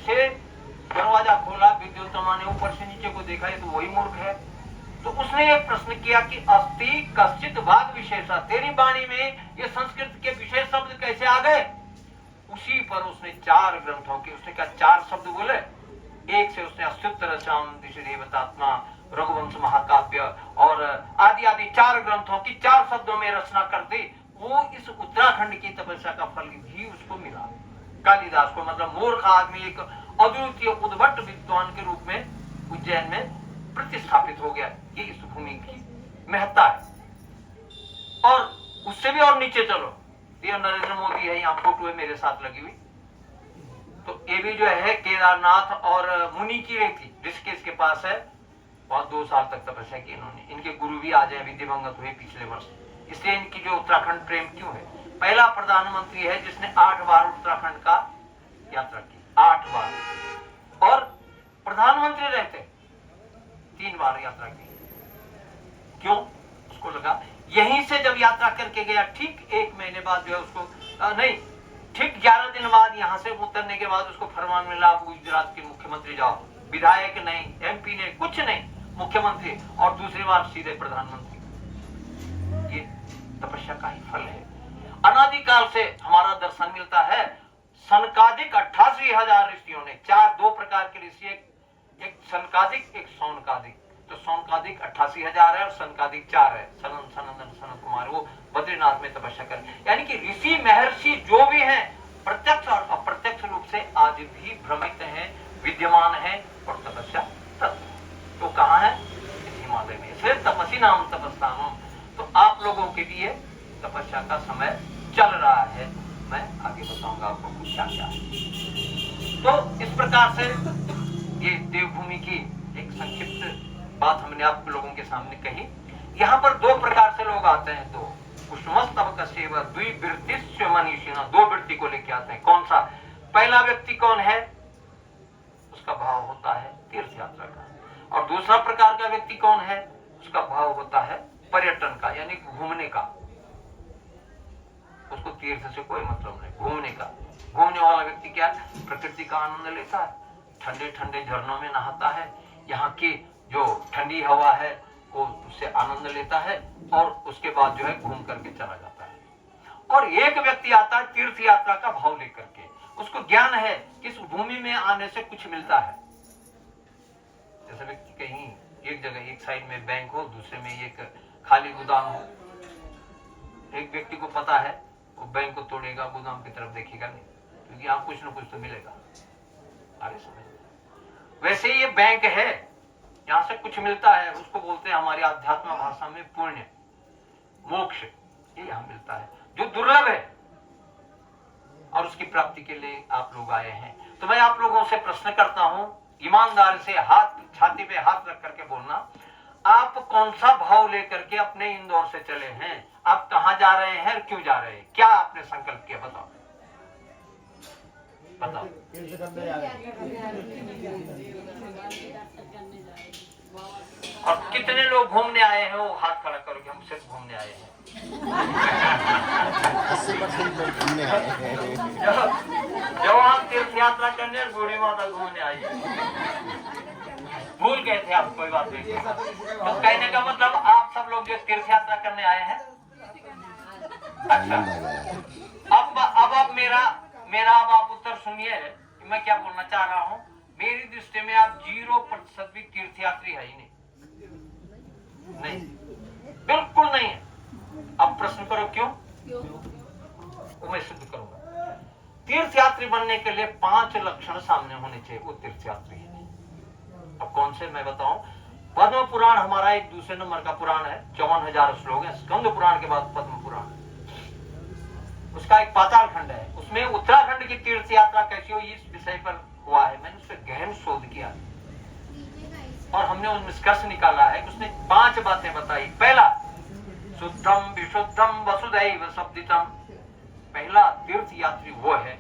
जैसे दरवाजा खोला, विद्युतमा ने ऊपर से नीचे को देखा, ये तो वही मूर्ख है। तो उसने एक प्रश्न किया कि अस्ति कश्चित वाग विशेषा, तेरी वाणी में ये संस्कृत के विशेष शब्द कैसे आ गए? उसी पर उसने 4 ग्रंथों के, उसने क्या 4 शब्द बोले। एक से उसने अच्युतरसाम दिशदेवतात्मा, रघुवंश महाकाव्य और आदि आदि 4 ग्रंथों की 4 शब्दों में रचना कर दी। वो इस उत्तराखंड की तपस्या का फल भी उसको मिला। कालिदास को, मतलब मूर्ख आदमी एक अद्वितीय उद्भट विद्वान के रूप में उज्जैन में प्रतिस्थापित हो गया। ये इस भूमि की महत्ता है। और उससे भी और नीचे चलो, ये नरेंद्र मोदी है, यहाँ फोटो है मेरे साथ लगी हुई। तो ये भी जो है केदारनाथ और मुनि की रेती ऋषिकेश के पास है। बहुत 2 साल तक तपस्या की इन्होंने। इनके गुरु भी आज हैं, दिवंगत हुए पिछले वर्ष। इसलिए इनकी जो उत्तराखंड प्रेम क्यों है। पहला प्रधानमंत्री है जिसने 8 बार उत्तराखंड का यात्रा की, 8 बार। और प्रधानमंत्री रहते 3 बार यात्रा की। क्यों? उसको लगा यहीं से जब यात्रा करके गया, ठीक 1 महीने बाद जो है उसको नहीं, ठीक 11 दिन बाद यहां से उतरने के बाद उसको फरमान मिला, आप गुजरात के मुख्यमंत्री जाओ। विधायक नहीं, एमपी ने कुछ नहीं, मुख्यमंत्री, और दूसरी बार सीधे प्रधानमंत्री। ये तपस्या का ही फल है। अनादिकाल से हमारा दर्शन मिलता है। सनकादिक 88,000 ऋषियों ने, 2 प्रकार के ऋषि, एक सनकादिक एक सौनकादिक। तो सौनकादिक 88,000 है और सनकादिक 4 है। सनंदन सनत कुमार वो बद्रीनाथ में तपस्या कर, यानी कि ऋषि महर्षि जो भी हैं प्रत्यक्ष और अप्रत्यक्ष रूप से आज भी भ्रमित हैं, विद्यमान हैं और तपस्या करते। तो कहाँ है? हिमालय में। इसलिए तपसी नाम तपस्तानम। तो आप लोगों के लिए तपस्या का समय चल रहा है। मैं आगे बताऊंगा आपको कुछ क्या क्या है। तो इस प्रकार से ये देवभूमि की एक संक्षिप्त बात हमने आप लोगों के सामने कही। यहाँ पर 2 प्रकार से लोग आते हैं। 2 कुसुमस्तबकस्यैव द्विवृत्तिश्च मनीषिणः, 2 वृत्ति को लेके आते हैं। कौन सा? पहला व्यक्ति कौन है? उसका भाव होता है तीर्थ यात्रा का। और दूसरा प्रकार का व्यक्ति कौन है? उसका भाव होता है पर्यटन का, यानी घूमने का। उसको तीर्थ से कोई मतलब नहीं, घूमने का। घूमने वाला व्यक्ति क्या है? प्रकृति का आनंद लेता है, ठंडे ठंडे झरनों में नहाता है, यहाँ की जो ठंडी हवा है वो उससे आनंद लेता है और उसके बाद जो है घूम करके चला जाता है। और एक व्यक्ति आता है तीर्थ यात्रा का भाव लेकर के। उसको ज्ञान है कि इस भूमि में आने से कुछ मिलता है। जैसे व्यक्ति कहीं एक जगह, एक साइड में बैंक हो, दूसरे में एक खाली गोदाम हो। एक व्यक्ति को पता है वो बैंक को तोड़ेगा, गोदाम की तरफ देखेगा नहीं, क्योंकि यहाँ कुछ न कुछ तो मिलेगा। आगे समझ। वैसे ये बैंक है, यहाँ से कुछ मिलता है, उसको बोलते हैं हमारी आध्यात्म भाषा में पुण्य, मोक्ष। ये यहाँ मिलता है जो दुर्लभ है और उसकी प्राप्ति के लिए आप लोग आए हैं। तो मैं आप लोगों से प्रश्न करता हूं, ईमानदारी से हाथ छाती पे हाथ रख करके बोलना, आप कौन सा भाव लेकर के अपने इंदौर से चले हैं? आप कहां जा रहे हैं, क्यों जा रहे हैं, क्या आपने संकल्प किया? बताओ बताओ। और कितने लोग घूमने आए हैं? वो हाथ खड़ा करो कि हम सिर्फ घूमने आए हैं। 80% लोग घूमने आए हैं। जब आप तीर्थ यात्रा करने बूढ़ी माता घूमने आई है, भूल गए थे आप, कोई बात नहीं। तो कहने का मतलब आप सब लोग जो तीर्थ यात्रा करने आए हैं। अच्छा, अब आप मेरा अब आप उत्तर सुनिए कि मैं क्या बोलना चाह रहा हूँ। मेरी दृष्टि में आप 0% भी तीर्थयात्री है ही नहीं, बिल्कुल नहीं है। अब प्रश्न करो क्यों? वो मैं सिद्ध करूंगा। तीर्थयात्री बनने के लिए 5 लक्षण सामने होने चाहिए, वो तीर्थयात्री है। अब कौन से मैं बताऊं? पद्म पुराण हमारा एक दूसरे नंबर का पुराण है, 54,000 श्लोक है। स्कंद पुराण के बाद पद्म पुराण, उसका एक पाताल खंड है। उसमें उत्तराखंड की तीर्थ यात्रा कैसी हो इस विषय पर हुआ है। मैंने उस पर गहन शोध किया और हमने उन निष्कर्ष निकाला है कि उसने 5 बातें बताई। पहला, शुद्धम विशुद्धम वसुदैव शब्दितम। पहला तीर्थ यात्री वो है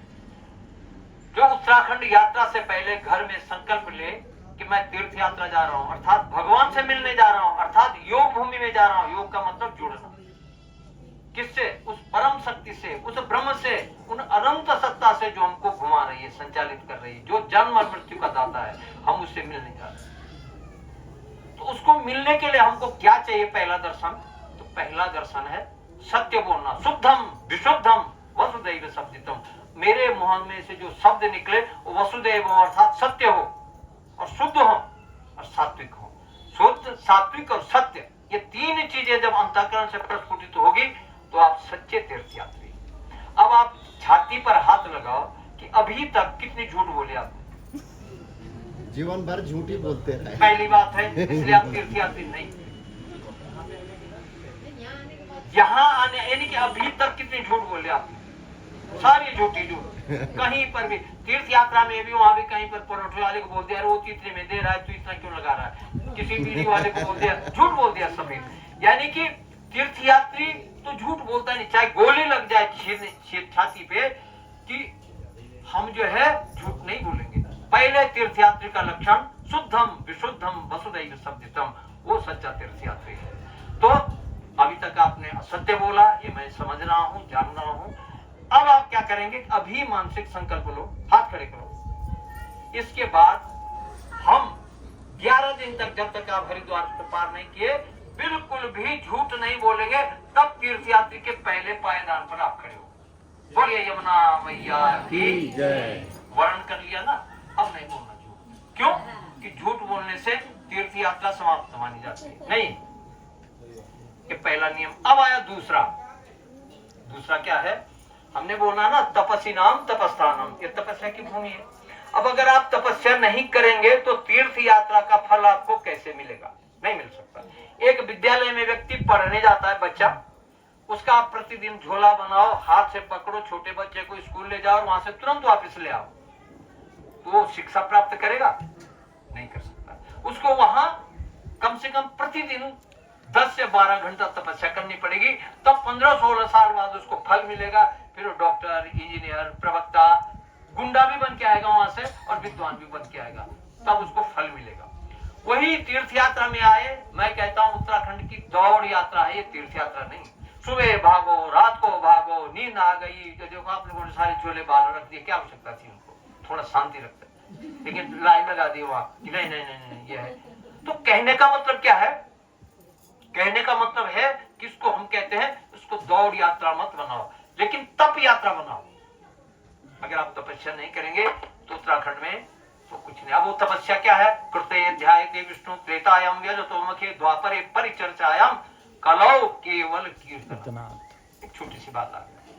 जो उत्तराखंड यात्रा से पहले घर में संकल्प ले कि मैं तीर्थ यात्रा जा रहा हूं, अर्थात भगवान से मिलने जा रहा हूं, अर्थात योग भूमि में जा रहा हूं। योग का मतलब जुड़ना किससे? उस परम शक्ति से, उस ब्रह्म से, उन अनंत सत्ता से जो हमको घुमा रही है, संचालित कर रही है, जो जन्म और मृत्यु का दाता है, हम उससे मिलने जा रहे हैं। तो उसको मिलने के लिए हमको क्या चाहिए? पहला दर्शन। तो पहला दर्शन है सत्य बोलना, शुद्धम विशुद्धम वसुदैव सब्दितम। मेरे मुंह में से जो शब्द निकले वो वसुदैव हो, अर्थात सत्य हो और शुद्ध हो और सात्विक हो। शुद्ध, सात्विक और सत्य, ये तीन चीजें जब अंतःकरण से प्रस्फुटित होगी तो आप सच्चे तीर्थयात्री। अब आप छाती पर हाथ लगाओ कि अभी तक कितनी झूठ बोले आप? जीवन भर झूठी बोलते रहे। पहली बात है, इसलिए आप तीर्थयात्री नहीं। यहाँ आने यानी कि अभी तक कितने झूठ बोले आप? सारी झूठी झूठ। कहीं पर भी तीर्थ यात्रा में भी, वहां भी कहीं पर परोठे वाले को बोल दिया वो इतने में दे रहा है, तू इतना क्यों लगा रहा है? किसी बीड़ी वाले को बोल दिया, झूठ बोल दिया सभी। यानी कि तीर्थयात्री तो झूठ बोलता नहीं, चाहे गोली लग जाए छाती पे, कि हम जो है झूठ नहीं बोलेंगे। पहले तीर्थयात्री का लक्षण शुद्धम विशुद्धम वसुदैव सब्दितम, वो सच्चा तीर्थयात्री है। तो अभी तक आपने असत्य बोला, ये मैं समझ रहा हूँ, जान रहा हूँ। अब आप क्या करेंगे? अभी मानसिक संकल्प लो, हाथ खड़े करो। इसके बाद हम 11 दिन तक, जब तक आप हरिद्वार को पार नहीं किए, बिल्कुल भी झूठ नहीं बोलेंगे। तब तीर्थयात्री के पहले पायदान पर आप खड़े हो। बोलिए यमुना मैया की जय। वर्ण कर लिया ना, अब नहीं बोलना झूठ। क्यों? कि झूठ बोलने से तीर्थ यात्रा समाप्त मानी जाती है। नहीं, ये पहला नियम। अब आया दूसरा। दूसरा क्या है? हमने बोला ना तपस्वी नाम तपस्थानम, ये तपस्या की भूमि है। अब अगर आप तपस्या नहीं करेंगे तो तीर्थ यात्रा का फल आपको कैसे मिलेगा? नहीं मिल सकता। एक विद्यालय में व्यक्ति पढ़ने जाता है, बच्चा, उसका आप प्रतिदिन झोला बनाओ, हाथ से पकड़ो, छोटे बच्चे को स्कूल ले जाओ और वहां से तुरंत वापस ले आओ, तो वो शिक्षा प्राप्त करेगा? नहीं कर सकता। उसको वहां कम से कम प्रतिदिन 10 से 12 घंटा तपस्या करनी पड़ेगी, तब 15-16 साल बाद उसको फल मिलेगा। फिर वो डॉक्टर, इंजीनियर, प्रवक्ता, गुंडा भी बन के आएगा वहां से और विद्वान भी बन के आएगा, तब उसको फल मिलेगा। वही तीर्थ यात्रा में आए, मैं कहता हूं उत्तराखंड की दौड़ यात्रा है ये, तीर्थ यात्रा नहीं। सुबह भागो, रात को भागो, नींद आ गई तो देखो आप लोगों ने सारे झोले बाल रख दिए, क्या आवश्यकता थी उनको? थोड़ा शांति रखते, लेकिन लाइन लगा दी वहां कि नहीं नहीं नहीं नहीं ये है। तो कहने का मतलब क्या है? कहने का मतलब है कि इसको हम कहते हैं, इसको दौड़ यात्रा मत बनाओ, लेकिन तप यात्रा बनाओ। अगर आप तपस्या नहीं करेंगे तो उत्तराखंड में तो कुछ नहीं। अब वो तपस्या क्या है? कृते ध्यायते विष्णु त्रेतायाम व्यजतोमुखे द्वापरे परिचर्चायाम कलौ केवल कीर्तन। एक छोटी सी बात आ गई।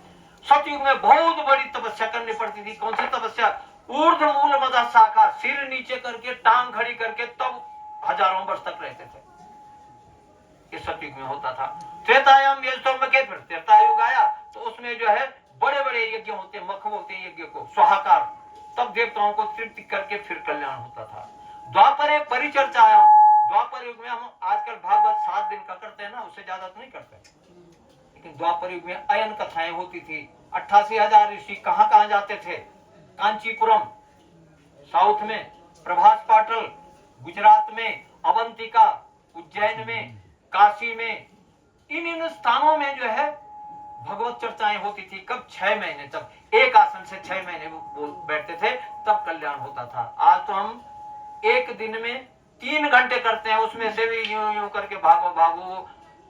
सतयुग में बहुत बड़ी तपस्या करनी पड़ती थी। कौन सी तपस्या? ऊर्ध्व मूल मदः शाखा, सिर नीचे करके, टांग खड़ी करके, तब हजारों वर्ष तक रहते थे। ये सतयुग में होता था। त्रेतायाम व्यजतोमुखे, फिर त्रेतायुग आया तो उसमें जो है बड़े बड़े यज्ञ होते, मख बोलते हैं यज्ञ को, स्वाहाकार, तब देवताओं को तृप्ति करके फिर कल्याण होता था। द्वापरे परिचर्चायाम, द्वापर युग में हम आजकल भागवत 7 दिन का करते हैं ना, उससे ज्यादा तो नहीं करते, लेकिन द्वापर युग में अयन कथाएं होती थी। 88,000 ऋषि कहां कहां जाते थे? कांचीपुरम साउथ में, प्रभास पाटल गुजरात में, अवंतिका उज्जैन में, काशी में, इन स्थानों में जो है भगवत चर्चाएं होती थी। कब? 6 महीने तक, एक आसन से 6 महीने बैठते थे, तब कल्याण होता था। आज तो हम एक दिन में 3 घंटे करते हैं, उसमें से भी यूं यूं करके भागो भागो,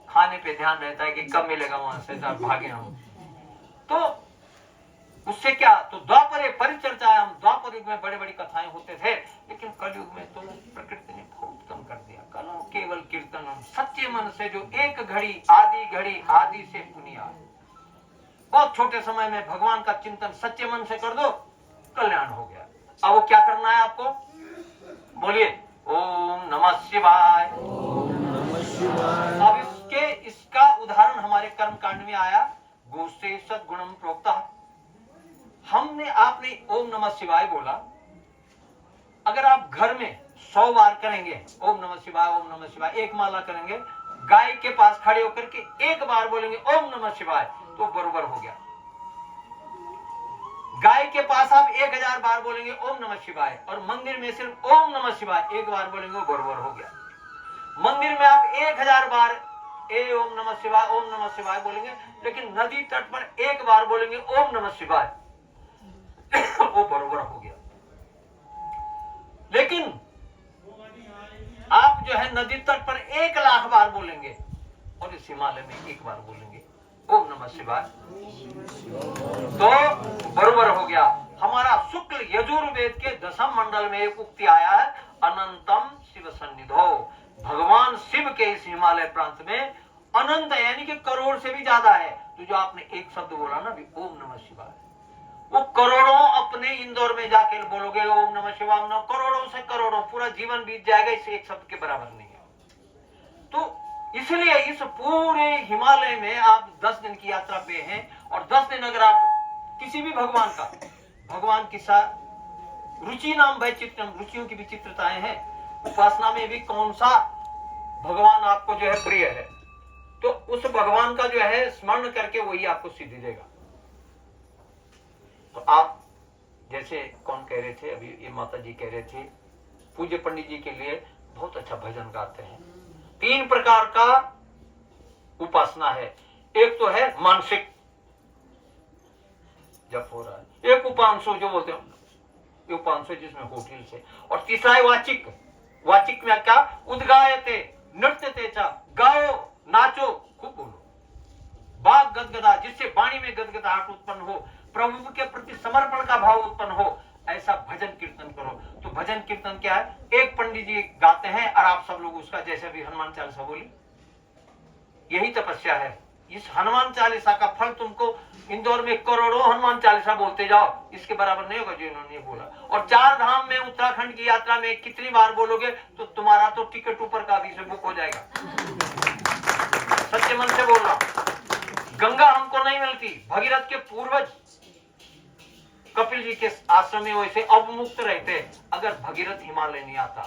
खाने पे ध्यान रहता है कि कब मिलेगा वहां से, भागे हम। तो उससे क्या? तो द्वापरे परिचर्चायाम, द्वापर युग में बड़ी बड़ी कथाएं होते थे, लेकिन कलयुग में तो प्रकृति ने बहुत कम कर दिया। कलो केवल कीर्तनम, सच्चे मन से जो एक घड़ी आदि से पुनिया, बहुत छोटे समय में भगवान का चिंतन सच्चे मन से कर दो, कल्याण हो गया। अब वो क्या करना है आपको? बोलिए ओम नमः शिवाय। अब इसका उदाहरण हमारे कर्म कांड में आया। गोष्ठे सद्गुणम प्रोक्ता, आपने ओम नमः शिवाय बोला। अगर आप घर में 100 बार करेंगे ओम नमः शिवाय, एक माला करेंगे, गाय के पास खड़े होकर के एक बार बोलेंगे ओम नमः शिवाय, तो बरोबर हो गया। गाय के पास आप 1000 बार बोलेंगे ओम नमः शिवाय, और मंदिर में सिर्फ ओम नमः शिवाय एक बार बोलेंगे, वो बरोबर हो गया। मंदिर में आप 1000 बार ओम नमः शिवाय बोलेंगे, लेकिन नदी तट पर एक बार बोलेंगे ओम नमः शिवाय, वो बरोबर हो गया। लेकिन आप जो है नदी तट पर 1,00,000 बार बोलेंगे और इस हिमालय में 1 बार बोलेंगे ओम नमः शिवाय, तो बरोबर हो गया। हमारा शुक्ल यजुर्वेद के 10वें मंडल में एक उक्ति आया है, अनंतम शिव सन्निधो। भगवान शिव के इस हिमालय प्रांत में अनंत यानी कि करोड़ से भी ज्यादा है। तो जो आपने एक शब्द बोला ना भी ओम नमः शिवाय, वो करोड़ों अपने इंदौर में जाके बोलोगे ओम नमः शिवाय, करोड़ों से करोड़ों, पूरा जीवन बीत जाएगा, इस एक शब्द के बराबर नहीं है। तो इसलिए इस पूरे हिमालय में आप 10 दिन की यात्रा पे हैं और 10 दिन अगर आप किसी भी भगवान की साथ रुचि नाम वैचित्रम, रुचियों की विचित्रताएं हैं, उपासना में भी कौन सा भगवान आपको जो है प्रिय है, तो उस भगवान का जो है स्मरण करके वही आपको सिद्धि देगा। तो आप जैसे कौन कह रहे थे अभी, ये माता जी कह रहे थे पूज्य पंडित जी के लिए बहुत अच्छा भजन गाते हैं। 3 प्रकार का उपासना है, एक तो है मानसिक जप हो रहा है, एक उपांशु जो बोलते हैं उपांशु जिसमें होठिल से, और तीसरा है वाचिक। वाचिक में क्या, उद्गायते नृत्यते च, गाओ नाचो खूब बोलो, बाग गदगदा जिससे वाणी में गदगदाहट उत्पन्न हो, प्रभु के प्रति समर्पण का भाव उत्पन्न हो, ऐसा भजन कीर्तन करो। तो भजन कीर्तन क्या है, एक पंडित जी गाते हैं और आप सब लोग उसका, जैसे भी हनुमान चालीसा बोली, यही तपस्या है। इस हनुमान चालीसा का फल तुमको इंदौर में करोड़ों हनुमान चालीसा बोलते जाओ, इसके बराबर नहीं होगा जो इन्होंने बोला। और 4 धाम में उत्तराखंड की यात्रा में कितनी बार बोलोगे तो तुम्हारा तो टिकट ऊपर का भी से बुक हो जाएगा। सच्चे मन से बोल रहा, गंगा हमको नहीं मिलती, भगीरथ के पूर्वज कपिल जी के आश्रम में वैसे अवमुक्त रहते अगर भगीरथ हिमालय नहीं आता।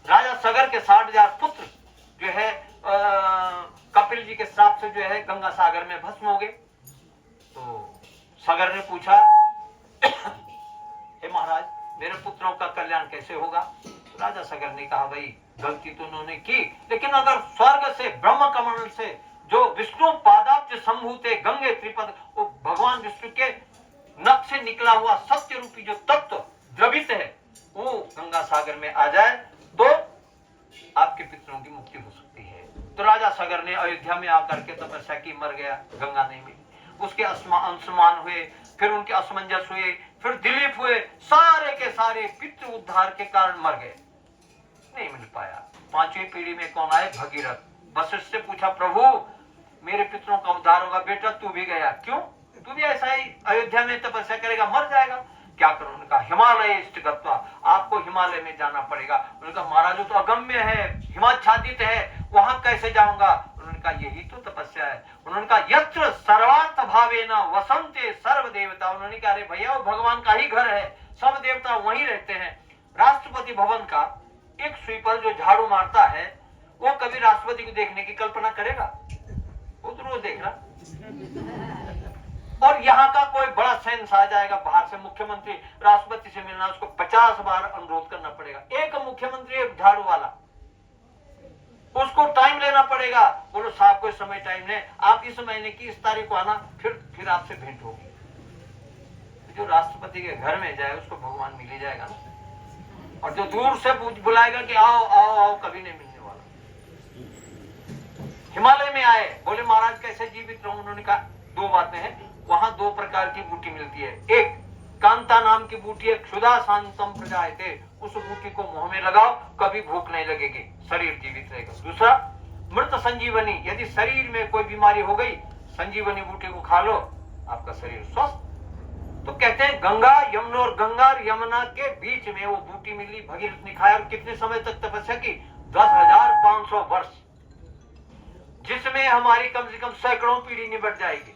राजा सगर के 60,000 पुत्र जो है कपिल जी के श्राप से जो है गंगा सागर में भस्म हो गए। तो सगर ने पूछा, हे महाराज मेरे पुत्रों का कल्याण कैसे होगा? तो राजा सगर ने कहा, भाई गलती तो उन्होंने की, लेकिन अगर स्वर्ग से ब्रह्म कमल से जो विष्णु पादाब्ज संभूते गंगे त्रिपद, वो भगवान विष्णु के नख से निकला हुआ सत्य रूपी जो तत्व द्रवित है वो गंगा सागर में आ जाए तो आपके पितरों की मुक्ति हो सकती है। तो राजा सागर ने अयोध्या में आकर के तपस्या की, मर गया, गंगा नहीं मिली। उसके अंशुमान हुए, फिर उनके असमंजस हुए, फिर दिलीप हुए, सारे के सारे पितृ उद्धार के कारण मर गए, नहीं मिल पाया। 5वीं पीढ़ी में कौन आए? भगीरथ। वशिष्ठ से पूछा, प्रभु मेरे पितरों का उद्धार होगा, बेटा तू भी गया, क्यों? तू भी ऐसा ही अयोध्या में तपस्या करेगा, मर जाएगा, क्या करूं? उनका हिमालय इष्टगत्वा, आपको हिमालय में जाना पड़ेगा। उनका महाराज तो अगम्य है, हिमाच्छादित है, वहां कैसे जाऊंगा? उन्होंने कहा यही तो तपस्या है। उन्होंने कहा यत्र सर्वार्थ भावेन वसंते सर्व देवता। उन्होंने कहा अरे भैया वो भगवान का ही घर है, सब देवता वहीं रहते हैं। राष्ट्रपति भवन का एक स्वीपर जो झाड़ू मारता है वो कभी राष्ट्रपति को देखने की कल्पना करेगा? वो तो रोज देख रहा। और यहाँ का कोई बड़ा सेंस आ जाएगा बाहर से, मुख्यमंत्री राष्ट्रपति से मिलना, उसको 50 बार अनुरोध करना पड़ेगा। एक मुख्यमंत्री एक झाड़ू वाला, उसको टाइम लेना पड़ेगा। बोलो साहब कोई समय टाइम ले, आप इस महीने की इस तारीख को आना, फिर आपसे भेंट होगी। जो राष्ट्रपति के घर में जाए उसको भगवान मिल ही जाएगा ना। और जो दूर से बुलाएगा कि आओ आओ आओ, कभी नहीं मिलने वाला। हिमालय में आए, बोले महाराज कैसे जीवित रहूं? उन्होंने कहा 2 बातें हैं, वहां 2 प्रकार की बूटी मिलती है। एक कांता नाम की बूटी है, क्षुधा शांतम प्रजायते, उस बूटी को मुंह में लगाओ, कभी भूख नहीं लगेगी, शरीर जीवित रहेगा। दूसरा मृत संजीवनी, यदि शरीर में कोई बीमारी हो गई, संजीवनी बूटी को खा लो, आपका शरीर स्वस्थ। तो कहते हैं गंगा यमुना और गंगा और यमुना के बीच में वो बूटी मिली, भगीरथ ने खाया। और कितने समय तक तपस्या की? 10,500 वर्ष, जिसमें हमारी कम से कम सैकड़ों पीढ़ी निबट जाएगी।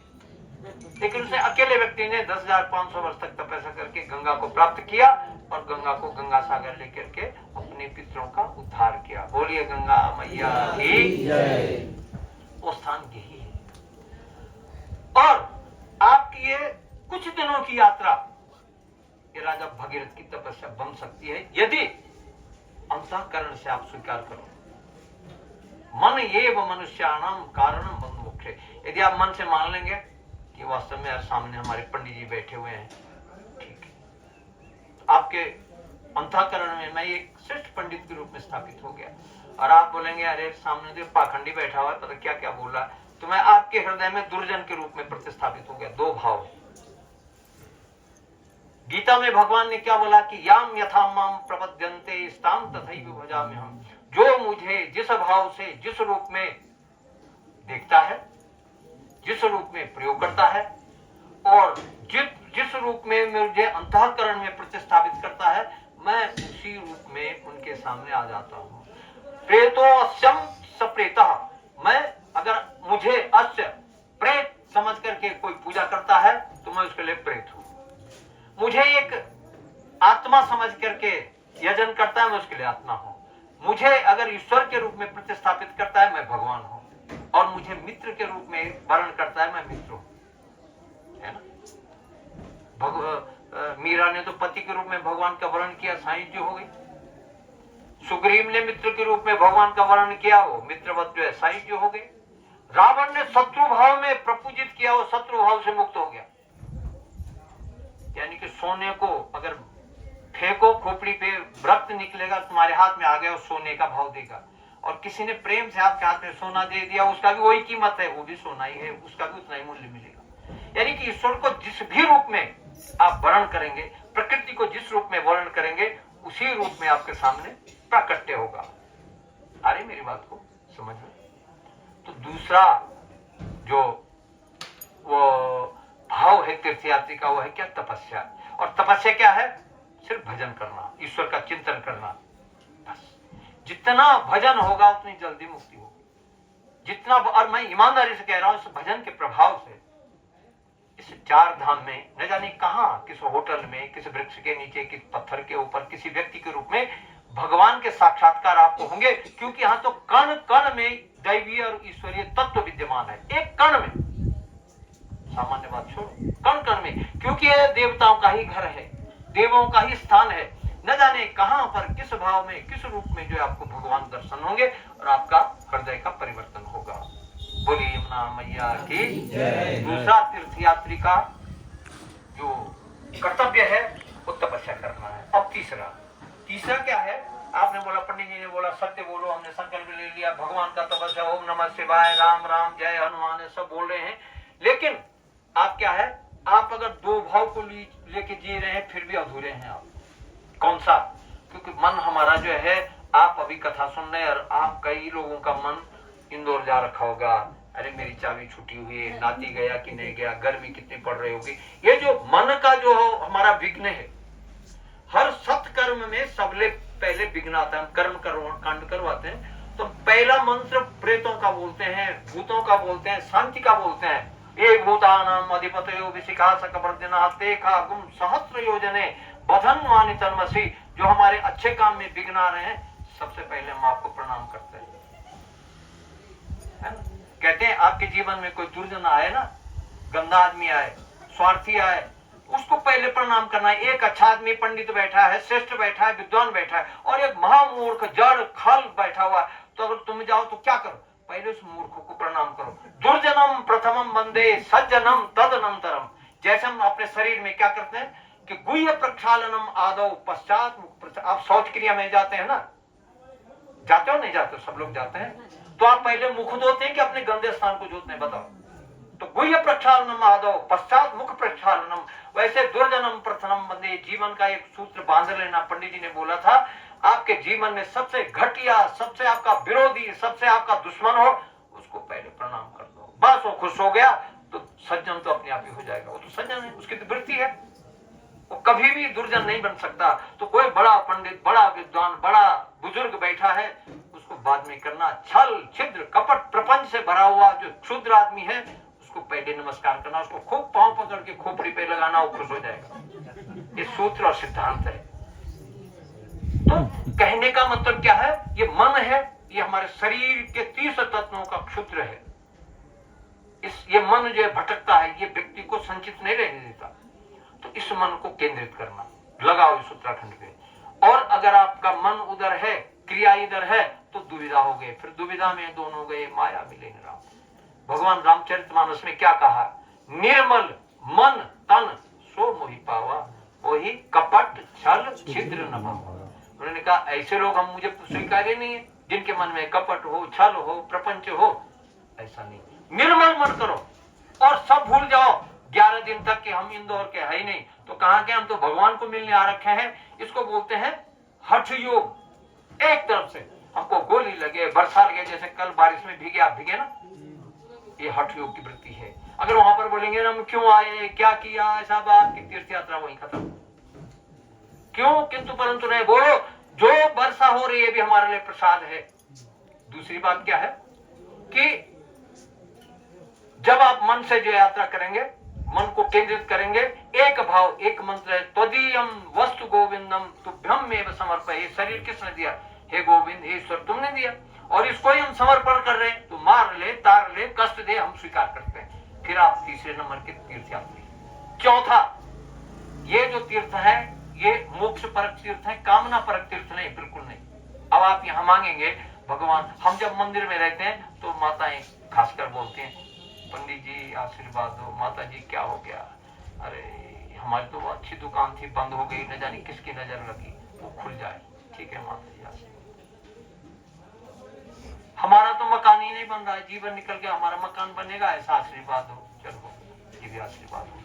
लेकिन उसे अकेले व्यक्ति ने 10,500 वर्ष तक तपस्या करके गंगा को प्राप्त किया और गंगा को गंगा सागर लेकर के अपने पितरों का उद्धार किया। बोलिए गंगा मैया की जय। वो स्थान यही है। और आपकी ये कुछ दिनों की यात्रा ये राजा भगीरथ की तपस्या बन सकती है यदि अंतःकरण से आप स्वीकार करो। मन ये व मनुष्याणाम कारणम बंधु मुख्य। यदि आप मन से मान लेंगे कि वास्तव में यार सामने हमारे पंडित जी बैठे हुए हैं, ठीक है, आपके अंतःकरण में मैं एक श्रेष्ठ पंडित के रूप में स्थापित हो गया। और आप बोलेंगे अरे सामने तो पाखंडी बैठा हुआ है, पता क्या क्या बोल रहा है, तो मैं आपके हृदय में दुर्जन के रूप में प्रतिस्थापित हो गया। दो भाव। गीता में भगवान ने क्या बोला कि याम यथा माम प्रपद्यन्ते स्ताम तथैव भजामि हम। जो मुझे जिस भाव से जिस रूप में देखता है, जिस रूप में प्रयोग करता है और जिस रूप में मुझे अंतःकरण में प्रतिस्थापित करता है, मैं उसी रूप में उनके सामने आ जाता हूँ। प्रेतो अस्यम सप्रेतः। मैं अगर मुझे अस्य प्रेत समझ करके कोई पूजा करता है तो मैं उसके लिए प्रेत हूँ। मुझे एक आत्मा समझ करके यजन करता है, मैं उसके लिए आत्मा हूँ। मुझे अगर ईश्वर के रूप में प्रतिस्थापित करता है, मैं भगवान हूँ। और मुझे मित्र के रूप में वर्ण करता है, मैं मित्र हूँ, है ना। मीरा ने तो पति के रूप में भगवान का वर्ण किया, साहित्य हो गई। सुग्रीव ने मित्र के रूप में भगवान का वर्ण किया, वो मित्रवत जो है साहित्य हो गई। रावण ने शत्रु भाव में प्रपूजित किया, वो शत्रु भाव से मुक्त हो गया। यानी कि सोने को अगर फेंको खोपड़ी पे, रक्त निकलेगा, तुम्हारे हाथ में आ गया, वो सोने का भाव देगा। और किसी ने प्रेम से आपके हाथ में सोना दे दिया, उसका भी वही कीमत है, वो भी सोना ही है, उसका भी उतना ही मूल्य मिलेगा। यानी कि ईश्वर को जिस भी रूप में आप वर्ण करेंगे, प्रकृति को जिस रूप में वर्ण करेंगे, उसी रूप में आपके सामने प्राकट्य होगा। अरे मेरी बात को समझ में। तो दूसरा जो वो भाव है तीर्थयात्री का, वो है क्या? तपस्या। और तपस्या क्या है? सिर्फ भजन करना, ईश्वर का चिंतन करना। बस जितना भजन होगा उतनी जल्दी मुक्ति होगी। जितना, और मैं ईमानदारी से कह रहा हूं, इस भजन के प्रभाव से इस चार धाम में न जाने कहां, किस होटल में, किस वृक्ष के नीचे, किस पत्थर के ऊपर, किसी व्यक्ति के रूप में भगवान के साक्षात्कार आपको होंगे। क्योंकि यहाँ तो कण कण में दैवीय और ईश्वरीय तत्व विद्यमान है, एक कण में। सामान्य बात छोड़ो, कण कण में, क्योंकि यह देवताओं का ही घर है, देवों का ही स्थान है। न जाने कहां पर, किस भाव में, किस रूप में जो है आपको भगवान दर्शन होंगे और आपका हृदय का परिवर्तन होगा। बोलिए यमुना मैया की जय। दूसरा तीर्थयात्री का जो कर्तव्य है वो तपस्या करना है। अब तीसरा क्या है? आपने बोला, पंडित जी ने बोला सत्य बोलो, हमने संकल्प ले लिया, भगवान का तपस्या, ओम नमः शिवाय, राम राम, जय हनुमान, सब बोल रहे हैं। लेकिन आप क्या है, आप अगर दो भाव को लेके जी रहे हैं, फिर भी अधूरे हैं आप। कौन सा? क्योंकि मन हमारा जो है, आप अभी कथा सुन रहे हैं और आप, कई लोगों का मन इंदौर जा रखा होगा, अरे मेरी चाबी छूटी हुई है, नाती गया कि नहीं गया, गर्मी कितनी पड़ रही होगी। ये जो मन का जो हमारा विघ्न है, हर सत्कर्म में सबले पहले विघ्न आता है। हम कर्म कांड करवाते हैं तो पहला मंत्र प्रेतों का बोलते हैं, भूतों का बोलते हैं, शांति का बोलते हैं। ये भूतानाम अधिपतयो विशिखासकवर्धिनः ते खागुम सहस्र योजने बधन वानि तन्मसि। जो हमारे अच्छे काम में विघ्न आ रहे हैं, सबसे पहले हम आपको प्रणाम करते हैं, है ना? कहते हैं आपके जीवन में कोई दुर्जन आए ना, गंदा आदमी आए, स्वार्थी आए, उसको पहले प्रणाम करना है। एक अच्छा आदमी, पंडित बैठा है, श्रेष्ठ बैठा है, विद्वान बैठा है, और एक महामूर्ख जड़ खल बैठा हुआ है, तो अगर तुम जाओ तो क्या करो? पहले उस मूर्ख को प्रणाम करो। दुर्जनम प्रथमम वंदे सज्जनम तदनंतरम। जैसे हम अपने शरीर में क्या करते हैं कि गुह्य प्रक्षालनम आदौ पश्चात मुख। आप शौच क्रिया में जाते हैं ना, जाते हो नहीं जाते हो? सब लोग जाते हैं। तो आप पहले मुख धोते हैं कि अपने गंदे स्थान को धोते हैं? बताओ। तो गुह्य प्रक्षालनम आदौ पश्चात मुख प्रक्षालनम। वैसे दुर्जनम प्रथमम वंदे, जीवन का एक सूत्र बांध लेना। पंडित जी ने बोला था, आपके जीवन में सबसे घटिया, सबसे आपका विरोधी, सबसे आपका दुश्मन हो, उसको पहले प्रणाम कर दो। बस वो खुश हो गया तो सज्जन तो अपने आप ही हो जाएगा। वो तो सज्जन है, उसकी तो वृत्ति है, वो कभी भी दुर्जन नहीं बन सकता। तो कोई बड़ा पंडित, बड़ा विद्वान, बड़ा बुजुर्ग बैठा है, उसको बाद में करना। छल, छिद्र, कपट, प्रपंच से भरा हुआ जो क्षुद्र आदमी है, उसको पहले नमस्कार करना, उसको खूब पांव पकड़ के खोपड़ी पे लगाना, वो खुश हो जाएगा। ये सूत्र और सिद्धांत है। तो कहने का मतलब क्या है? ये मन है, ये हमारे शरीर के 30 तत्वों का क्षुद्र है। ये मन जो है भटकता है, ये व्यक्ति को संचित नहीं रहने देता। तो इस मन को केंद्रित करना, लगाओ इस उत्तराखंड पे। और अगर आपका मन उधर है, क्रिया इधर है, तो दुविधा हो गए। फिर दुविधा में दोनों गए, माया मिलेंगे राम। भगवान रामचरितमानस में क्या कहा? निर्मल मन तन सो मोहि पावा। वही कपट छल छिद्र न भव। उन्होंने कहा ऐसे लोग हम मुझे स्वीकार्य नहीं है जिनके मन में कपट हो, छल हो, प्रपंच हो। ऐसा नहीं, निर्मल मन करो और सब भूल जाओ 11 दिन तक कि हम इंदौर के है ही नहीं, तो कहां के हम तो भगवान को मिलने आ रखे हैं। इसको बोलते हैं हठ योग। एक तरफ से हमको गोली लगे, बरसा लगे, जैसे कल बारिश में भीगे, आप भीगे ना, ये हठ योग की वृत्ति है। अगर वहां पर बोलेंगे ना हम क्यों आए, क्या किया, ऐसा बात की तीर्थ यात्रा वहीं खत्म। क्यों किंतु परंतु नहीं बोलो, जो वर्षा हो रही है भी हमारे लिए प्रसाद है। दूसरी बात क्या है कि जब आप मन से जो यात्रा करेंगे, मन को केंद्रित करेंगे, एक भाव एक मंत्र है, त्वदीयम वस्तु गोविंदम तुभ्यम में समर्पय। ये शरीर किसने दिया? हे गोविंद, हे ईश्वर तुमने दिया, और इसको ही हम समर्पण कर रहे हैं। तो मार ले, तार ले, कष्ट दे, हम स्वीकार करते हैं। फिर आप तीसरे नंबर के तीर्थ यात्री। चौथा, ये जो तीर्थ है ये मोक्ष परक तीर्थ है, कामना परक तीर्थ नहीं, बिल्कुल नहीं। अब आप यहाँ मांगेंगे भगवान, हम जब मंदिर में रहते हैं तो माताएं खासकर बोलती हैं पंडित जी आशीर्वाद दो, माता जी क्या हो गया, अरे हमारी तो अच्छी दुकान थी बंद हो गई, न जाने किसकी नजर लगी, वो खुल जाए। ठीक है माता जी आशीर्वाद। हमारा तो मकान ही नहीं बन रहा है, जीवन निकल गया, हमारा मकान बनेगा, ऐसा आशीर्वाद हो। चलो ये भी आशीर्वाद हो।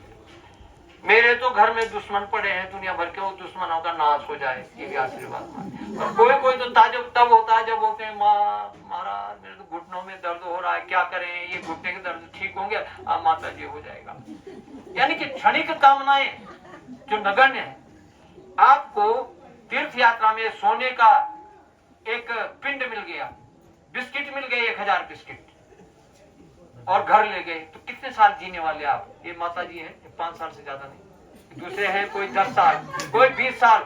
मेरे तो घर में दुश्मन पड़े हैं दुनिया भर के, वो दुश्मनों का नाश हो जाए, ये भी आशीर्वाद। और कोई कोई तो ताजुब तब होता है जब बोलते हैं माँ महाराज मेरे तो घुटनों में दर्द हो रहा है, क्या करें, ये घुटने के दर्द ठीक होंगे, अब माता जी हो जाएगा। यानी कि क्षणिक कामनाएं जो नगण्य है। आपको तीर्थ यात्रा में सोने का एक पिंड मिल गया, बिस्किट मिल गए 1000 बिस्किट, और घर ले गए, तो कितने साल जीने वाले आप? ये माता जी है 5 साल से ज्यादा नहीं, दूसरे हैं कोई 10 साल, कोई 20 साल,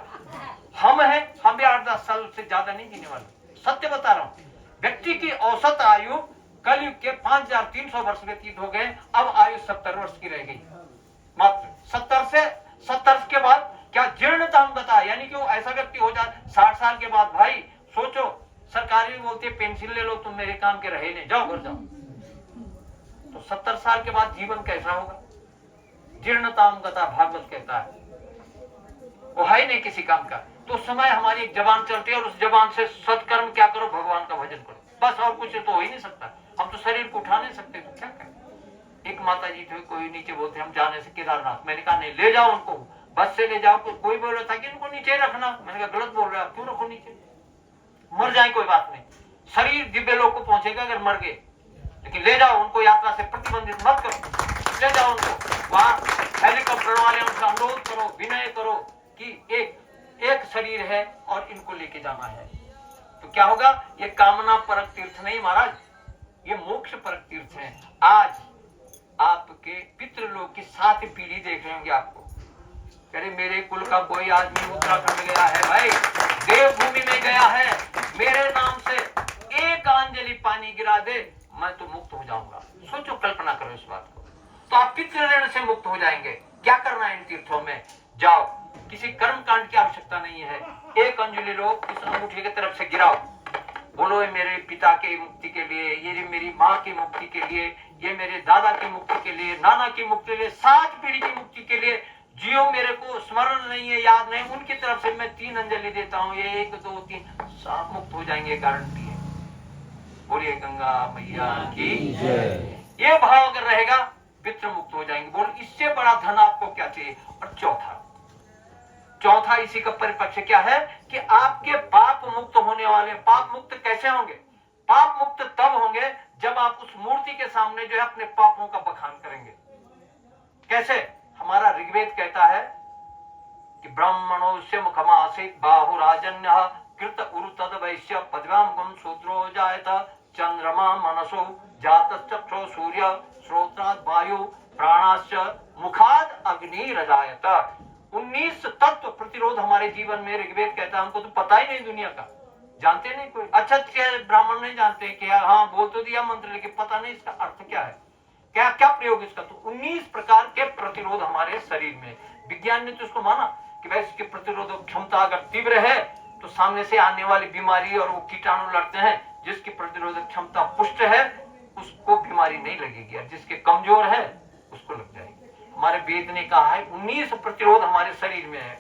हम हैं हम भी 8-10 साल से ज्यादा नहीं जीने वाले। सत्य बता रहा हूं, व्यक्ति की औसत आयु कलयुग के 5300 वर्ष व्यतीत हो गए, अब आयु 70 वर्ष की रह गई मात्र। 70 के बाद क्या जीर्णता हम बता, यानी कि वो ऐसा व्यक्ति हो जाए 60 साल के बाद, भाई सोचो, सरकारी बोलती है पेंसिल ले लो, तुम मेरे काम के रहे नहीं, जाओ घर जाओ। तो 70 साल के बाद जीवन कैसा होगा? जीर्णताम गता, भागवत कहता है, वो है ही नहीं किसी काम का। तो उस समय हमारी एक जबान चलती है, और उस जबान से सत्कर्म क्या करो, भगवान का भजन करो, बस। और कुछ तो हो ही नहीं सकता। हम तो शरीर को उठा नहीं सकते, तो क्या करें? एक माता जी थे, कोई नीचे बोलते हम जाने से केदारनाथ, मैंने कहा नहीं, ले जाओ उनको, बस से ले जाओ। कोई बोल रहा था कि इनको नीचे रखना, मैंने कहा गलत बोल रहे हो, क्यों रखो नीचे, मर जाए कोई बात नहीं, शरीर दिव्य लोक को पहुंचेगा अगर मर गए, लेकिन ले जाओ उनको, यात्रा से प्रतिबंधित मत करो, ले जाओ उनको। वहां हेलीकॉप्टर वाले उनसे अनुरोध करो, विनय करो कि एक शरीर है और इनको लेके जाना है। तो क्या होगा? ये कामना परक तीर्थ नहीं महाराज, ये मोक्ष परक तीर्थ है। आज आपके पितृलोक की 7 पीढ़ी देख रहे होंगे आपको, अरे मेरे कुल का कोई आदमी उत्तराखंड गया है भाई, देवभूमि में गया है, मेरे नाम से एक अंजलि पानी गिरा दे, मैं तो मुक्त हो जाऊंगा। सोचो, कल्पना करो इस बात को। तो आप पितृ ऋण से मुक्त हो जाएंगे। क्या करना है इन तीर्थों में? जाओ, किसी कर्म कांड की आवश्यकता नहीं है, एक अंजलि लो, इस अंगूठी की तरफ से गिराओ, बोलो ये मेरे पिता की मुक्ति के लिए, ये मेरी माँ की मुक्ति के लिए, ये मेरे दादा की मुक्ति के लिए, नाना की मुक्ति के लिए, 7 पीढ़ी की मुक्ति के लिए। जियो मेरे को स्मरण नहीं है, याद नहीं, उनकी तरफ से मैं 3 अंजलि देता हूँ, ये 1 2 3, सब मुक्त हो जाएंगे, गारंटी है। बोलिए गंगा मैया की जय। ये भाव अगर रहेगा, पितृ मुक्त हो जाएंगे। बोल, इससे बड़ा धन आपको क्या चाहिए? और चौथा इसी का परिपक्ष क्या है कि आपके पाप मुक्त होने वाले। पाप मुक्त कैसे होंगे? पाप मुक्त तब होंगे जब आप उस मूर्ति के सामने जो है अपने पापों का बखान करेंगे। कैसे? हमारा ऋग्वेद कहता है कि ब्राह्मणोस्य मुखमासीत् बाहुराजन्यः कृत उरु तद वैश्य पद्मां गुं शूद्रो जायत चंद्रमा मनसो जातश्चक्षो सूर्य श्रोत्रात् वायु प्राणाश्च मुखाद अग्निरजायत। 19 तत्व प्रतिरोध हमारे जीवन में ऋग्वेद कहता है। हमको तो पता ही नहीं, दुनिया का जानते नहीं कोई। अच्छा ब्राह्मण नहीं जानते कि हाँ बोल तो दिया मंत्र, लेकिन पता नहीं इसका अर्थ क्या है, क्या क्या प्रयोग इसका। तो 19 प्रकार के प्रतिरोध हमारे शरीर में। विज्ञान ने तो उसको माना कि भाई इसकी प्रतिरोधक क्षमता अगर तीव्र है तो सामने से आने वाली बीमारी और वो कीटाणु लड़ते हैं। जिसकी प्रतिरोधक क्षमता पुष्ट है उसको बीमारी नहीं लगेगी, और जिसके कमजोर है उसको लग जाएगी। हमारे वेद ने कहा है 19 प्रतिरोध हमारे शरीर में है।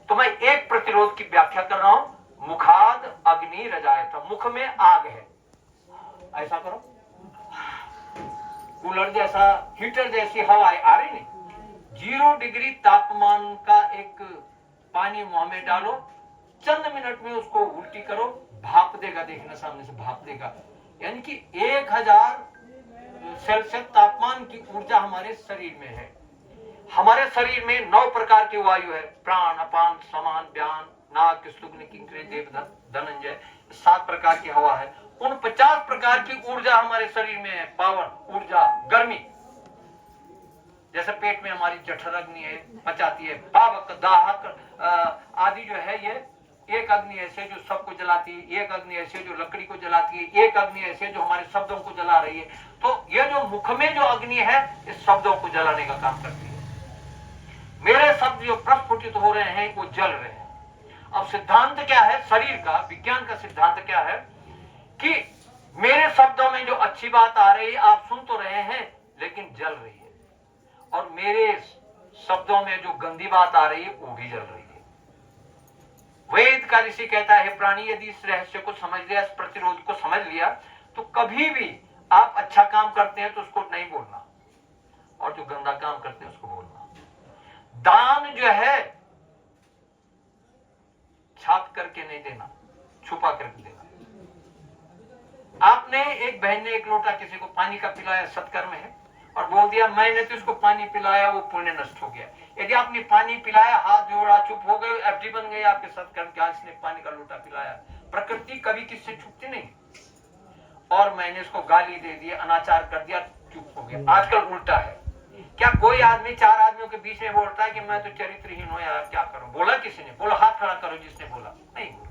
तो मैं एक प्रतिरोध की व्याख्या कर रहा हूं। मुखाद अग्नि रजायत, मुख में आग है। ऐसा करो, कूलर जैसा, हीटर जैसी हवा आ रही नहीं, 0 डिग्री तापमान का एक पानी मुंह में डालो, चंद मिनट में उसको उल्टी करो, भाप देगा, देखना सामने से भाप देगा। यानी कि 1000 सेल्सियस तापमान की ऊर्जा हमारे शरीर में है। हमारे शरीर में 9 प्रकार की वायु है, प्राण, अपान, समान, व्यान, नाग, सुग्न, किंकरी, देवदत्त, धनंजय, 7 प्रकार की हवा है। उन 50 प्रकार की ऊर्जा हमारे शरीर में है। पावन ऊर्जा, गर्मी, जैसे पेट में हमारी जठर अग्नि है, पचाती है। पावक, दाहक आदि जो है, ये एक अग्नि ऐसे जो सबको जलाती है, एक अग्नि ऐसे जो लकड़ी को जलाती है, एक अग्नि ऐसे जो हमारे शब्दों को जला रही है। तो ये जो मुख में जो अग्नि है, इस शब्दों को जलाने का काम करती है। मेरे शब्द जो प्रस्फुटित हो रहे हैं, वो जल रहे हैं। अब सिद्धांत क्या है शरीर का, विज्ञान का सिद्धांत क्या है कि मेरे शब्दों में जो अच्छी बात आ रही है आप सुन तो रहे हैं, लेकिन जल रही है, और मेरे शब्दों में जो गंदी बात आ रही है वो भी जल रही है। वेद का ऋषि कहता है, प्राणी यदि इस रहस्य को समझ लिया, इस प्रतिरोध को समझ लिया, तो कभी भी आप अच्छा काम करते हैं तो उसको नहीं बोलना, और जो गंदा काम करते हैं उसको बोलना। दान जो है छाप करके नहीं देना, छुपा करके देना। आपने, एक बहन ने एक लोटा किसी को पानी का पिलाया, सत्कर्म है, और बोल दिया मैंने तो इसको पानी पिलाया, वो पुण्य नष्ट हो गया। यदि आपने पानी पिलाया, हाथ जोड़ा, चुप हो गए, एफडी बन गई आपके सत्कर्म के, इसने पानी का लोटा पिलाया। प्रकृति कभी किससे छुपती नहीं। और मैंने इसको गाली दे दी, अनाचार कर दिया, चुप हो गया। आजकल उल्टा है। क्या कोई आदमी 4 आदमियों के बीच में बोलता है कि मैं तो चरित्रहीन हूं यार, क्या करूं? बोला किसी ने? बोला हाथ खड़ा करो जिसने बोला, नहीं बोला।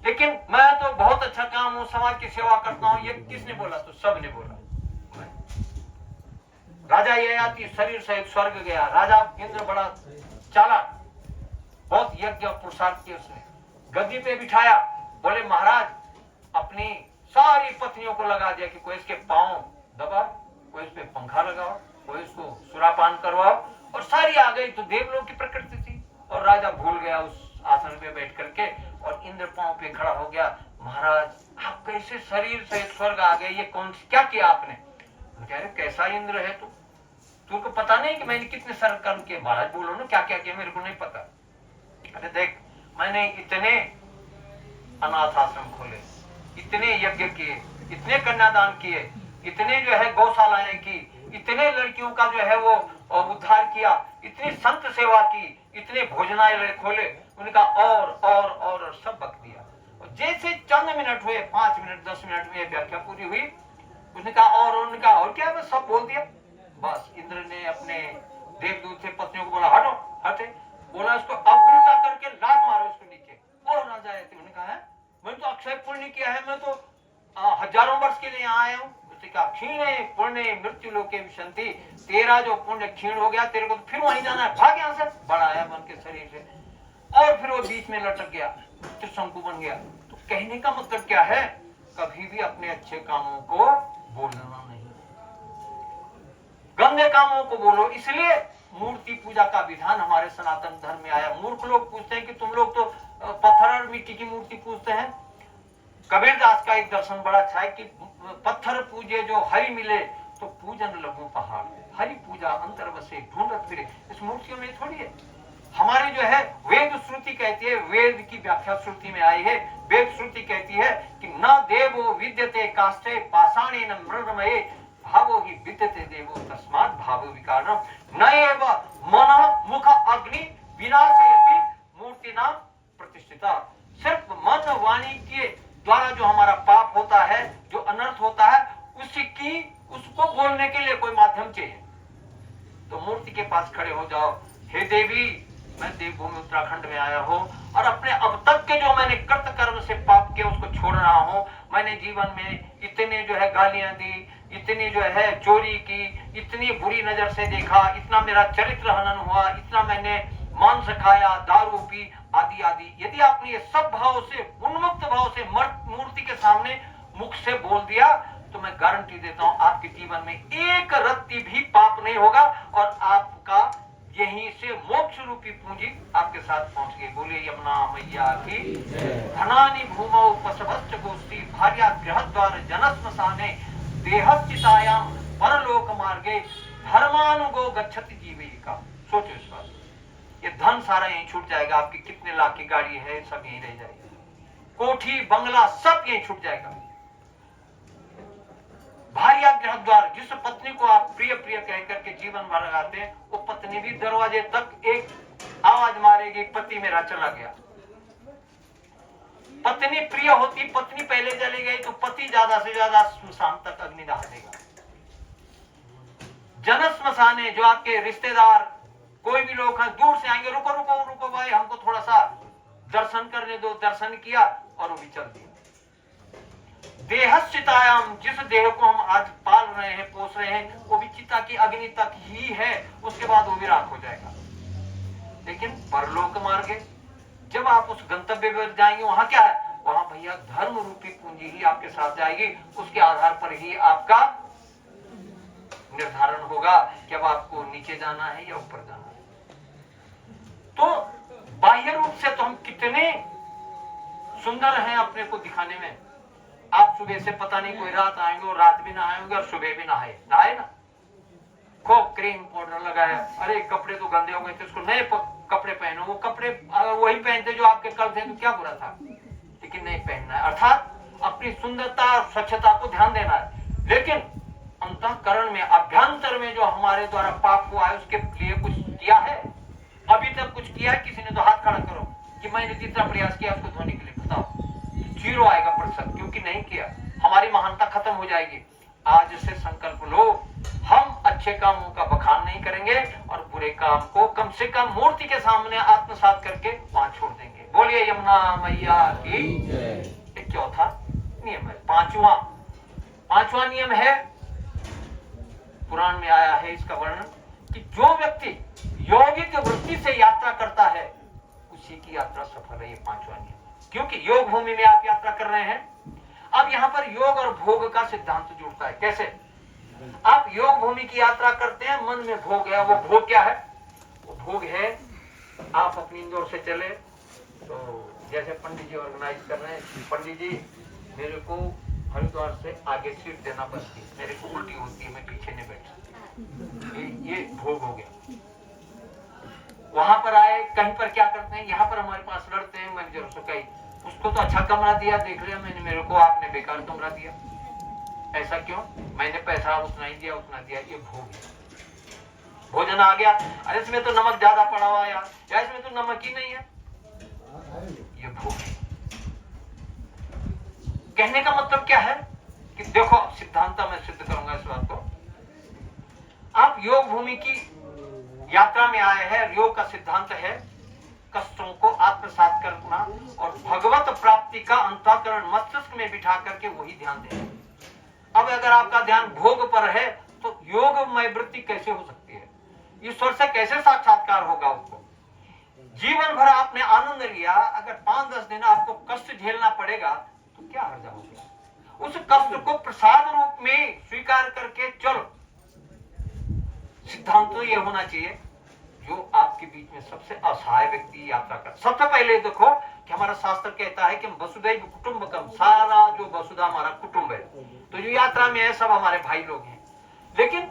लेकिन मैं तो बहुत अच्छा काम हूं, समाज की सेवा करता हूं, ये किसने बोला? तो सब ने बोला। राजा ययाति शरीर सहित स्वर्ग गया। राजा इंद्र बड़ा चालाक, बहुत यज्ञ और पुरुषार्थ किए उसने, गद्दी पे बिठाया। बोले महाराज, अपनी सारी पत्नियों को लगा दिया कि कोई इसके पांव दबा, कोई इस पे पंखा लगाओ, कोई इसको सुरापान करवाओ, और सारी आ गई। तो देवलोक की प्रकृति थी, और राजा भूल गया उस आसन पे बैठ करके, और इंद्र पांव पे खड़ा हो गया। महाराज, आप कैसे शरीर सहित स्वर्ग आ गए? ये कौन, क्या किया आपने? कह रहे कैसा इंद्र है तू, तुमको पता नहीं कि मैंने कितने सर्व कर्म किए? महाराज बोलो ना, क्या क्या किया, मेरे को नहीं पता। अरे देख, मैंने इतने अनाथ आश्रम खोले, इतने यज्ञ किए, इतने कन्यादान किए, इतने जो है गौशालाएं की, इतने लड़कियों का जो है वो उद्धार किया, इतनी संत सेवा की, इतने भोजनालय खोले। उनका और सब बक दिया। और जैसे चंद मिनट हुए, 5 मिनट 10 मिनट में व्याख्या पूरी हुई, उसने कहा और क्या, बस सब बोल दिया। बस इंद्र ने अपने देवदूत से पत्नियों को बोला हटो, हटे। बोला इसको अब उल्टा करके लात मारो इसको नीचे। और राजा आए थे, उन्होंने कहा है मैंने तो अक्षय पुण्य किया है, मैं तो हजारों वर्ष के लिए यहाँ आया हूँ। उसने कहा क्षीणे पुण्य मृत्यु लोके विशंति, तेरा जो पुण्य क्षीण हो गया, तेरे को तो फिर वहीं जाना है, भाग यहाँ से। बड़ा आया बन के शरीर से, और फिर वो बीच में लटक गया, त्रिशंकु बन गया। तो कहने का मतलब क्या है, कभी भी अपने अच्छे कामों को बोलना नहीं, गंदे कामों को बोलो। इसलिए मूर्ति पूजा का विधान हमारे सनातन धर्म में आया। मूर्ख लोग पूछते हैं कि तुम लोग तो पत्थर और मिट्टी की मूर्ति पूजते हैं। कबीरदास का एक दर्शन बड़ा अच्छा है कि पत्थर पूजे जो हरि मिले, तो पूजन लघु पहाड़, हरि पूजा अंतर बसे ढूंढत फिरे। इस मूर्तियों में थोड़ी है। हमारे जो है वेद श्रुति कहती है, वेद की व्याख्या श्रुति में आई है। वेद श्रुति कहती है कि न देवो विद्यते काष्ठे पाषाणे न मृणमये, भावो ही विद्यते देवो तस्मात् भावो विकारम, न एव मन मुख अग्नि विनाशयति मूर्ति नाम प्रतिष्ठिता। सिर्फ मन वाणी के द्वारा जो हमारा पाप होता है, जो अनर्थ होता है, उसको बोलने के लिए कोई माध्यम चाहिए। तो मूर्ति के पास खड़े हो जाओ, हे देवी, मैं देवभूमि उत्तराखंड में आया हूँ, और अपने अब तक के जो मैंने कृत कर्म से पाप किए उसको छोड़ रहा हूँ। मैंने जीवन में इतने जो है गालियां दी, इतनी जो है चोरी की, इतनी बुरी नजर से देखा, इतना मेरा चरित्र हनन हुआ, इतना मैंने मांस खाया, दारू पी, आदि आदि। यदि आपने ये सब भाव से, उन्मुक्त भाव से मूर्ति के सामने मुख से बोल दिया, तो मैं गारंटी देता हूं आपके जीवन में एक रत्ती भी पाप नहीं होगा और आपका यहीं से मोक्ष रूपी पूंजी आपके साथ पहुंच गई। बोलिए यमुना मैया की। धनानि भूमौ पशवश्च गोष्ठी भार्या गृहद्वार जनस्मशाने देहश्चितायाम परलोक मार्गे धर्मानुगो गच्छति जीविका। सोचो इस बात, ये धन सारा यहीं छूट जाएगा। आपकी कितने लाख की गाड़ी है सब यहीं रह जाएगी, कोठी बंगला सब यहीं छूट जाएगा। भार्या गृहद्वार, जिस पत्नी को आप प्रिय प्रिय कह करके जीवन भर लगाते हैं, वो पत्नी भी दरवाजे तक एक आवाज मारेगी, पति मेरा चला गया। पत्नी प्रिय होती, पत्नी पहले चली गई तो पति ज्यादा से ज्यादा श्मशान तक अग्निदाह देगा। जनस्मशाने, जो आपके रिश्तेदार कोई भी लोग हैं दूर से आएंगे, रुको रुको रुको भाई हमको थोड़ा सा दर्शन करने दो। दर्शन किया और वो भी चल दिया। देहश्चितायाम, जिस देह को हम आज पाल रहे हैं पोस रहे हैं, वो भी चिता की अग्नि तक ही है, उसके बाद वो भी राख हो जाएगा। लेकिन परलोक मार्गे, जब आप उस गंतव्य पर जाएंगे, वहां क्या है? वहां भैया धर्म रूपी पूंजी ही आपके साथ जाएगी। उसके आधार पर ही आपका निर्धारण होगा कि अब आपको नीचे जाना है या ऊपर जाना है। तो बाह्य रूप से तो हम कितने सुंदर हैं अपने को दिखाने में। आप सुबह से पता नहीं कोई रात आएंगे और रात भी नहाए होंगे और सुबह भी नहाए ना, खूब क्रीम पाउडर लगाया, अरे कपड़े तो गंदे हो गए थे, उसको नए कपड़े पहनो। वो कपड़े वही पहनते जो आपके कल थे तो क्या बुरा था, लेकिन नहीं पहनना है। अर्थात अपनी सुंदरता और स्वच्छता को ध्यान देना है। लेकिन अंतःकरण में, अभ्यंतर में जो हमारे द्वारा पाप हुआ है, उसके लिए कुछ किया है? अभी तक कुछ किया है किसी ने? तो हाथ खड़ा करो कि मैंने जितना प्रयास किया उसको धोने के लिए। बताओ, 0 आएगा प्रतिशत, क्योंकि नहीं किया। हमारी महानता खत्म हो जाएगी। आज से संकल्प लो, हम अच्छे कामों का बखान नहीं करेंगे और बुरे काम को कम से कम मूर्ति के सामने आत्मसात करके वहां छोड़ देंगे। बोलिए यमुना मैया की। एक चौथा नियम है, पांचवा नियम है, पुराण में आया है इसका वर्णन, कि जो व्यक्ति यौगिक वृत्ति से यात्रा करता है उसी की यात्रा सफल है। ये 5वां नियम, क्योंकि योग भूमि में आप यात्रा कर रहे हैं। अब यहाँ पर योग और भोग का सिद्धांत जुड़ता है। कैसे? आप योग भूमि की यात्रा करते हैं, मन में भोग है। वो भोग क्या है? वो भोग है, आप अपनी इंदौर से चले तो जैसे पंडित जी ऑर्गेनाइज कर रहे हैं, पंडित जी मेरे को हरिद्वार से आगे सीट देना पड़ती है, मेरे को उल्टी होती है, मैं पीछे नहीं बैठता। ये भोग हो गया। वहां पर आए, कहीं पर क्या करते हैं, यहाँ पर हमारे पास लड़ते हैं मैनेजर से, कहीं उसको तो अच्छा कमरा दिया, देख लिया मैंने, मेरे को आपने बेकार कमरा दिया। ऐसा क्यों? मैंने पैसा उतना ही दिया, उतना दिया। ये भोग है। भोजन आ गया, अरे इसमें तो नमक ज्यादा पड़ा हुआ है यार, या इसमें तो नमक ही नहीं है, ये भोग है। कहने का मतलब क्या है कि देखो, सिद्धांत मैं सिद्ध करूंगा इस बात को। आप योग भूमि की यात्रा में आए हैं। योग का सिद्धांत है कष्टों को आत्मसात करना और भगवत प्राप्ति का अंतःकरण मस्तिष्क में बिठा करके वही ध्यान देना। अब अगर आपका ध्यान भोग पर है तो योगमय वृत्ति कैसे हो सकती है? ईश्वर से कैसे साक्षात्कार होगा उसको? जीवन भर आपने आनंद लिया, अगर 5-10 दिन आपको कष्ट झेलना पड़ेगा तो क्या हर्जा होगा? उस कष्ट को प्रसाद रूप में स्वीकार करके चलो। सिद्धांत तो यह होना चाहिए, जो आपके बीच में सबसे असहाय व्यक्ति यात्रा कर। सबसे पहले देखो कि हमारा शास्त्र कहता है कि हम वसुधैव कुटुंबकम, सारा जो वसुधा हमारा कुटुंब है, तो जो यात्रा में है सब हमारे भाई लोग हैं। लेकिन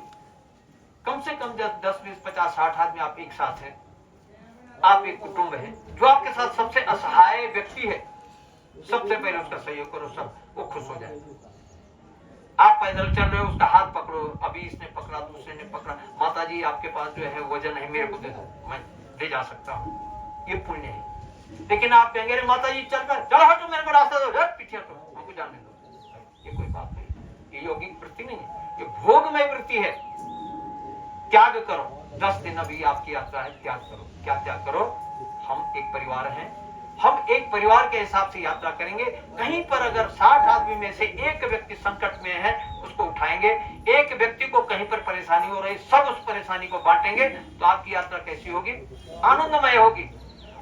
कम से कम 10, 20, 50, 60 आदमी आप एक साथ हैं, आप एक कुटुंब है। जो आपके साथ सबसे असहाय व्यक्ति है, सबसे पहले उसका सहयोग करो, सब वो खुश हो जाए। आप पैदल चल रहे हो, उसका हाथ पकड़ो, अभी इसने पकड़ा, दूसरे ने पकड़ा, माता जी आपके पास जो है वजन है, मेरे को दे दो, मैं ले जा सकता हूँ, ये पुण्य है। लेकिन आप कहेंगे अरे माता जी चल कर, चलो हटो, मेरे को रास्ता दो, पीछे हटो, हमको जाने दो, ये कोई बात नहीं, ये यौगिक वृत्ति नहीं है, ये भोगमय वृत्ति है। त्याग करो, 10 दिन अभी आपकी यात्रा है, त्याग करो। क्या त्याग करो? हम एक परिवार हैं, हम एक परिवार के हिसाब से यात्रा करेंगे। कहीं पर अगर 60 आदमी में से एक व्यक्ति संकट में है, उसको उठाएंगे। एक व्यक्ति को कहीं पर परेशानी हो रही, सब उस परेशानी को बांटेंगे, तो आपकी यात्रा कैसी होगी? आनंदमय होगी।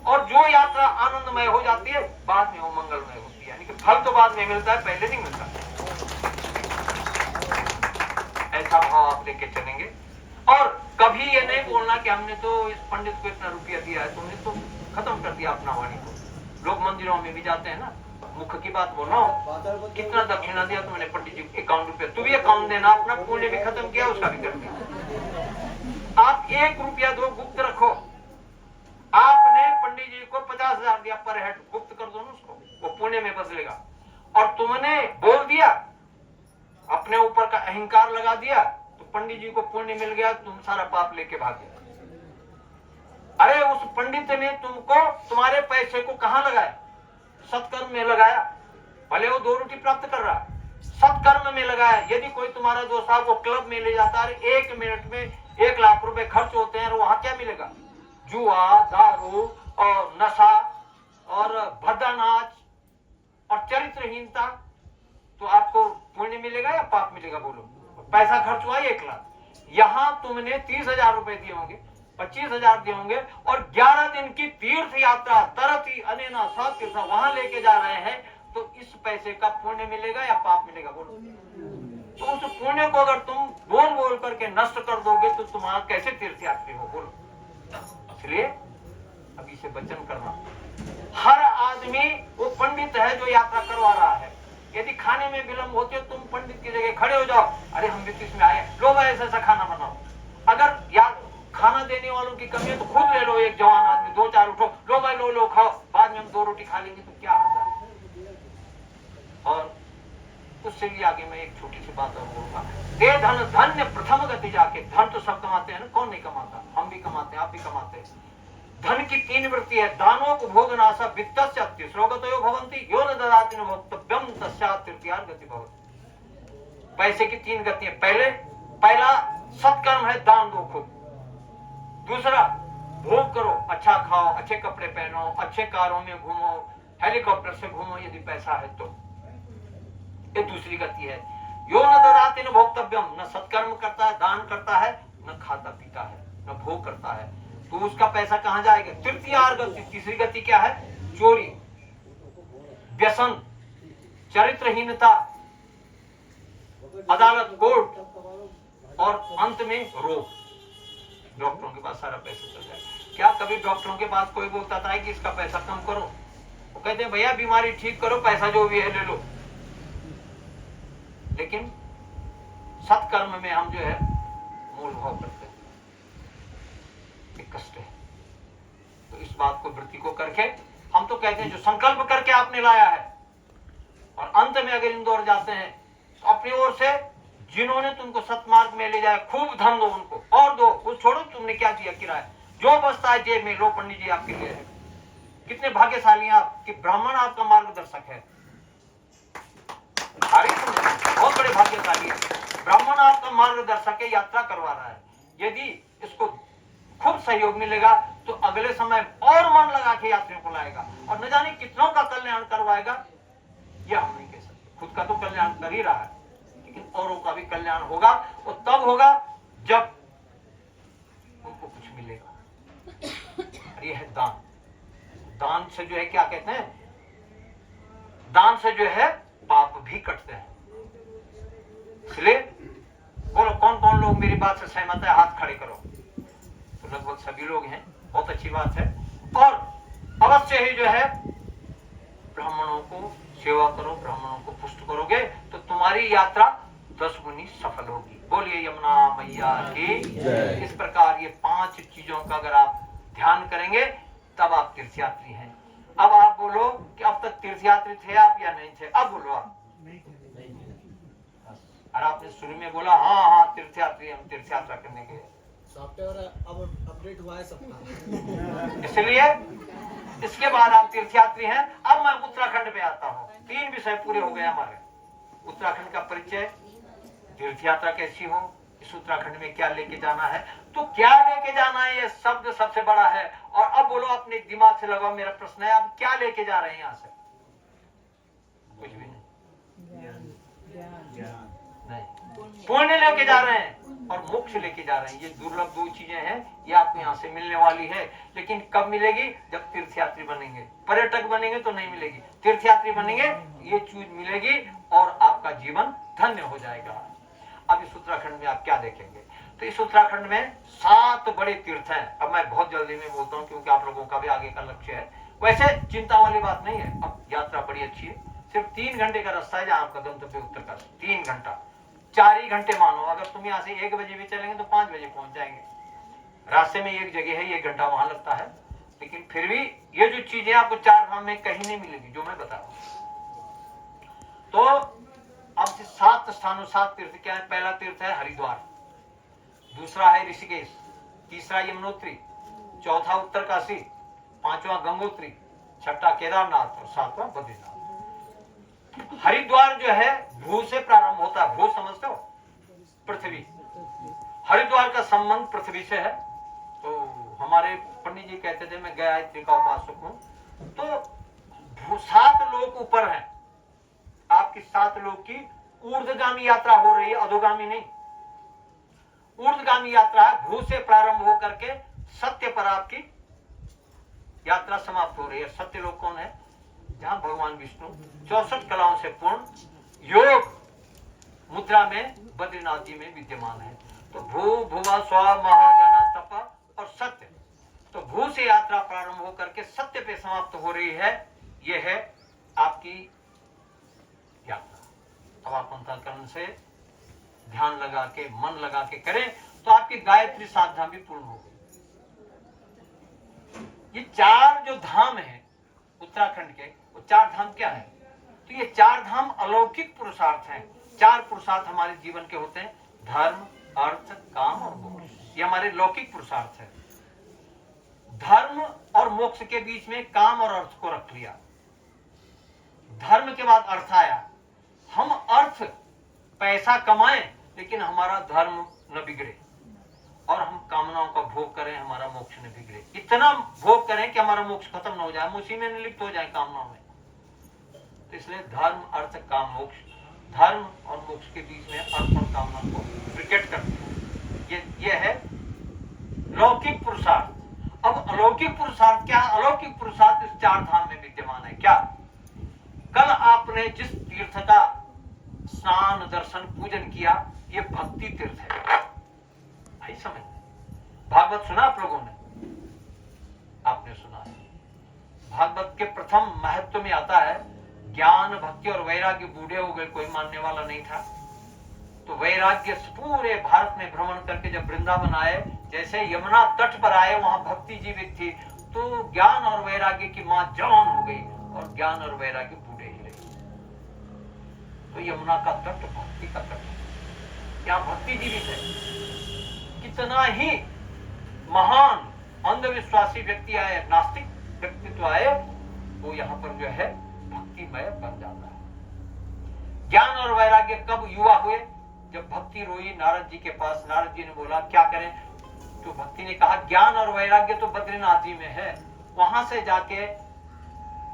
और जो यात्रा आनंदमय हो जाती है, बाद में वो मंगलमय होती है। यानी कि फल तो बाद में मिलता है, पहले नहीं मिलता। पाप लेके चलेंगे। और कभी ये नहीं बोलना कि हमने तो इस पंडित को इतना रुपया दिया है, तुमने तो खत्म कर दिया अपना वाणी को। लोग मंदिरों में भी जाते हैं ना, मुख की बात बोल रहा हूँ, कितना दक्षिणा दिया तुमने पंडित जी को, 51 रुपया, तू भी अकाउंट देना, अपना पुण्य भी खत्म किया, उसका भी कर दिया। आप 1 रुपया दो, गुप्त रखो। आपने पंडित जी को 50,000 दिया पर हेड, गुप्त कर दो ना उसको, वो पुण्य में बदलेगा। और तुमने बोल दिया, अपने ऊपर का अहंकार लगा दिया, तो पंडित जी को पुण्य मिल गया, तुम सारा पाप लेके भागे। अरे उस पंडित ने तुमको, तुम्हारे पैसे को कहां लगाया? सत्कर्म में लगाया। भले वो 2 रोटी प्राप्त कर रहा, सत्कर्म में लगाया। यदि कोई तुम्हारा दोस्त आपको क्लब में ले जाता है, 1 मिनट में 1 लाख रुपए खर्च होते हैं, और वहां क्या मिलेगा? जुआ, दारू और नशा और भद्दा नाच और चरित्रहीनता। तो आपको पुण्य मिलेगा या पाप मिलेगा? बोलो। पैसा खर्च हुआ 1 लाख, यहां तुमने 30,000 रुपए दिए होंगे, 25,000 दिए होंगे, और 11 दिन की तीर्थ यात्रा तरती अनेना सब तीर्थ वहां लेके जा रहे हैं, तो इस पैसे का पुण्य मिलेगा या पाप मिलेगा? बोलो। तो उस पुण्य को अगर तुम बोल बोल करके नष्ट कर दोगे, तो तुम्हारा कैसे तीर्थयात्री हो? बोलो। इसलिए अभी से वचन करना। हर आदमी वो पंडित है जो यात्रा करवा रहा है। यदि खाने में विलंब होती है, तुम पंडित की जगह खड़े हो जाओ, अरे हम भी किस में आए, लो भाई ऐसा खाना बनाओ। अगर यार खाना देने वालों की कमी है तो खुद ले लो, एक जवान आदमी 2-4 उठो, लो भाई लो खाओ, बाद में हम 2 रोटी खा लेंगे, तो क्या होता है? और उससे भी आगे मैं एक छोटी सी बात और बोलूंगा। दे धन धन्य प्रथम गति जाके। धन तो सब कमाते हैं ना, कौन नहीं कमाता? हम भी कमाते हैं, आप भी कमाते हैं। धन की 3 वृत्ति है, दानोपभोगनाशा वित्तस्य अत्य श्रोगतयो भवन्ति, यो न ददाति न भोक्तव्यम तस्यात् तृतीयार्थ गति भवति। पैसे की 3 गति है। पहला सत्कर्म है, दान दो खुद। दूसरा, भोग करो, अच्छा खाओ, अच्छे कपड़े पहनो, अच्छे कारों में घूमो, हेलीकॉप्टर से घूमो यदि पैसा है तो। ये दूसरी गति है। यो न ददाति न भोक्तव्यम, न सत्कर्म करता है, दान करता है, न खाता पीता है, न भोग करता है, तो उसका पैसा कहां जाएगा? तृतीय गति। तीसरी गति क्या है? चोरी, व्यसन, चरित्रहीनता, अदालत, कोर्ट, और अंत में रोग। डॉक्टरों के पास सारा पैसा चल जाए। क्या कभी डॉक्टरों के पास कोई बोलता था कि इसका पैसा कम करो? वो कहते हैं भैया बीमारी ठीक करो, पैसा जो भी है ले लो। लेकिन सत्कर्म में हम जो है मूल भाव करते हैं, एक कष्ट है। तो इस बात को वृत्ति को करके हम तो कहते हैं जो संकल्प करके आपने लाया है, और अंत में अगर इंदौर जाते हैं तो अपनी ओर से जिन्होंने तुमको सतमार्ग में ले जाए, खूब धन दो उनको, और दो, वो छोड़ो तुमने क्या दिया किराया, जो बचता है जेब में लो, पंडित जी आपके लिए है। कितने भाग्यशाली आप कि ब्राह्मण आपका मार्गदर्शक है। बहुत बड़े भाग्यशाली है, ब्राह्मण आपका मार्गदर्शक है, यात्रा करवा रहा है। यदि इसको खूब सहयोग मिलेगा तो अगले समय और मन लगा के यात्रियों को लाएगा, और न जाने कितनों का कल्याण करवाएगा, यह हम नहीं कह सकते। खुद का तो कल्याण कर ही रहा है, लेकिन औरों का भी कल्याण होगा, और तब होगा जब उनको कुछ मिलेगा। ये है दान। दान से जो है क्या कहते हैं? दान से जो है पाप भी कटते हैं। इसलिए बोलो कौन कौन लोग मेरी बात से सहमत है? हाथ खड़े करो। तो लगभग सभी लोग हैं, बहुत अच्छी बात है। और अवश्य ही जो है ब्राह्मणों को सेवा करो, ब्राह्मणों को पुष्ट करोगे तो तुम्हारी यात्रा 10 गुनी सफल होगी। बोलिए यमुना मैया की। इस प्रकार ये 5 चीजों का अगर आप ध्यान करेंगे तब आप तीर्थयात्री हैं। अब आप बोलो कि अब तक तीर्थयात्री थे आप या नहीं थे? अब बोलो आप। और आपने शुरू में बोला हाँ तीर्थयात्री, हम तीर्थ यात्रा करने गए। सॉफ्टवेयर अब अपडेट हुआ है सबका, इसलिए इसके बाद आप तीर्थयात्री हैं। अब मैं उत्तराखंड पे आता हूँ। 3 विषय पूरे हो गए हमारे। उत्तराखंड का परिचय, तीर्थ यात्रा कैसी हो, इस उत्तराखंड में क्या लेके जाना है, तो क्या लेके जाना है ये शब्द सबसे बड़ा है। और अब बोलो अपने दिमाग से लगाओ, मेरा प्रश्न है आप क्या लेके जा रहे हैं यहाँ से? कुछ भी नहीं, नहीं, पुण्य लेके जा रहे हैं और मोक्ष लेके जा रहे हैं। ये दुर्लभ 2 चीजें हैं, ये आपको यहाँ से मिलने वाली है। लेकिन कब मिलेगी? जब तीर्थयात्री बनेंगे। पर्यटक बनेंगे तो नहीं मिलेगी, तीर्थयात्री बनेंगे ये चीज मिलेगी और आपका जीवन धन्य हो जाएगा। अब इस उत्तराखंड उत्तराखंड में आप क्या देखेंगे। तो इस उत्तराखंड में 7 बड़े तीर्थ हैं। अब मैं बहुत जल्दी में बोलता हूँ क्योंकि आप लोगों का भी आगे का लक्ष्य है। वैसे चिंता वाली बात नहीं है, अब यात्रा बड़ी अच्छी है। सिर्फ 3 घंटे का रास्ता है जहां आपका गंतव्य उत्तरकाशी। 3 घंटा, 4 ही घंटे मानो। अगर तुम यहाँ से 1 बजे भी चलेंगे तो 5 बजे पहुंच जाएंगे। रास्ते में एक जगह है, 1 घंटा वहां लगता है, लेकिन फिर भी ये जो चीजें आपको 4 धाम में कहीं नहीं मिलेगी जो मैं बता रहा हूं। तो अब से 7 स्थानों, 7 तीर्थ क्या है। पहला तीर्थ है हरिद्वार, दूसरा है ऋषिकेश, तीसरा यमुनोत्री, चौथा उत्तरकाशी, 5वां गंगोत्री, 6ठा केदारनाथ और 7वां बद्रीनाथ। हरिद्वार जो है भू से प्रारंभ होता है। भू समझते हो, पृथ्वी। हरिद्वार का संबंध पृथ्वी से है। तो हमारे पंडित जी कहते थे मैं गायत्री का उपासक हूं। तो 7 लोक ऊपर हैं, आपकी 7 लोक की ऊर्ध्वगामी यात्रा हो रही है, अधोगामी नहीं। ऊर्ध्वगामी यात्रा है, भू से प्रारंभ होकर के सत्य पर आपकी यात्रा समाप्त हो रही है। सत्य लोक कौन है, जहां भगवान विष्णु 64 कलाओं से पूर्ण योग मुद्रा में बद्रीनाथ जी में विद्यमान है। तो भू भुवा स्व महाजना तप और सत्य। तो भू से यात्रा प्रारंभ होकर के सत्य पे समाप्त हो रही है। यह है आपकी यात्रा। अब आप अंतःकरण से ध्यान लगा के, मन लगा के करें तो आपकी गायत्री 7 धाम भी पूर्ण हो गई। ये 4 जो धाम है उत्तराखंड के, वो 4 धाम क्या है। तो ये 4 धाम अलौकिक पुरुषार्थ हैं। 4 पुरुषार्थ हमारे जीवन के होते हैं, धर्म, अर्थ, काम और मोक्ष। ये हमारे लौकिक पुरुषार्थ है। धर्म और मोक्ष के बीच में काम और अर्थ को रख लिया। धर्म के बाद अर्थ आया। हम अर्थ पैसा कमाएं लेकिन हमारा धर्म न बिगड़े, और हम कामनाओं का भोग करें, हमारा मोक्ष न बिगड़े। इतना भोग करें कि हमारा मोक्ष खत्म न हो जाए, हम उसी में निलिप्त हो जाए कामनाओं में। तो इसलिए धर्म, अर्थ, काम, मोक्ष, धर्म और मोक्ष के बीच में अर्थ और कामना को क्रिकेट करते हैं। ये है लौकिक पुरुषार्थ। अब अलौकिक पुरुषार्थ क्या है। अलौकिक पुरुषार्थ इस 4 धाम में विद्यमान है। क्या, कल आपने जिस तीर्थ का स्नान, दर्शन, पूजन किया, ये भक्ति तीर्थ है। भाई समझ, भागवत सुना आप लोगों ने, आपने सुना है। भागवत के प्रथम महत्व में आता है ज्ञान, भक्ति और वैराग्य। बूढ़े हो गए, कोई मानने वाला नहीं था, तो वैराग्य पूरे भारत में भ्रमण करके जब वृंदावन आए, जैसे यमुना तट पर आए, वहां भक्ति जीवित थी, तो ज्ञान और वैराग्य की मां जवान हो गई और ज्ञान और वैराग्य बूढ़े ही रहे। तो यमुना का तट भक्ति का तट, यहाँ भक्ति जीवित है। कितना ही महान अंधविश्वासी व्यक्ति आए, नास्तिक व्यक्तित्व आए, वो यहाँ पर जो है भक्तिमय बन जाता है। ज्ञान और वैराग्य कब युवा हुए, जब भक्ति रोई नारद जी के पास। नारद जी ने बोला क्या करें, तो भक्ति ने कहा ज्ञान और वैराग्य तो बद्रीनाथ जी में है, वहां से जाके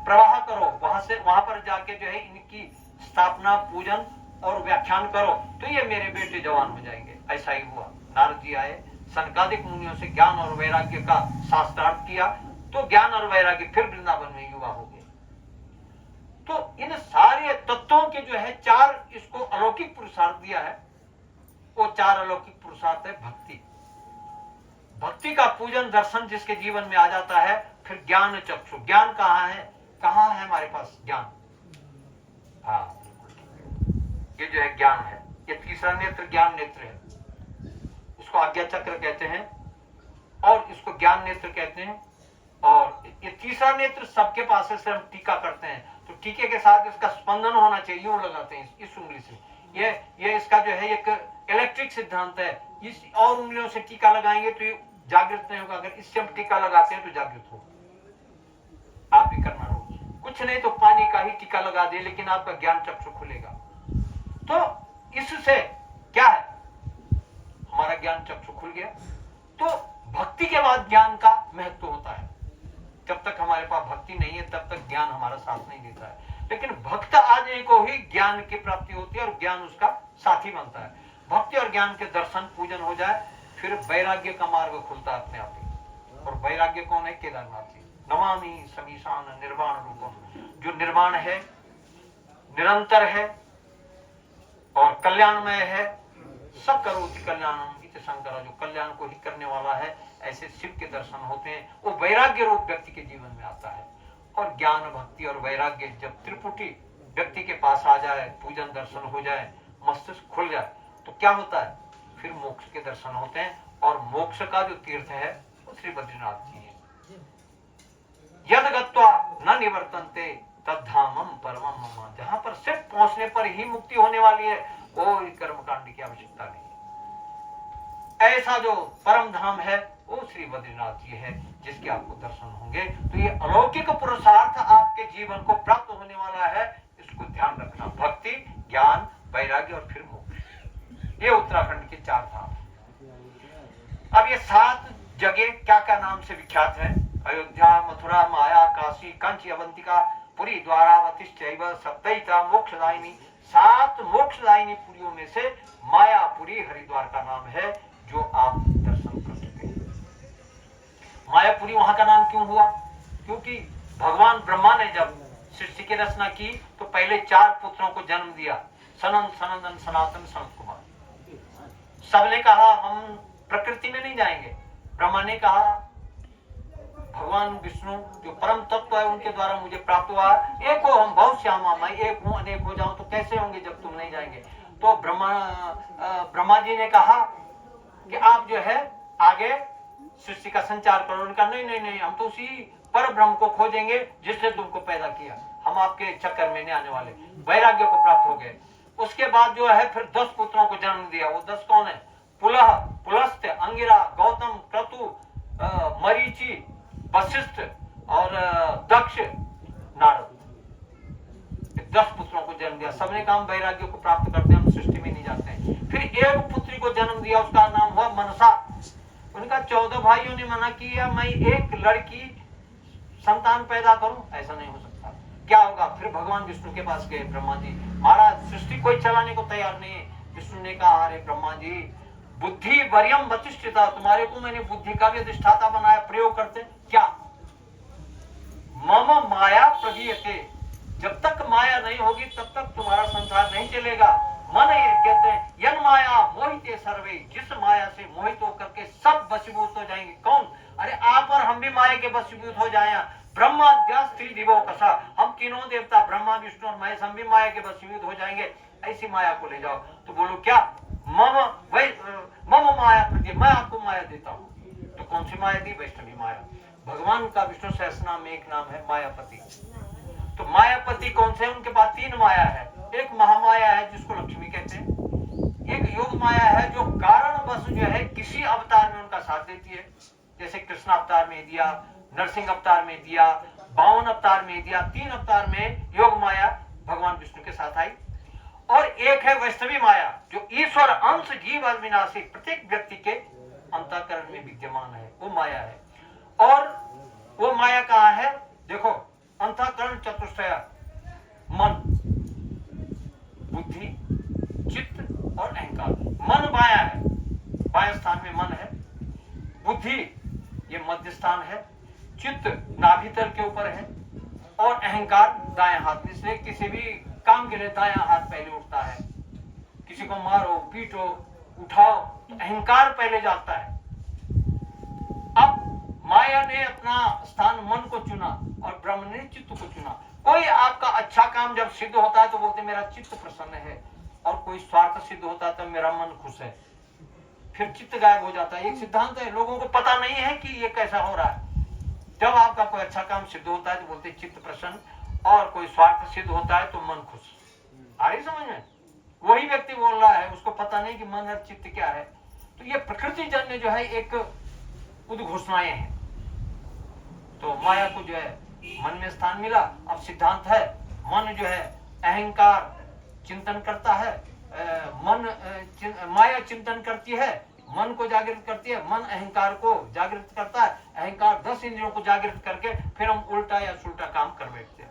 प्रवाह करो, वहां पर जाके जो है इनकी स्थापना, पूजन और व्याख्यान करो, तो ये मेरे बेटे जवान हो जाएंगे। ऐसा ही हुआ। नारद जी आए, सनकादिक मुनियों से ज्ञान और वैराग्य का शास्त्रार्थ किया, तो ज्ञान और वैराग्य फिर वृंदावन में युवा हो गए। तो इन सारे तत्वों के जो है 4 इसको अलौकिक पुरुषार्थ दिया है। वो 4 अलौकिक पुरुषार्थ है भक्ति। भक्ति का पूजन, दर्शन जिसके जीवन में आ जाता है, फिर ज्ञान चक्षु। ज्ञान कहाँ है हमारे पास ज्ञान। हाँ, ये जो है ज्ञान है। ये तीसरा नेत्र ज्ञान नेत्र है, इसको आज्ञा चक्र कहते हैं और इसको ज्ञान नेत्र कहते हैं। और ये तीसरा नेत्र सबके पास है, हम टीका करते हैं तो टीके के साथ इसका स्पंदन होना चाहिए, यूं लगाते हैं इस उंगली से। ये इसका जो है एक इलेक्ट्रिक सिद्धांत है। इस और उंगलियों से टीका लगाएंगे तो ये जागृत नहीं होगा, अगर इससे हम टीका लगाते हैं तो जागृत होगा। आप भी करना रोज, कुछ नहीं तो पानी का ही टीका लगा दे, लेकिन आपका ज्ञान चक्षु खुलेगा। तो इससे क्या है, हमारा ज्ञान चक्षु खुल गया। तो भक्ति के बाद ज्ञान का महत्व होता है। जब तक हमारे पास भक्ति नहीं है तब तक ज्ञान हमारा साथ नहीं देता है, लेकिन भक्त आदमी को ही ज्ञान की प्राप्ति होती है और ज्ञान उसका साथी बनता है। भक्ति और ज्ञान के दर्शन पूजन हो जाए, फिर वैराग्य का मार्ग खुलता है अपने आप ही। और वैराग्य कौन है, केदारनाथ जी। नमामि समीशान निर्वाण रूपम, जो निर्वाण है, निरंतर है और कल्याणमय है, सकरोति कल्याणम इत शंकर, जो कल्याण को ही करने वाला है, ऐसे शिव के दर्शन होते हैं। वो वैराग्य रूप व्यक्ति के जीवन में आता है। और ज्ञान भक्ति और वैराग्य जब त्रिपुटी व्यक्ति के पास आ जाए, पूजन दर्शन हो जाए, मस्तिष्क खुल जाए, तो क्या होता है, फिर मोक्ष के दर्शन होते हैं। और मोक्ष का जो तीर्थ है वो श्री बद्रीनाथ जी है। यद गत्वा न निवर्तन्ते तद्धामम परमम मम, जहां पर सिर्फ पहुंचने पर ही मुक्ति होने वाली है, कोई कर्मकांड की आवश्यकता नहीं। ऐसा जो परम धाम है वो श्री बद्रीनाथ जी है, जिसके आपको दर्शन होंगे। तो ये अलौकिक पुरुषार्थ आपके जीवन को प्राप्त होने वाला है, इसको ध्यान रखना। भक्ति, ज्ञान, वैराग्य और फिर मोक्ष, ये उत्तराखंड के 4 धाम। अब ये 7 जगह क्या क्या नाम से विख्यात है? अयोध्या, मथुरा, माया, काशी, कंची, अवंतिका, पुरी, द्वारावतिश्चैव सप्तैता मोक्षदायिनी। 7 मोक्षदायिनी पुरियों में से मायापुरी हरिद्वार का नाम है, जो आप दर्शन कर चुके हैं। मायापुरी वहां का नाम क्यों हुआ? क्योंकि भगवान ब्रह्मा ने जब सृष्टि की रचना की तो पहले 4 पुत्रों को जन्म दिया, सनंद, सनंदन, सनातन, सनत कुमार। सबने कहा हम प्रकृति में नहीं जाएंगे। ब्रह्मा ने कहा भगवान विष्णु जो परम तत्व है उनके द्वारा मुझे प्राप्त हुआ, एक हो हम बहुत श्यामा, मैं एक हूं अनेक हो जाऊं तो कैसे होंगे जब तुम नहीं जाएंगे। तो ब्रह्मा जी ने कहा कि आप जो है आगे सृष्टि का संचार करो। उनका नहीं नहीं नहीं, हम तो उसी पर ब्रह्म को खोजेंगे जिसने तुमको पैदा किया, हम आपके चक्कर में नहीं आने वाले। वैराग्य को प्राप्त हो गए। उसके बाद जो है फिर 10 पुत्रों को जन्म दिया। वो 10 कौन है? पुलह, पुलस्त्य, अंगिरा, गौतम, क्रतु, मरीचि, वशिष्ठ और दक्ष, नारद। 10 पुत्रों को जन्म दिया। सबने काम वैराग्य को प्राप्त करते हैं, हम सृष्टि में नहीं जाते हैं। फिर एक पुत्री को जन्म दिया, उसका नाम हुआ मनसा। उनका 14 भाइयों ने मना किया मैं एक लड़की संतान पैदा करूं, ऐसा नहीं हो सकता। क्या होगा? फिर भगवान विष्णु के पास गए। ब्रह्मा जी, महाराज सृष्टि कोई चलाने को तैयार नहीं है। विष्णु ने कहा अरे ब्रह्मा जी, बुद्धि वर्यम वचिष्ठिता, तुम्हारे को मैंने बुद्धि का भी अधिष्ठाता बनाया, प्रयोग करते क्या? मम माया प्रदीयते, जब तक माया नहीं होगी तब तक तुम्हारा संसार नहीं चलेगा। मन ये कहते हैं यन माया मोहिते सर्वे, जिस माया से मोहित होकर के सब वशीभूत हो जाएंगे। कौन? अरे आप और हम भी माया के वशीभूत हो जाए। ब्रह्माद्या स्त्री दिवो कसा, हम तीनों देवता ब्रह्मा विष्णु और महेश हम भी माया के वशीभूत हो जाएंगे। ऐसी माया को ले जाओ। तो बोलो क्या? मम माया प्रति, मैं आपको माया देता हूँ। तो कौन सी माया दी? वैष्णवी माया। भगवान का विष्णु सहस्रनाम में एक नाम है मायापति। तो मायापति कौन से? उनके पास 3 माया है। एक महामाया है जिसको लक्ष्मी कहते हैं, एक योग माया है जो कारणवश जो है किसी अवतार में उनका साथ देती है, जैसे कृष्ण अवतार में दिया, नरसिंह अवतार में दिया, 52 अवतार में दिया। 3 अवतार में योग माया भगवान विष्णु के साथ आई। और एक है वैष्णवी माया जो ईश्वर अंश जीव अविनाशी प्रत्येक व्यक्ति के अंतःकरण में विद्यमान है, वो माया है। और वो माया कहाँ है? देखो, अंतःकरण चतुष्टय, मन, बुद्धि, चित्त और अहंकार। मन माया है, बाएं स्थान में मन है। बुद्धि ये मध्य स्थान है। चित्त नाभि तल के ऊपर है। और अहंकार दाएं हाथ में। इसलिए किसी भी काम के लिए दायां हाथ पहले उठता है। किसी को मारो, पीटो, उठाओ तो अहंकार पहले जाता है। अब माया ने अपना स्थान मन को चुना और ब्रह्म ने चित्त को चुना। कोई आपका अच्छा काम जब सिद्ध होता है तो बोलते मेरा चित्त प्रसन्न है, और कोई स्वार्थ सिद्ध होता है तो मेरा मन खुश है, फिर चित्त गायब हो जाता है। एक सिद्धांत है, लोगों को पता नहीं है कि ये कैसा हो रहा है। जब आपका कोई अच्छा काम सिद्ध होता है तो बोलते चित्त प्रसन्न, और कोई स्वार्थ सिद्ध होता है तो मन खुश। आ रही समझ में? वही व्यक्ति बोल रहा है, उसको पता नहीं कि मन और चित्त क्या है। तो ये प्रकृति जन्य जो है एक उद्घोषणाएं हैं। तो माया को जो है मन में स्थान मिला। अब सिद्धांत है मन जो है अहंकार चिंतन करता है, माया चिंतन करती है, मन को जागृत करती है, मन अहंकार को जागृत करता है, अहंकार 10 इंद्रियों को जागृत करके फिर हम उल्टा या सुल्टा काम कर बैठते हैं।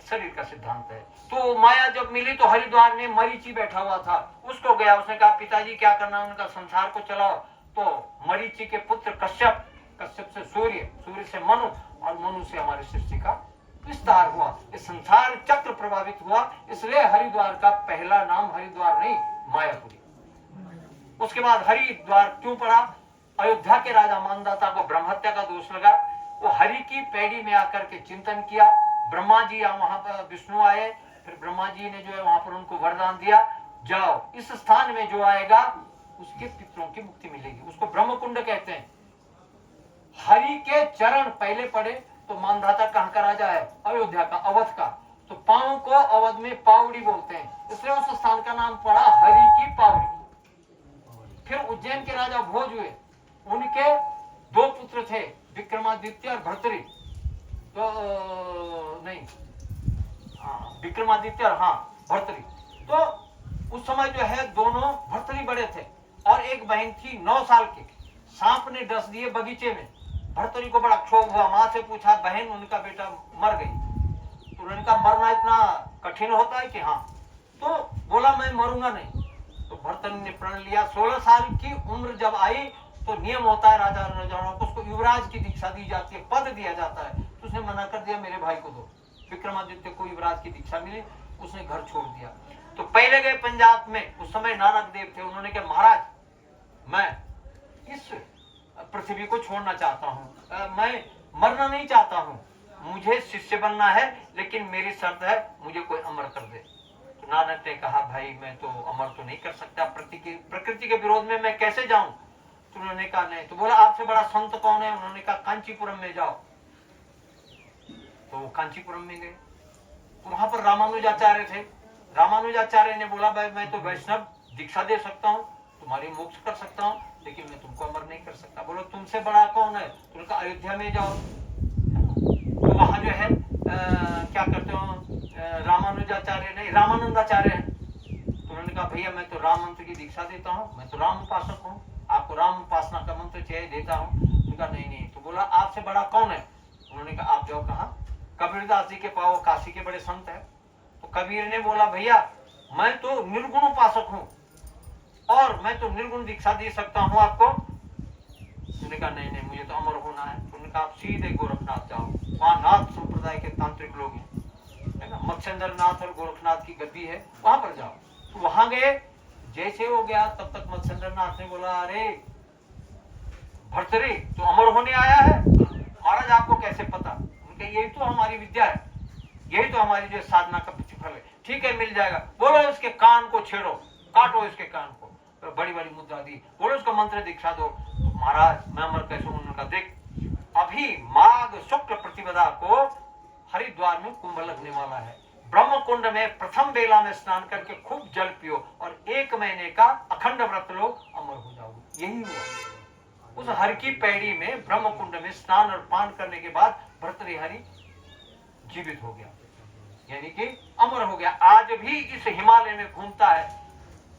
शरीर का सिद्धांत है। तो माया जब मिली तो हरिद्वार में मरीचि बैठा हुआ था, उसको गया, उसने कहा पिताजी क्या करना है? उनका संसार को चलाओ। तो मरीचि के पुत्र कश्यप, कश्यप से सूर्य, सूर्य से मनु, और मनु से हमारी सृष्टि का विस्तार हुआ। इस संसार चक्र प्रभावित हुआ। इसलिए हरिद्वार का पहला नाम हरिद्वार नहीं मायापुरी। उसके बाद हरिद्वार क्यों पड़ा? अयोध्या के राजा मानदाता को ब्रह्म हत्या का दोष लगा। वो हरि की पैड़ी में आकर के चिंतन किया। ब्रह्मा जी वहां पर विष्णु आए, फिर ब्रह्मा जी ने जो है वहां पर उनको वरदान दिया, जाओ इस स्थान में जो आएगा उसके पितरों की मुक्ति मिलेगी। उसको ब्रह्म कुंड कहते हैं। हरि के चरण पहले पड़े तो मानधाता कहां का राजा है? अयोध्या का, अवध का। तो पांव को अवध में पावड़ी बोलते हैं, इसलिए उस स्थान का नाम पड़ा हरि की पावड़ी। फिर उज्जैन के राजा भोज हुए, उनके 2 पुत्र थे, विक्रमादित्य और भर्तरी। तो नहीं, विक्रमादित्य और भर्तरी। तो उस समय जो है दोनों, भर्तरी बड़े थे और एक बहन थी 9 साल की। सांप ने डस दिए बगीचे में। भर्तरी को बड़ा क्षोभ हुआ, मां से पूछा, बहन उनका बेटा मर गई। तो उन्होंने कहा मरना इतना कठिन होता है कि हाँ? तो बोला मैं मरूंगा नहीं। तो भर्तरी ने प्रण लिया। 16 साल की उम्र जब आई तो नियम होता है राजा राजाओं को, उसको युवराज की दीक्षा दी जाती है, पद दिया जाता है। तो उसने मना कर दिया, मेरे भाई को दो। विक्रमादित्य को युवराज की दीक्षा मिली, उसने घर छोड़ दिया। तो पहले गए पंजाब में, उस समय नानक देव थे। उन्होंने कहा महाराज मैं इस पृथ्वी को छोड़ना चाहता हूँ, मैं मरना नहीं चाहता हूँ, मुझे शिष्य बनना है, लेकिन मेरी शर्त है मुझे कोई अमर कर दे। तो नानक ने कहा भाई मैं तो अमर तो नहीं कर सकता, प्रकृति के विरोध में मैं कैसे जाऊं? तो उन्होंने कहा नहीं। तो बोला आपसे बड़ा संत कौन है? उन्होंने कहा कांचीपुरम में जाओ। तो वो कांचीपुरम में गए, वहां पर रामानुजाचार्य थे। रामानुजाचार्य ने बोला भाई मैं तो वैष्णव दीक्षा दे सकता हूँ, तुम्हारी मोक्ष कर सकता हूँ, लेकिन मैं तुमको अमर नहीं कर सकता। बोलो तुमसे बड़ा कौन है? तो उनका अयोध्या में जाओ। तो वहां जो है क्या करते हो, रामानुजाचार्य नहीं रामानंदाचार्य है। तो उन्होंने कहा भैया मैं तो राम मंत्र की दीक्षा देता हूँ, मैं तो राम उपासक हूँ, आपको राम उपासना का मंत्र चाहिए देता हूँ। उनका नहीं। तो बोला आपसे बड़ा कौन है? उन्होंने कहा आप जाओ कहा? कबीरदास जी के पाओ, काशी के बड़े संत है। तो कबीर ने बोला भैया मैं तो निर्गुण उपासक हूँ और मैं तो निर्गुण दीक्षा दे सकता हूँ आपको। उन्होंने कहा नहीं मुझे तो अमर होना है। उन्होंने कहा आप सीधे गोरखनाथ जाओ, वहां नाथ संप्रदाय के तांत्रिक लोग हैं, है ना, मत्स्येंद्र नाथ और गोरखनाथ की गद्दी है, वहां पर जाओ। तो वहां गए, जैसे हो गया तब तक मत्स्येंद्र नाथ ने बोला अरे भर्तरी तो अमर होने आया है? महाराज आपको कैसे पता? उनके यही तो हमारी विद्या है, यही तो हमारी जो साधना का प्रतिफल है। ठीक है मिल जाएगा। बोलो इसके कान को छेड़ो, काटो इसके कान को। तो बड़ी बड़ी मुद्रा दी, बोलो उसको मंत्र दीक्षा दो। तो महाराज मैं अमर कैसे हूं? उनका देख अभी माघ शुक्ल प्रतिपदा को हरिद्वार में कुंभ लगने वाला है। ब्रह्म कुंड में प्रथम बेला में स्नान करके खूब जल पियो और 1 महीने का अखंड व्रत लो, अमर हो जाओगे। यही हुआ। उस हरि की पैड़ी में ब्रह्म कुंड में स्नान और पान करने के बाद भर्तृहरि जीवित हो गया, यानी कि अमर हो गया। आज भी इस हिमालय में घूमता है।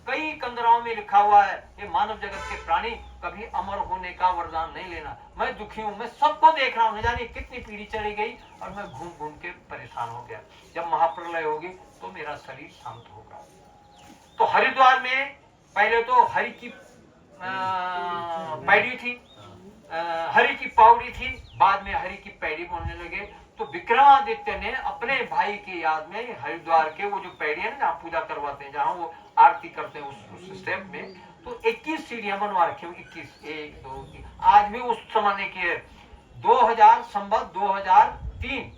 कई कंदराओं में लिखा हुआ है ये मानव जगत के प्राणी कभी अमर होने का वरदान नहीं लेना। मैं दुखी हूं, मैं सबको देख रहा हूं, न जाने कितनी पीढ़ी चली गई और मैं घूम घूम के परेशान हो गया। जब महाप्रलय होगी तो मेरा शरीर शांत होगा। तो हरिद्वार में पहले तो हरि की पैड़ी थी, हरि की पावड़ी थी, बाद में हरि की पैड़ी बोलने लगे। तो विक्रमादित्य ने अपने भाई की याद में हरिद्वार के वो जो पैड़ी है ना जहाँ पूजा करवाते हैं, जहाँ वो आरती करते हैं उस स्टेप में, तो 21 सीढ़ियां बनवा रखी हुई, 21 1 2 3। आज भी उस जमाने की है। 2000 संवत 2003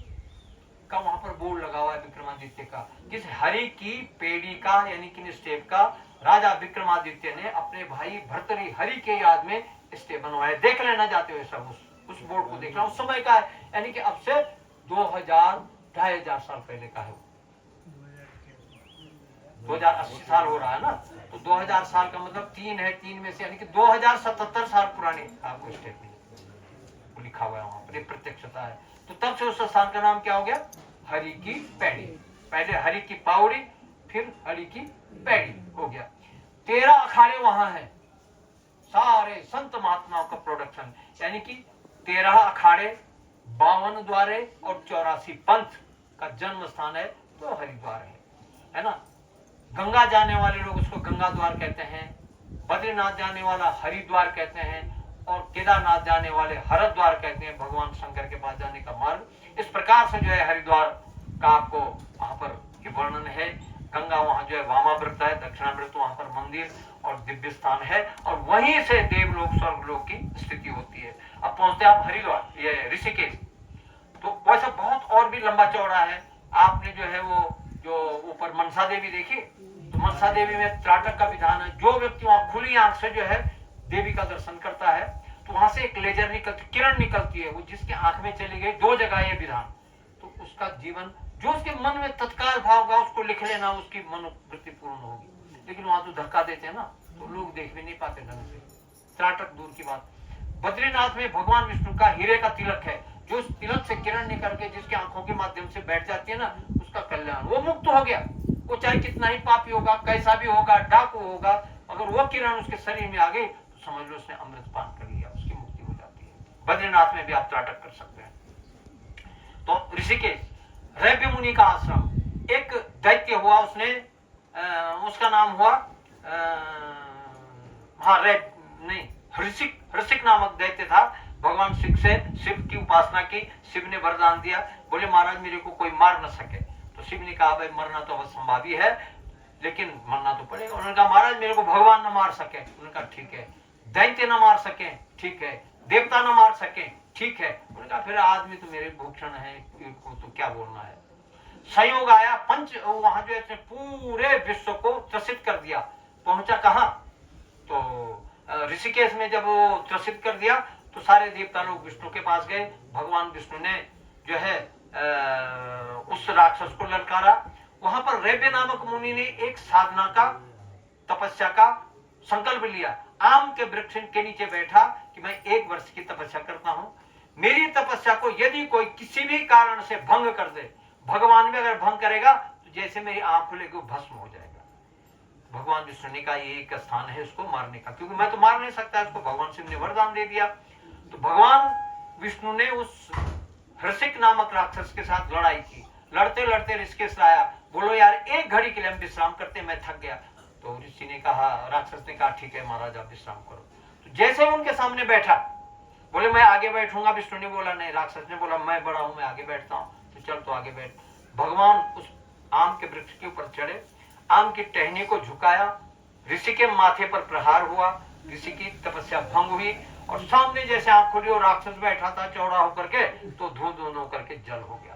का वहां पर बोर्ड लगा हुआ है विक्रमादित्य का, जिस हरि की पेड़ी का यानी कि स्टेप का राजा विक्रमादित्य ने अपने भाई भर्तृहरि हरि के याद में स्टेप बनवाया। देख लेना जाते हुए सब उस बोर्ड को देखना। उस समय का है, यानी कि अब से 2000-2500 साल पहले का है। 2080 साल हो रहा है ना, तो 2000 साल का मतलब 3 है, 3 में से यानी कि 2077 साल पुराने आपको स्टेप में लिखा हुआ है, वहां पर प्रत्यक्षता है। तो तब से उस स्थान का नाम क्या हो गया? हरि की पैड़ी। पहले हरि की पावड़ी, फिर हरि की पैड़ी हो गया। 13 अखाड़े वहां हैं, सारे संत महात्माओं का प्रोडक्शन, यानी कि 13 अखाड़े, 52 द्वारे और 84 पंथ का जन्म स्थान है। तो हरिद्वार है ना। गंगा जाने वाले लोग उसको गंगा द्वार कहते हैं, बद्रीनाथ जाने वाला हरिद्वार कहते हैं और केदारनाथ जाने वाले हरिद्वार कहते हैं, भगवान शंकर के पास जाने का मार्ग। इस प्रकार से जो है हरिद्वार का आपको वहां पर वर्णन है। गंगा वहां जो है वामावृत है, दक्षिणावृत वहां पर मंदिर, और दिव्य स्थान है, और वहीं से देवलोक स्वर्गलोक की स्थिति होती है। अब पहुंचते आप हरिद्वार, ये ऋषिकेश, तो वैसा बहुत और भी लंबा चौड़ा है। आपने जो है वो जो ऊपर मनसा देवी देखी, तो मनसा देवी में त्राटक का विधान है। जो व्यक्ति वहां खुली आंख से जो है देवी का दर्शन करता है, तो वहां से एक लेजर निकलती, किरण निकलती है, वो जिसके आंख में चली गई, 2 जगह ये विधान, तो उसका जीवन, जो उसके मन में तत्काल भाव होगा उसको लिख लेना, उसकी मनोवृत्ति पूर्ण होगी। लेकिन वहां तो धक्का देते हैं ना, तो लोग देख भी नहीं पाते ढंग से, त्राटक दूर की बात। बद्रीनाथ में भगवान विष्णु का हीरे का तिलक है, जो उस तिलक से किरण निकल के जिसके आंखों के माध्यम से बैठ जाती है ना, उसका कल्याण, वो मुक्त हो गया। वो चाहे कितना ही पापी होगा, कैसा भी होगा, डाकू होगा, अगर वो किरण उसके शरीर में आ गई तो समझ लो उसने अमृत पान कर लिया, उसकी मुक्ति हो जाती है। बद्रीनाथ में भी आप त्राटक कर सकते हैं। तो ऋषिकेश, रैव्य मुनि का आश्रम, एक दैत्य हुआ, उसने उसका नाम हुआ ऋषिक नामक दैत्य था। भगवान शिव से शिव की उपासना की, शिव ने वरदान दिया, बोले महाराज मेरे को कोई मार न सके। तो शिव ने कहा भाई मरना तो असंभावी है, लेकिन मरना तो पड़ेगा। उन्होंने कहा महाराज मेरे को भगवान न मार सके। उन्होंने कहा ठीक है। दैत्य न मार सके, ठीक है। देवता न मार सके, ठीक है। उन्होंने कहा फिर आदमी तो मेरे भूषण है, तो क्या बोलना है। संयोग आया, वहां जो है पूरे विश्व को त्रसित कर दिया। पहुंचा कहां, तो ऋषिकेश में जब वो त्रसित कर दिया तो सारे देवता लोग विष्णु के पास गए। भगवान विष्णु ने जो है उस राक्षस को ललकारा। वहां पर रैव्य नामक मुनि ने एक साधना का, तपस्या का संकल्प लिया। आम के वृक्ष के नीचे बैठा कि मैं 1 वर्ष की तपस्या करता हूं, मेरी तपस्या को यदि कोई किसी भी कारण से भंग कर दे, भगवान भी अगर भंग करेगा तो जैसे मेरी आंख खुलेगी वो भस्म हो जाएगा। भगवान विष्णु ने कहा ये एक स्थान है उसको मारने का, क्योंकि मैं तो मार नहीं सकता इसको, भगवान शिव ने वरदान दे दिया। तो भगवान विष्णु ने उस ऋषिक नामक राक्षस के साथ लड़ाई की। लड़ते लड़ते ऋषिकेश लाया, बोलो यार 1 घड़ी के लिए हम विश्राम करते, मैं थक गया। तो ऋषि ने कहा, राक्षस ने कहा ठीक है महाराज आप विश्राम करो। तो जैसे उनके सामने बैठा, बोले मैं आगे बैठूंगा। विष्णु ने बोला नहीं। राक्षस ने बोला मैं बड़ा हूं, मैं आगे बैठता हूं। तो चल तो आगे बैठ। भगवान उस आम के वृक्ष के ऊपर चढ़े, आम की टहनी को झुकाया, ऋषि के माथे पर प्रहार हुआ, ऋषि की तपस्या भंग हुई, और सामने जैसे आंख खुली और राक्षस बैठा था चौड़ा होकर के, तो धुआं होकर के जल हो गया।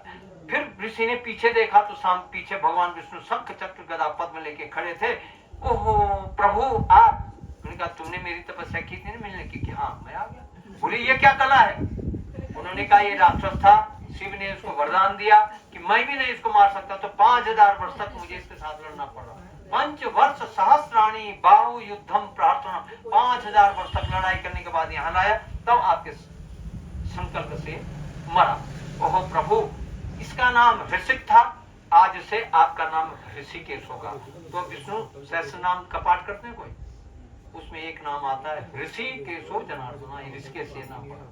फिर ऋषि ने पीछे देखा तो पीछे भगवान विष्णु शंख चक्र गदा पद्म लेके खड़े थे। ओहो प्रभु आप, उन्होंने कहा तुमने मेरी तपस्या की थी मिलने की? हाँ मैं आ गया। बोले ये क्या कला है? उन्होंने कहा ये राक्षस था, शिव ने इसको वरदान दिया कि मैं भी नहीं इसको मार सकता, तो 5000 वर्ष तक मुझे इसके साथ लड़ना पड़ा। 5 वर्ष सहस्राणी बाहु युद्धम प्रार्थना, 5000 वर्ष तक लड़ाई करने के बाद यहाँ लाया, तब आपके संकल्प से मरा। ओहो प्रभु, इसका नाम ऋषिक था, आज से आपका नाम ऋषिकेश होगा। तो विष्णु सहस्र नाम का पाठ करते हैं कोई, उसमें एक नाम आता है ऋषिकेशो जनार्दन, ऋषिकेश ये नाम पड़ा।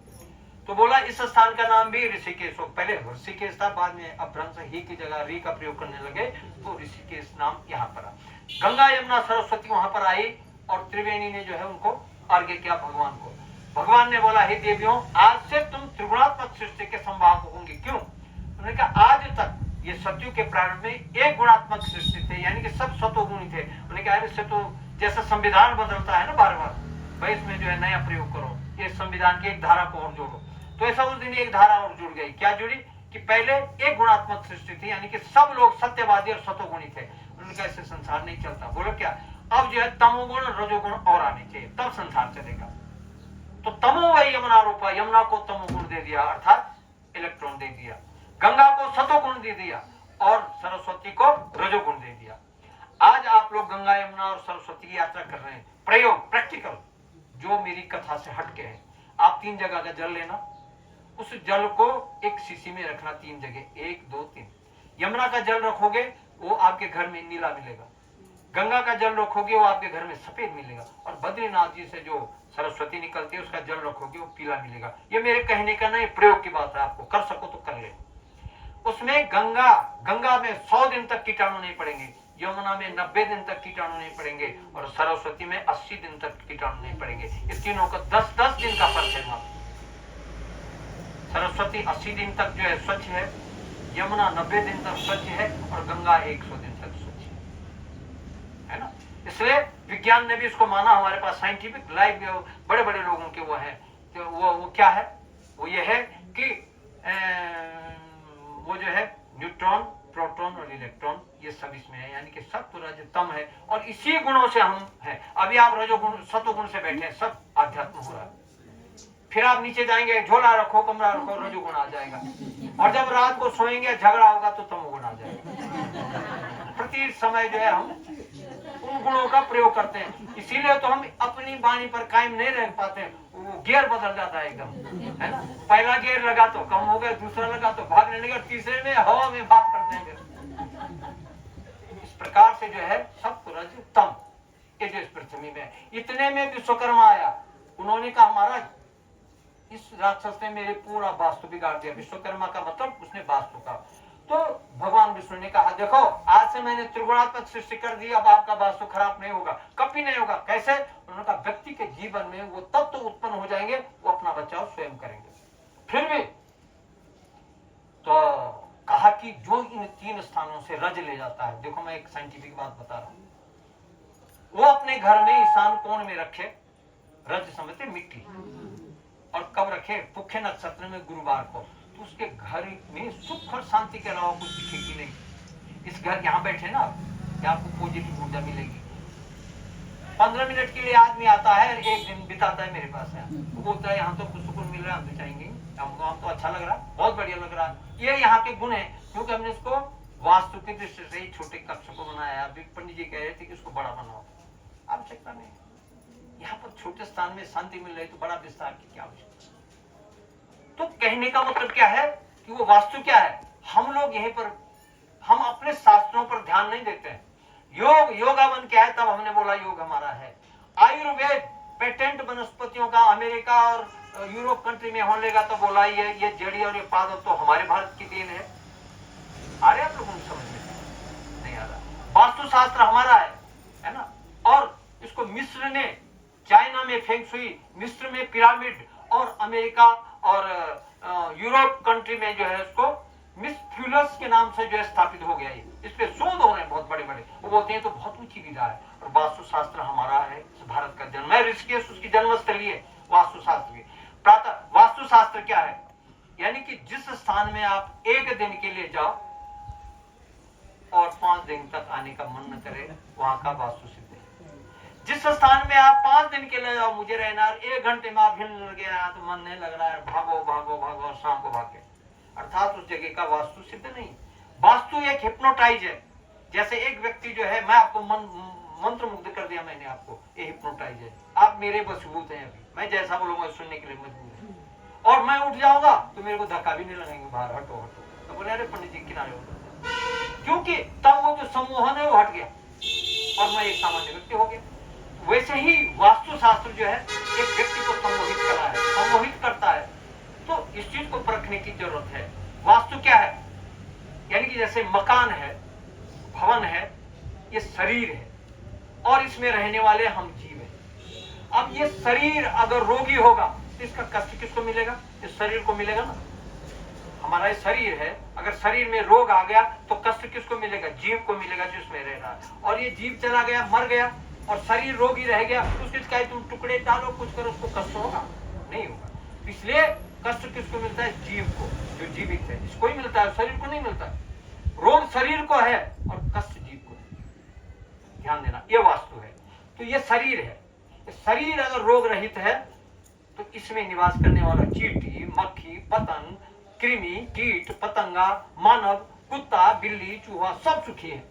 तो बोला इस स्थान का नाम भी ऋषिकेश हो। पहले ऋषिकेश था, बाद में अपभ्रंश ही की जगह री का प्रयोग करने लगे, तो ऋषिकेश नाम यहाँ पर आ। गंगा यमुना सरस्वती वहां पर आई, और त्रिवेणी ने जो है उनको अर्घ्य किया भगवान को। भगवान ने बोला हे देवियों, आज से तुम त्रिगुणात्मक सृष्टि के संभाग होंगे। क्यों? उन्होंने कहा आज तक ये सत्यु के प्रारंभ में एक गुणात्मक सृष्टि थे, यानी कि सब सतोगुणी थे। उन्होंने कहा इससे तो जैसा संविधान बदलता है ना बार बार, भाई इसमें जो है नया प्रयोग करो, ये संविधान की एक धारा को और जोड़ो। तो ऐसा उस दिन एक धारा और जुड़ गई। क्या जुड़ी? कि पहले एक गुणात्मक सृष्टि थी, यानी कि सब लोग सत्यवादी और सतोगुणी थे। उन्होंने कहा इससे संसार नहीं चलता। बोलो क्या? अब जो है तमोगुण रजोगुण और आने चाहिए, तब संसार चलेगा। तो तमो वही यमुना रूपा, यमुना को तमोगुण दे दिया, अर्थात इलेक्ट्रॉन दे दिया। गंगा को सतोगुण दे दिया, और सरस्वती को रजोगुण दे दिया। आज आप लोग गंगा यमुना और सरस्वती की यात्रा कर रहे हैं। प्रयोग प्रैक्टिकल जो मेरी कथा से हटके है, आप 3 जगह का जल लेना, उस जल को एक शीशी में रखना 3 जगह, 1 2 3। यमुना का जल रखोगे वो आपके घर में नीला मिलेगा, गंगा का जल रखोगे वो आपके घर में सफेद मिलेगा, और बद्रीनाथ जी से जो सरस्वती निकलती है उसका जल रखोगे वो पीला मिलेगा। ये मेरे कहने का नहीं, प्रयोग की बात है, आपको कर सको तो कर ले। उसमें गंगा में 100 दिन तक कीटाणु नहीं पड़ेंगे, यमुना में 90 दिन तक कीटाणु नहीं पड़ेंगे, और सरस्वती में 80 दिन तक कीटाणु नहीं पड़ेंगे। इस तीनों का 10-10 दिन का फर्क है मात्र। सरस्वती 80 दिन तक जो है स्वच्छ है, यमुना 90 दिन तक स्वच्छ है, और गंगा 100 दिन तक स्वच्छ है ना। ये इसलिए विज्ञान ने भी इसको माना, हमारे पास साइंटिफिक लाइव बड़े बड़े लोगों के वो है, तो वो क्या है, वो ये है कि वो जो है न्यूट्रॉन, प्रोटॉन और इलेक्ट्रॉन, ये सब इसमें है, यानी कि सत्व रज तम है, और इसी गुणों से हम हैं। अभी आप रजोगुण सत्वगुण से बैठे हैं, सब आध्यात्म हो रहा है। फिर आप नीचे जाएंगे, झोला रखो, कमरा रखो, रजोगुण आ जाएगा, और जब रात को सोएंगे झगड़ा होगा तो तमोगुण आ जाएगा। प्रति समय जो है हम उन गुणों का प्रयोग करते हैं, इसीलिए तो हम अपनी वाणी पर कायम नहीं रह पाते, वो गियर बदल जाता है एकदम, है ना। पहला गियर लगा तो कम हो गया, दूसरा लगा तो भागने लगे, और तीसरे में हवा में भाग कर देंगे। इस प्रकार से जो है सब रज तम, ये जो इस पृथ्वी में, इतने में विश्वकर्मा आया, उन्होंने कहा महाराज इस राक्षस ने मेरे पूरा वास्तु बिगाड़ दिया। विश्वकर्मा का मतलब उसने वास्तु का। तो भगवान विष्णु ने कहा देखो आज से मैंने त्रिगुणात्मक सृष्टि कर दी, अब आपका वास्तु खराब नहीं होगा, कभी नहीं होगा। कैसे? उन्होंने कहा व्यक्ति के जीवन में वो तत्व तो उत्पन्न हो जाएंगे, वो अपना बचाव स्वयं करेंगे। फिर भी तो कहा कि जो इन 3 स्थानों से रज ले जाता है, देखो मैं एक साइंटिफिक बात बता रहा हूं, वो अपने घर में ईशान कोण में रखे, रज समझते मिट्टी, और कब रखे? पुख्य नक्षत्र में गुरुवार को, तो उसके घर में सुख और शांति के अलावा कुछ दिखेगी नहीं। इस घर यहाँ बैठे ना, आपको पॉजिटिव ऊर्जा मिलेगी। 15 मिनट के लिए आदमी आता है, एक दिन बिताता है मेरे पास है, वो बोलता है यहाँ तो कुछ सुकून मिल रहा है, हम तो चाहेंगे, हमको तो अच्छा लग रहा है, बहुत बढ़िया लग रहा है। ये यहाँ के गुण है, क्योंकि हमने इसको वास्तु की दृष्टि से छोटे कक्ष को बनाया। अभी पंडित जी कह रहे थे कि इसको बड़ा बनाओ, आवश्यकता नहीं। यहाँ पर छोटे स्थान में शांति मिल रही, तो बड़ा विस्तार की क्या आवश्यकता? तो कहने का मतलब क्या है कि वो वास्तु क्या है, हम लोग यहीं पर, हम अपने शास्त्रों पर ध्यान नहीं देते हैं। योग योगावन क्या है, तब हमने बोला योग हमारा है। आयुर्वेद पेटेंट वनस्पतियों का अमेरिका और यूरोप कंट्री में होने लगा, तो बोला ये जड़ी और ये पादप तो हमारे भारत की देन है। आ रहे आप लोगों को समझ में नहीं आ रहा? वास्तु शास्त्र हमारा है ना। और इसको मिस्र ने, चाइना में फेंग शुई, मिस्र में पिरामिड, और अमेरिका और यूरोप कंट्री में जो है इसको मिसफ्यूलस के नाम से जो है स्थापित हो गया। इस पे शोध हो रहे हैं बहुत बड़े बड़े, वो बोलते हैं तो बहुत ऊंची विधा है। और वास्तु शास्त्र हमारा है, भारत का जन्म है, ऋषिकेश उसकी जन्मस्थली है वास्तु शास्त्र की। प्रातः वास्तु शास्त्र क्या है, यानी कि जिस स्थान में आप 1 दिन के लिए जाओ और 5 दिन तक आने का मन न करे, वहां का वास्तु सिद्ध है। जिस स्थान में आप 5 दिन के लिए जाओ, मुझे रहना, 1 घंटे में आप हिलने लगे, तो मन नहीं लग रहा है, भागो भागो भागो, और शाम को भागे, अर्थात उस जगह का वास्तु सिद्ध नहीं। वास्तु एक हिप्नोटाइज है। जैसे एक व्यक्ति जो है, मैं आपको मंत्र मुग्ध कर दिया मैंने आपको, ये हिप्नोटाइज है, आप मेरे वशीभूत हैं। अभी मैं जैसा बोलूंगा सुनने के लिए मजबूर है, और मैं उठ जाऊंगा तो मेरे को धक्का भी नहीं लगाएंगे, बाहर हटो हटो, तो बोले अरे पंडित जी किनारे हो, क्योंकि तब वो जो सम्मोहन है वो हट गया और मैं एक सामान्य व्यक्ति हो गया। वैसे ही वास्तु शास्त्र जो है एक व्यक्ति को सम्मोहित करता है। तो इस चीज को परखने की जरूरत है। वास्तु क्या है, यानी कि जैसे मकान है, भवन है, ये शरीर है, और इसमें रहने वाले हम जीव हैं। अब ये शरीर अगर रोगी होगा तो इसका कष्ट किसको मिलेगा? इस शरीर को मिलेगा ना। हमारा ये शरीर है, अगर शरीर में रोग आ गया तो कष्ट किसको मिलेगा? जीव को मिलेगा जिसमें रह रहा है। और ये जीव चला गया, मर गया, और शरीर रोगी रह गया, उसके चाहे तुम टुकड़े डालो, कुछ करो, उसको कष्ट होगा? नहीं होगा। इसलिए कष्ट किसको मिलता है? जीव को, जो जीवित है, इसको ही मिलता है, शरीर को नहीं मिलता। रोग शरीर को है और कष्ट जीव को है। ध्यान देना, ये वास्तु है। तो ये शरीर है, शरीर अगर रोग रहित है तो इसमें निवास करने वाला चींटी, मक्खी, पतंग, कृमि, कीट, पतंगा, मानव, कुत्ता, बिल्ली, चूहा सब सुखी है।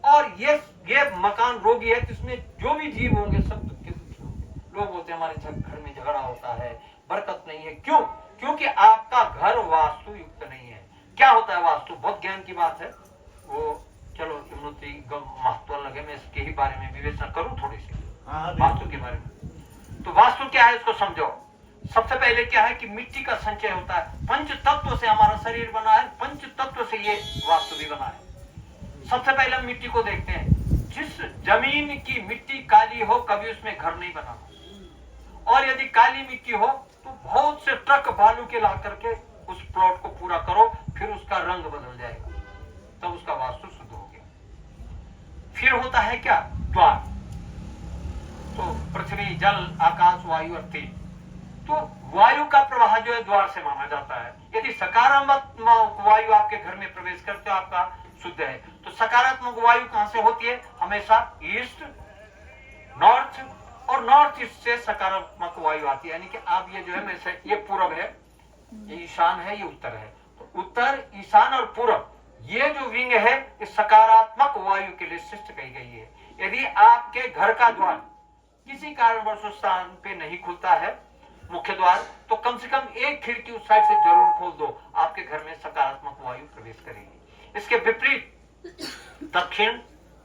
और ये मकान रोगी है, तो इसमें जो भी जीव होंगे सब दुखी होंगे। लोग बोलते हैं हमारे घर में झगड़ा होता है, बरकत नहीं है। क्यों? क्योंकि आपका घर वास्तु युक्त नहीं है। क्या होता है वास्तु? बहुत ज्ञान की बात है वो, चलो इम्नोती महत्व लगे, मैं इसके ही बारे में विवेचना करूं थोड़ी सी वास्तु के बारे में। तो वास्तु क्या है इसको समझो। सबसे पहले क्या है कि मिट्टी का संचय होता है। 5 तत्व से हमारा शरीर बना है, 5 तत्व से ये वास्तु भी बना है। सबसे पहले हम मिट्टी को देखते हैं। जिस जमीन की मिट्टी काली हो, कभी उसमें घर नहीं बनाना। और यदि काली मिट्टी हो तो बहुत से ट्रक बालू के ला करके उस प्लॉट को पूरा करो, फिर उसका रंग बदल जाएगा, तब उसका वास्तु शुद्ध हो गया। फिर होता है क्या? द्वार। तो पृथ्वी, जल, आकाश, वायु और तेज। तो वायु का प्रवाह जो है द्वार से माना जाता है। यदि सकारात्मक वायु आपके घर में प्रवेश करते हो आपका शुद्ध है। तो सकारात्मक वायु कहां से होती है? हमेशा ईस्ट, नॉर्थ और नॉर्थ ईस्ट से सकारात्मक वायु आती है। यानी कि आप ये जो है ये पूरब है, ये ईशान है, ये उत्तर है। तो उत्तर, ईशान और पूरब ये जो विंग है ये सकारात्मक वायु के लिए श्रेष्ठ कही गई है। यदि आपके घर का द्वार किसी कारणवश उस स्थान पे नहीं खुलता है, मुख्य द्वार, तो कम से कम एक खिड़की उस साइड से जरूर खोल दो, आपके घर में सकारात्मक वायु प्रवेश करेगी। इसके विपरीत दक्षिण,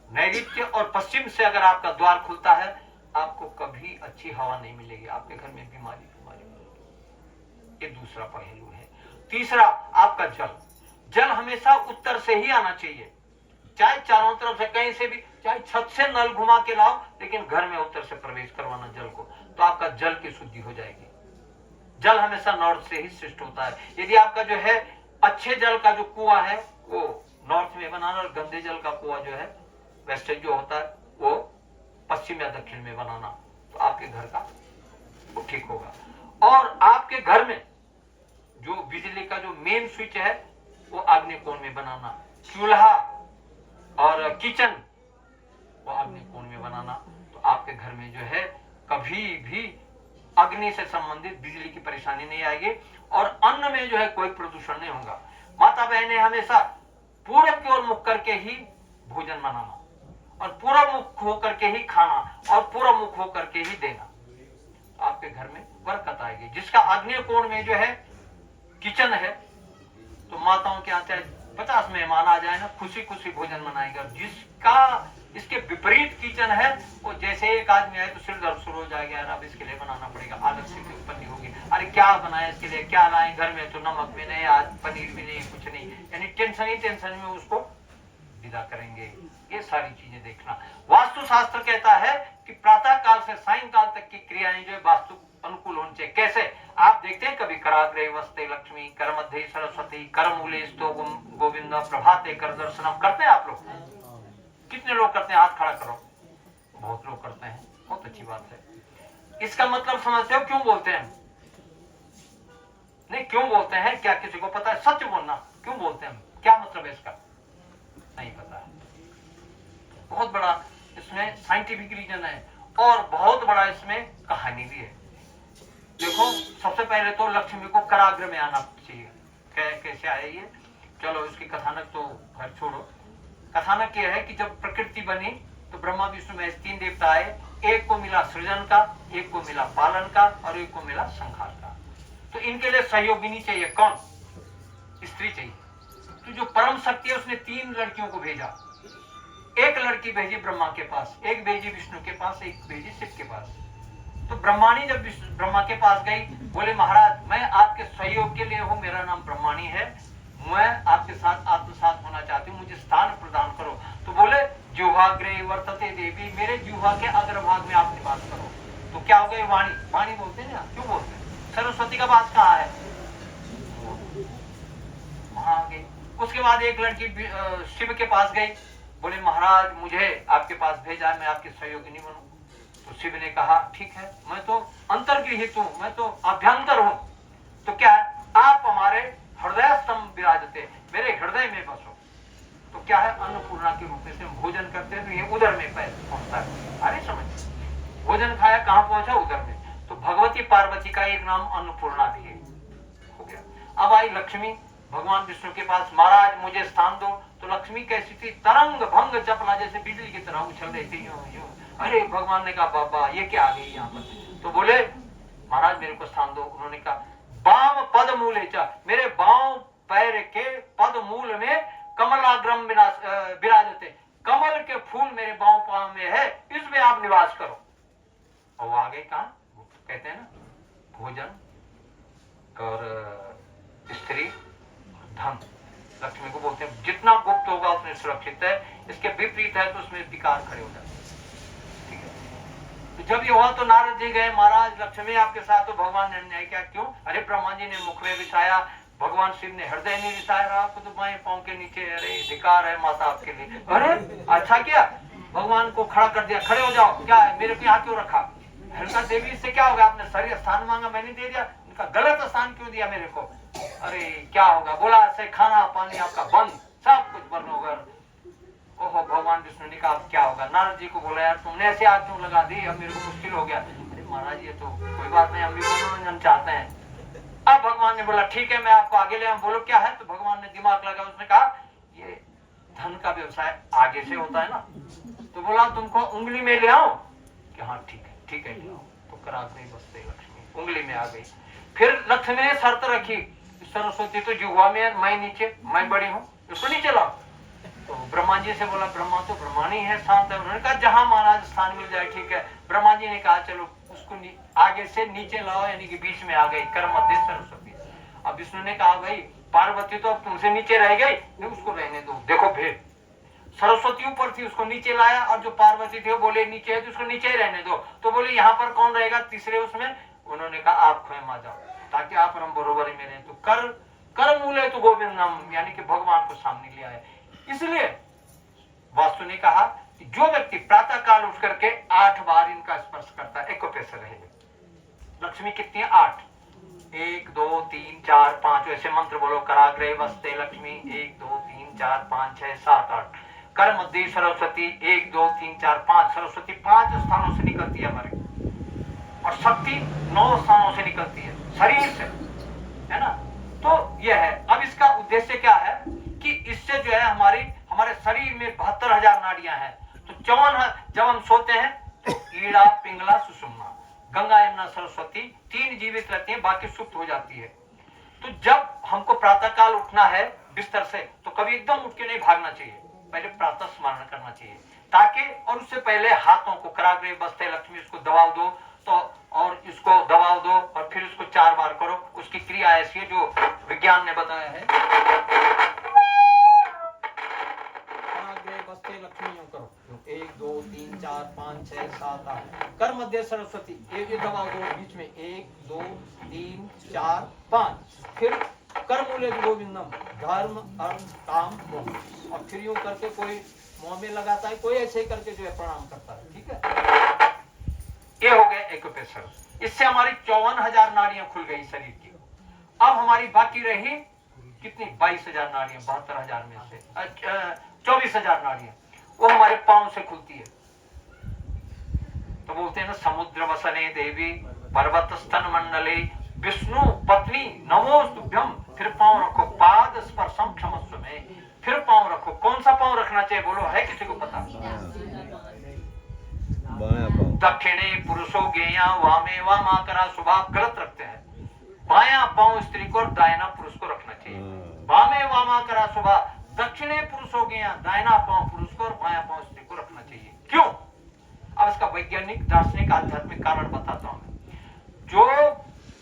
नैऋत्य और पश्चिम से अगर आपका द्वार खुलता है, आपको कभी अच्छी हवा नहीं मिलेगी, आपके घर में बीमारी मिलेगी। ये दूसरा पहलू है। तीसरा, आपका जल। जल हमेशा उत्तर से ही आना चाहिए, चाहे चारों तरफ से कहीं से भी, चाहे छत से नल घुमा के लाओ, लेकिन घर में उत्तर से प्रवेश करवाना जल को, तो आपका जल की शुद्धि हो जाएगी। जल हमेशा नॉर्थ से ही श्रेष्ठ होता है। यदि आपका जो है अच्छे जल का जो कुआं है वो नॉर्थ में बनाना, और गंदे जल का कुआं जो है वेस्टर्न जो होता है वो पश्चिम या दक्षिण में बनाना, तो आपके घर का वो ठीक होगा। और आपके घर में जो बिजली का जो मेन स्विच है वो आग्नेय कोण में बनाना, चूल्हा और किचन वो आग्नेय कोण में बनाना, तो आपके घर में जो है कभी भी अग्नि से संबंधित बिजली की परेशानी नहीं आएगी, और अन्न में जो है कोई प्रदूषण नहीं होगा। माता बहनें हमेशा पूरब की ओर मुख करके ही भोजन बनाना, और पूरब मुख होकर के ही खाना, और पूरब मुख होकर के ही देना, आपके घर में बरकत आएगी। जिसका आग्नेय कोण में जो है किचन है, तो माताओं के यहाँ चाहे 50 मेहमान आ जाए ना, खुशी खुशी भोजन बनाएगा। जिसका इसके विपरीत किचन है, वो जैसे एक आदमी आए तो सिर दर्द शुरू हो जाएगा, यार अब इसके लिए बनाना पड़ेगा, अलग से उत्पत्ति होगी, अरे क्या बनाए इसके लिए, क्या लाए घर में, तो नमक भी नहीं, आज पनीर भी नहीं, कुछ नहीं, यानी टेंशन ही टेंशन में उसको विदा करेंगे। ये सारी चीजें देखना। वास्तुशास्त्र कहता है कि प्रातः काल से सायंकाल तक की क्रियाएं जो है वास्तु अनुकूल होनी चाहिए। कैसे? आप देखते हैं कभी कराग्रे वस्ते लक्ष्मी, कर मध्य सरस्वती, कर मूले स्तो गोविंद, प्रभाते कर दर्शनम करते हैं आप लोग? कितने लोग करते हैं? हाथ खड़ा करो। बहुत लोग करते हैं, बहुत अच्छी बात है। इसका मतलब समझते हो क्यों बोलते हैं? नहीं, क्यों बोलते हैं? क्या किसी को पता है? सच बोलना, क्यों बोलते हैं? क्या मतलब है इसका? नहीं पता। बहुत बड़ा इसमें साइंटिफिक रीजन है, और बहुत बड़ा इसमें कहानी भी है। देखो, सबसे पहले तो लक्ष्मी को कराग्र में आना चाहिए। कैसे आए ये? चलो इसकी कथानक तो घर छोड़ो। कथानक यह है कि जब प्रकृति बनी तो ब्रह्मा विष्णु महेश 3 देवता आए। एक को मिला सृजन का, एक को मिला पालन का, और एक को मिला संहार का। तो इनके लिए सहयोगिनी चाहिए। कौन? स्त्री चाहिए। तो जो परम शक्ति है उसने 3 लड़कियों को भेजा। एक लड़की भेजी ब्रह्मा के पास, एक भेजी विष्णु के पास, एक भेजी शिव के पास। तो ब्रह्माणी जब ब्रह्मा के पास गई, बोले महाराज मैं आपके सहयोग के लिए हूँ, मेरा नाम ब्रह्माणी है, मैं आपके साथ आत्मसात होना चाहती हूँ, मुझे स्थान प्रदान करो। तो बोले जुहाग्रे वर्तते देवी, मेरे जुहा के अग्रभाग में आप निवास करो। तो क्या हो गई? वाणी। वाणी बोलते हैं ना, क्यों बोलते हैं? सरस्वती का वास कहाँ है? वहां आ गई। उसके बाद एक लड़की शिव के पास गई, बोले महाराज मुझे आपके पास भेजा है, मैं आपकी सहयोगिनी बनूं। तो शिव ने कहा ठीक है, मैं तो अंतर्गृहित हूं, मैं तो अभ्यंतर हूं, तो क्या है, आप हमारे हृदय स्तंभ विराजते, मेरे हृदय में बसो। तो क्या है, अन्नपूर्णा के रूप में से भोजन करते हैं तो ये उदर में पहुंचता है। अरे समझ, भोजन खाया कहां पहुंचा? उदर में। तो भगवती पार्वती का एक नाम अन्नपूर्णा भी है। हो गया। अब आई लक्ष्मी भगवान विष्णु के पास, महाराज मुझे स्थान दो। तो लक्ष्मी कैसी थी? तरंग भंग चपला, जैसे बिजली की तरह उछल रही थी, यूं यूं। अरे भगवान ने कहा बाबा ये क्या आ गई यहाँ पर? तो बोले महाराज मेरे को स्थान दो। उन्होंने कहा बाम पद मूले चा, मेरे बांव पैर के पद मूल में कमलाग्रम विराजते, कमल के फूल मेरे बांव पांव में है, इसमें आप निवास करो। और वो आ गए कहा? कहते हैं ना, भोजन और स्त्री, धन। लक्ष्मी को बोलते हैं जितना गुप्त होगा उतने सुरक्षित है, इसके विपरीत है तो उसमें विकार खड़े हो जाते हैं। ठीक है। तो जब ये हुआ तो नारद जी गए, महाराज लक्ष्मी आपके साथ, तो भगवान ने न्याय किया। क्यों? अरे ब्रह्मा जी ने मुख में बिछाया, भगवान शिव ने हृदय में बिछाया, आपको तो बाएं पांव के नीचे। अरे धिकार है माता आपके लिए। अरे अच्छा किया, भगवान को खड़ा कर दिया, खड़े हो जाओ, क्या है मेरे को यहाँ क्यों रखा? हल्का देवी से क्या होगा, आपने सही स्थान मांगा मैंने दे दिया, उनका गलत स्थान क्यों दिया मेरे को? अरे क्या होगा, बोला से खाना पानी आपका बंद, सब कुछ बंद होगा। ओहो, भगवान विष्णु ने कहा अब क्या होगा? नारद जी को बोला यार तुमने ऐसे आग क्यों लगा दी, अब मेरे को मुश्किल हो गया। अरे महाराज ये तो कोई बात नहीं, हम भी मनोरंजन चाहते हैं। अब भगवान ने बोला ठीक है मैं आपको आगे ले आऊं, बोलो क्या है? तो भगवान ने दिमाग लगा, उसने कहा ये धन का व्यवसाय आगे से होता है ना, तो बोला तुमको उंगली में ले आओ कि हाँ ठीक है ले आओ। तो करात नहीं बसते लक्ष्मी उंगली में आ गई। फिर लक्ष्मी ने शर्त रखी, सरस्वती तो जुआ में है, मैं नीचे, मैं बड़ी हूँ, इसको नीचे लाओ। तो ब्रह्मा जी से बोला, ब्रह्मा तो ब्रह्मानी है, शांत है। उन्होंने कहा जहां महाराज स्थान मिल जाए ठीक है। ब्रह्मा जी ने कहा चलो उसको आगे से नीचे लाओ, यानी कि बीच में आ गई कर मध्य सरस्वती। अब विष्णु ने कहा भाई पार्वती तो अब तुमसे नीचे रह गई, नहीं उसको रहने दो। देखो फिर सरस्वती ऊपर थी, उसको नीचे लाया, और जो पार्वती थे वो बोले नीचे है तो उसको नीचे ही रहने दो। तो बोले यहाँ पर कौन रहेगा तीसरे उसमें? उन्होंने कहा आप स्वयं आ जाओ ताकि आप हम बरोबर ही में रहे। तो कर मूले तो गोविंदम, यानी कि भगवान को सामने ले आए। इसलिए वास्तु ने कहा कि जो व्यक्ति प्रातः काल उठ करके 8 बार इनका स्पर्श करता है, एक को पैसे रहेगा। लक्ष्मी कितनी है? 8, 1 2 3 4 5, ऐसे मंत्र बोलो। कराग्रे वस्ते लक्ष्मी 1 2 3 4 5 6 7 8। कर मध्य सरस्वती 1 2 3 4 5। सरस्वती 5 स्थानों से निकलती है हमारे, और शक्ति 9 स्थानों से निकलती है, शरीर से, है ना। तो यह है। अब इसका उद्देश्य क्या है कि इससे जो है हमारे शरीर में 72,000 नाड़ियां हैं। तो 54, जब हम सोते हैं तो ईड़ा पिंगला सुषुम्ना, गंगा यमुना सरस्वती 3 जीवित रहती हैं, बाकी सुप्त हो जाती है। तो जब हमको प्रातः काल उठना है बिस्तर से, तो कभी एकदम उठ के नहीं भागना चाहिए, पहले प्रातः स्मरण करना चाहिए, ताकि और उससे पहले हाथों को कराग्रे बस्ते लक्ष्मी इसको दबाव दो, तो और इसको दबाव दो और फिर इसको 4 बार करो। उसकी क्रिया ऐसी है जो विज्ञान ने बताया है। कराग्रे बस्ते लक्ष्मी करो, 1 2 3 4 5 6 7 8। कर मध्य सरस्वती, ये दबाव दो बीच में, 1 2 3 4 5। फिर कर मूले गोविंदम, धर्म अर्थ काम मोह, और फिर यूं करके कोई मुंह में लगाता है, कोई ऐसे ही करके जो है प्रणाम करता है। ठीक है, ये हो गए एक्यूप्रेशर। इससे हमारी 54,000 नाड़ियां खुल गई शरीर की। अब हमारी बाकी रही कितनी? 22,000 नाड़ियां, 72,000 में से 24,000 नाड़ियां, वो हमारे पांव से खुलती है। तो बोलते हैं ना, समुद्र वसने देवी पर्वत स्तन मंडले विष्णु पत्नी नमोस्तुभ्यम। फिर पांव रखो, पाद स्पर्शम क्षमस्व में, फिर पांव रखो। कौन सा पांव रखना चाहिए बोलो, है किसी को पता? दक्षिणे पुरुषो गेया वामे वामाकरा। स्वभाव गलत रखते हैं, बाया पांव स्त्री को और दाहिना पुरुष को रखना चाहिए। वामे वामाकरा स्वभाव, दक्षिणे पुरुषो गेया, दाहिना पांव पुरुष को और बाया पांव स्त्री को रखना चाहिए। क्यों? अब इसका वैज्ञानिक दार्शनिक आध्यात्मिक कारण बताता हूं। जो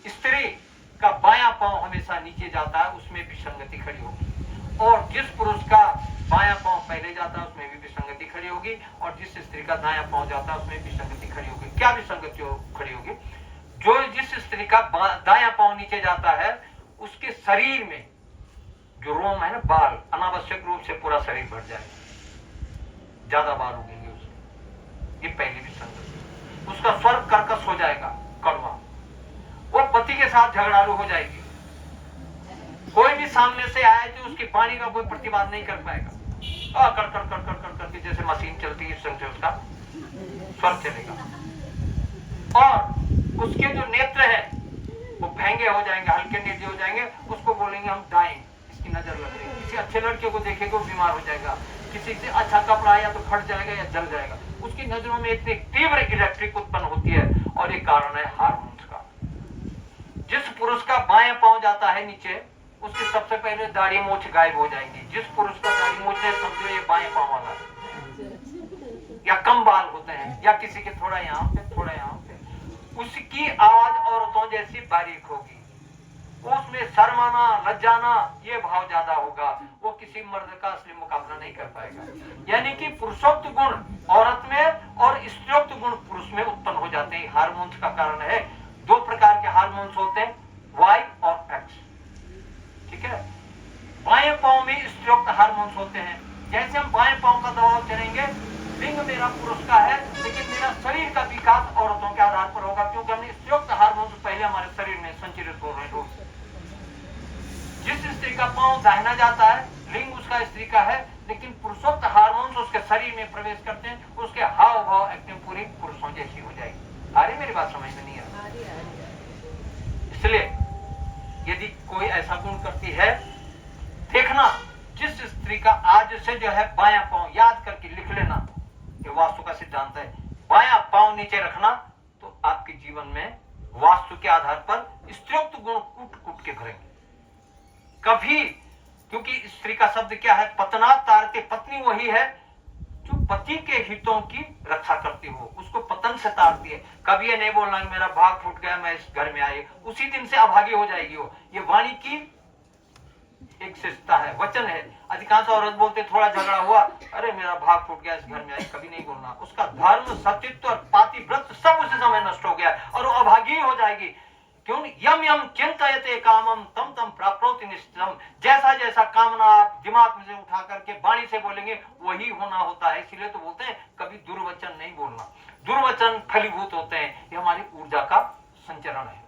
स्त्री का बाया पांव हमेशा नीचे जाता है उसमें विसंगति खड़ी होगी, और जिस पुरुष का बाया पांव पहले जाता है उसमें भी विसंगति खड़ी होगी, और जिस स्त्री का दाया पांव जाता है उसमें विसंगति खड़ी होगी। क्या विसंगति खड़ी होगी? जो जिस स्त्री का दाया पांव नीचे जाता है उसके शरीर में जो रोम है ना, बाल, अनावश्यक रूप से पूरा शरीर भर जाएगा, ज्यादा बाल उगेंगे उसमें, ये पहली विसंगति। उसका स्वर कर्कश हो जाएगा, कड़वा, वो पति के साथ झगड़ालू हो जाएगी। कोई भी सामने से आए तो उसकी वाणी का कोई प्रतिवाद नहीं कर पाएगा, कर कर कर कर कर करके जैसे मशीन चलती है संग से उसका स्वर चलेगा। और उसके जो नेत्र है वो भैंगे हो जाएंगे, हल्के नीचे हो जाएंगे। उसको बोलेंगे हम डाइंग, इसकी नजर लग रही है। किसी अच्छे लड़के को देखेगा वो बीमार हो जाएगा, किसी से अच्छा कपड़ा आया तो फट जाएगा या जल जाएगा। उसकी नजरों में इतनी तीव्र इलेक्ट्रिक उत्पन्न होती है, और ये कारण है हार्मोन्स का। जिस पुरुष का बाएं पांव जाता है नीचे, उसकी सबसे पहले दाढ़ी मूछ गायब हो जाएंगी। जिस पुरुष का दाढ़ी मूछ है समझो ये बाएं पांव वाला है, या कम बाल होते हैं, या किसी के थोड़ा यहाँ पे थोड़ा यहाँ पे, उसकी आवाज औरतों जैसी बारीक होगी। उसमें शर्माना लज्जाना ये भाव ज्यादा होगा, वो किसी मर्द का असली मुकाबला नहीं कर पाएगा। यानी कि पुरुषोक्त गुण औरत में और स्त्रियोक्त गुण पुरुष में उत्पन्न हो जाते हैं। हार्मोन्स का कारण है। 2 प्रकार के हार्मोन्स होते हैं, वाई और एक्स। ठीक है, बाएं पांव में स्त्रियोक्त हार्मोन्स होते हैं। जैसे हम बाएं पांव का दबाव चलेंगे लिंग मेरा पुरुष का है, लेकिन मेरा शरीर का विकास औरतों के आधार पर होगा, क्योंकि हमने स्त्रीयुक्त हार्मोन पहले हमारे शरीर में संचरित हो रहे हैं। जिस स्त्री का पांव दाहिना जाता है, लिंग उसका स्त्री का है, लेकिन पुरुषोक्त हार्मोन्स उसके शरीर में प्रवेश करते हैं, उसके हाव भाव एक्टिंग पूरी पुरुषों जैसी हो जाएगी। आ रही मेरी बात समझ में नहीं आ रही? इसलिए यदि कोई ऐसा गुण करती है, देखना जिस स्त्री का आज से जो है बायां पांव, याद करके लिख लेना, ये वास्तु का सिद्धांत है, बायां पांव नीचे रखना, तो आपके जीवन में वास्तु के आधार पर स्त्रीयुक्त गुण कूट कूट के भरेंगे कभी। क्योंकि स्त्री का शब्द क्या है? पतना तारते। पत्नी वही है जो पति के हितों की रक्षा करती हो, उसको पतन से तारती है। कभी ये नहीं बोलना कि मेरा भाग फूट गया, मैं इस घर में आई, उसी दिन से अभागी हो जाएगी वो। ये वाणी की एक शिष्टता है, वचन है। अधिकांश औरत बोलते थोड़ा झगड़ा हुआ, अरे मेरा भाग फूट गया, इस घर में आई, कभी नहीं बोलना। उसका धर्म, सतीत्व और पातिव्रत सब उसी समय नष्ट हो गया और वो अभागी हो जाएगी। क्यों? यम यम चिंतयते कामम तम तम प्राप्नोति निश्चितम। जैसा जैसा कामना आप दिमाग में से उठा करके वाणी से बोलेंगे, वही होना होता है। इसीलिए तो बोलते हैं कभी दुर्वचन नहीं बोलना। दुर्वचन फलीभूत होते हैं। ये हमारी ऊर्जा का संचरण है।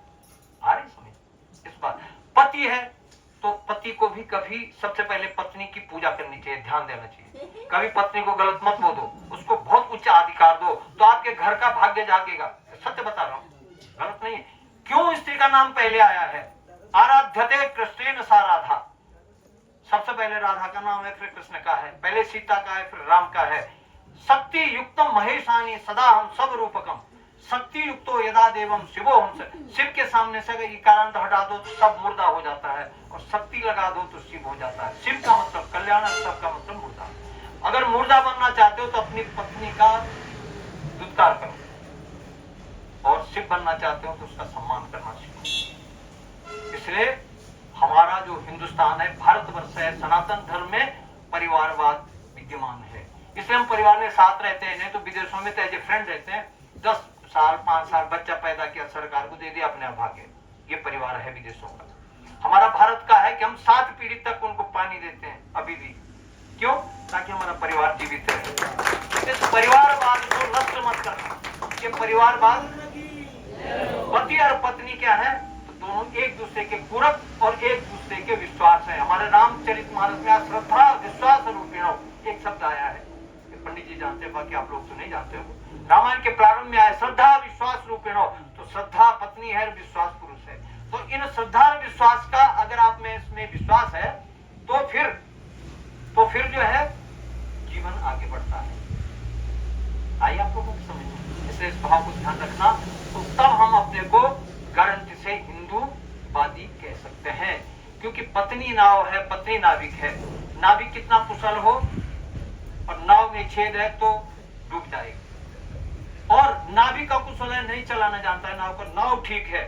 आ रही समझ इस बात? पति है तो पति को भी कभी सबसे पहले पत्नी की पूजा करनी चाहिए, ध्यान देना चाहिए। कभी पत्नी को गलत मत बोलो, उसको बहुत उच्च अधिकार दो, तो आपके घर का भाग्य जागेगा। सत्य बता रहा हूं, गलत नहीं है। क्यों स्त्री का नाम पहले आया है? आराध्यते कृष्णेन सा राधा। सबसे पहले राधा का नाम है, फिर कृष्ण का है, पहले सीता का है, फिर राम का है। शक्ति युक्तम महेशानी सदा हम सब रूपकम। शक्ति युक्तो यदा देवम शिवो हम। शिव के सामने से अगर कारण हटा दो तो सब मुर्दा हो जाता है, और शक्ति लगा दो तो शिव हो जाता है। शिव का मतलब कल्याण, सब का मतलब मुर्दा। अगर मुर्दा बनना चाहते हो तो अपनी पत्नी का दुत्कार करो, और शिव बनना चाहते हो तो उसका सम्मान करना सीखो। इसलिए हमारा जो हिंदुस्तान है, भारतवर्ष है, सनातन धर्म में परिवारवाद विद्यमान है। इसलिए हम परिवार में साथ रहते हैं। नहीं तो विदेशों में तो एज ए फ्रेंड रहते हैं। 10 साल 5 साल बच्चा पैदा किया, सरकार को दे दिया, अपने भागे। ये परिवार है विदेशों का। हमारा भारत का है कि हम 7 पीढ़ी तक उनको पानी देते हैं अभी भी। क्यों? ताकि हमारा परिवार जीवित रहे। इस परिवारवाद को नष्ट मत करना। ये परिवारवाद, पति और पत्नी क्या है? तो दोनों एक दूसरे के पूरक और एक दूसरे के विश्वास है। हमारे रामचरितमानस में श्रद्धा विश्वास रूपिणो एक शब्द आया है, पंडित जी जानते हैं, बाकी आप लोग तो नहीं जानते हो। रामायण के प्रारंभ में आया श्रद्धा विश्वास रूपिणो। तो श्रद्धा पत्नी है, विश्वास पुरुष है। तो इन श्रद्धा और विश्वास का अगर आप में इसमें विश्वास है तो फिर जो है जीवन आगे बढ़ता है। आइए आप लोगों को समझ, इसलिए इस भाव को ध्यान रखना। तो तब हम अपने को गारंटी से हिंदूवादी कह सकते हैं। क्योंकि पत्नी नाव है, पत्नी नाविक है। नाविक कितना कुशल हो और नाव में छेद है तो डूब जाएगी। और नाविक का कुशल है, नहीं चलाना जानता है नाव को, नाव ठीक है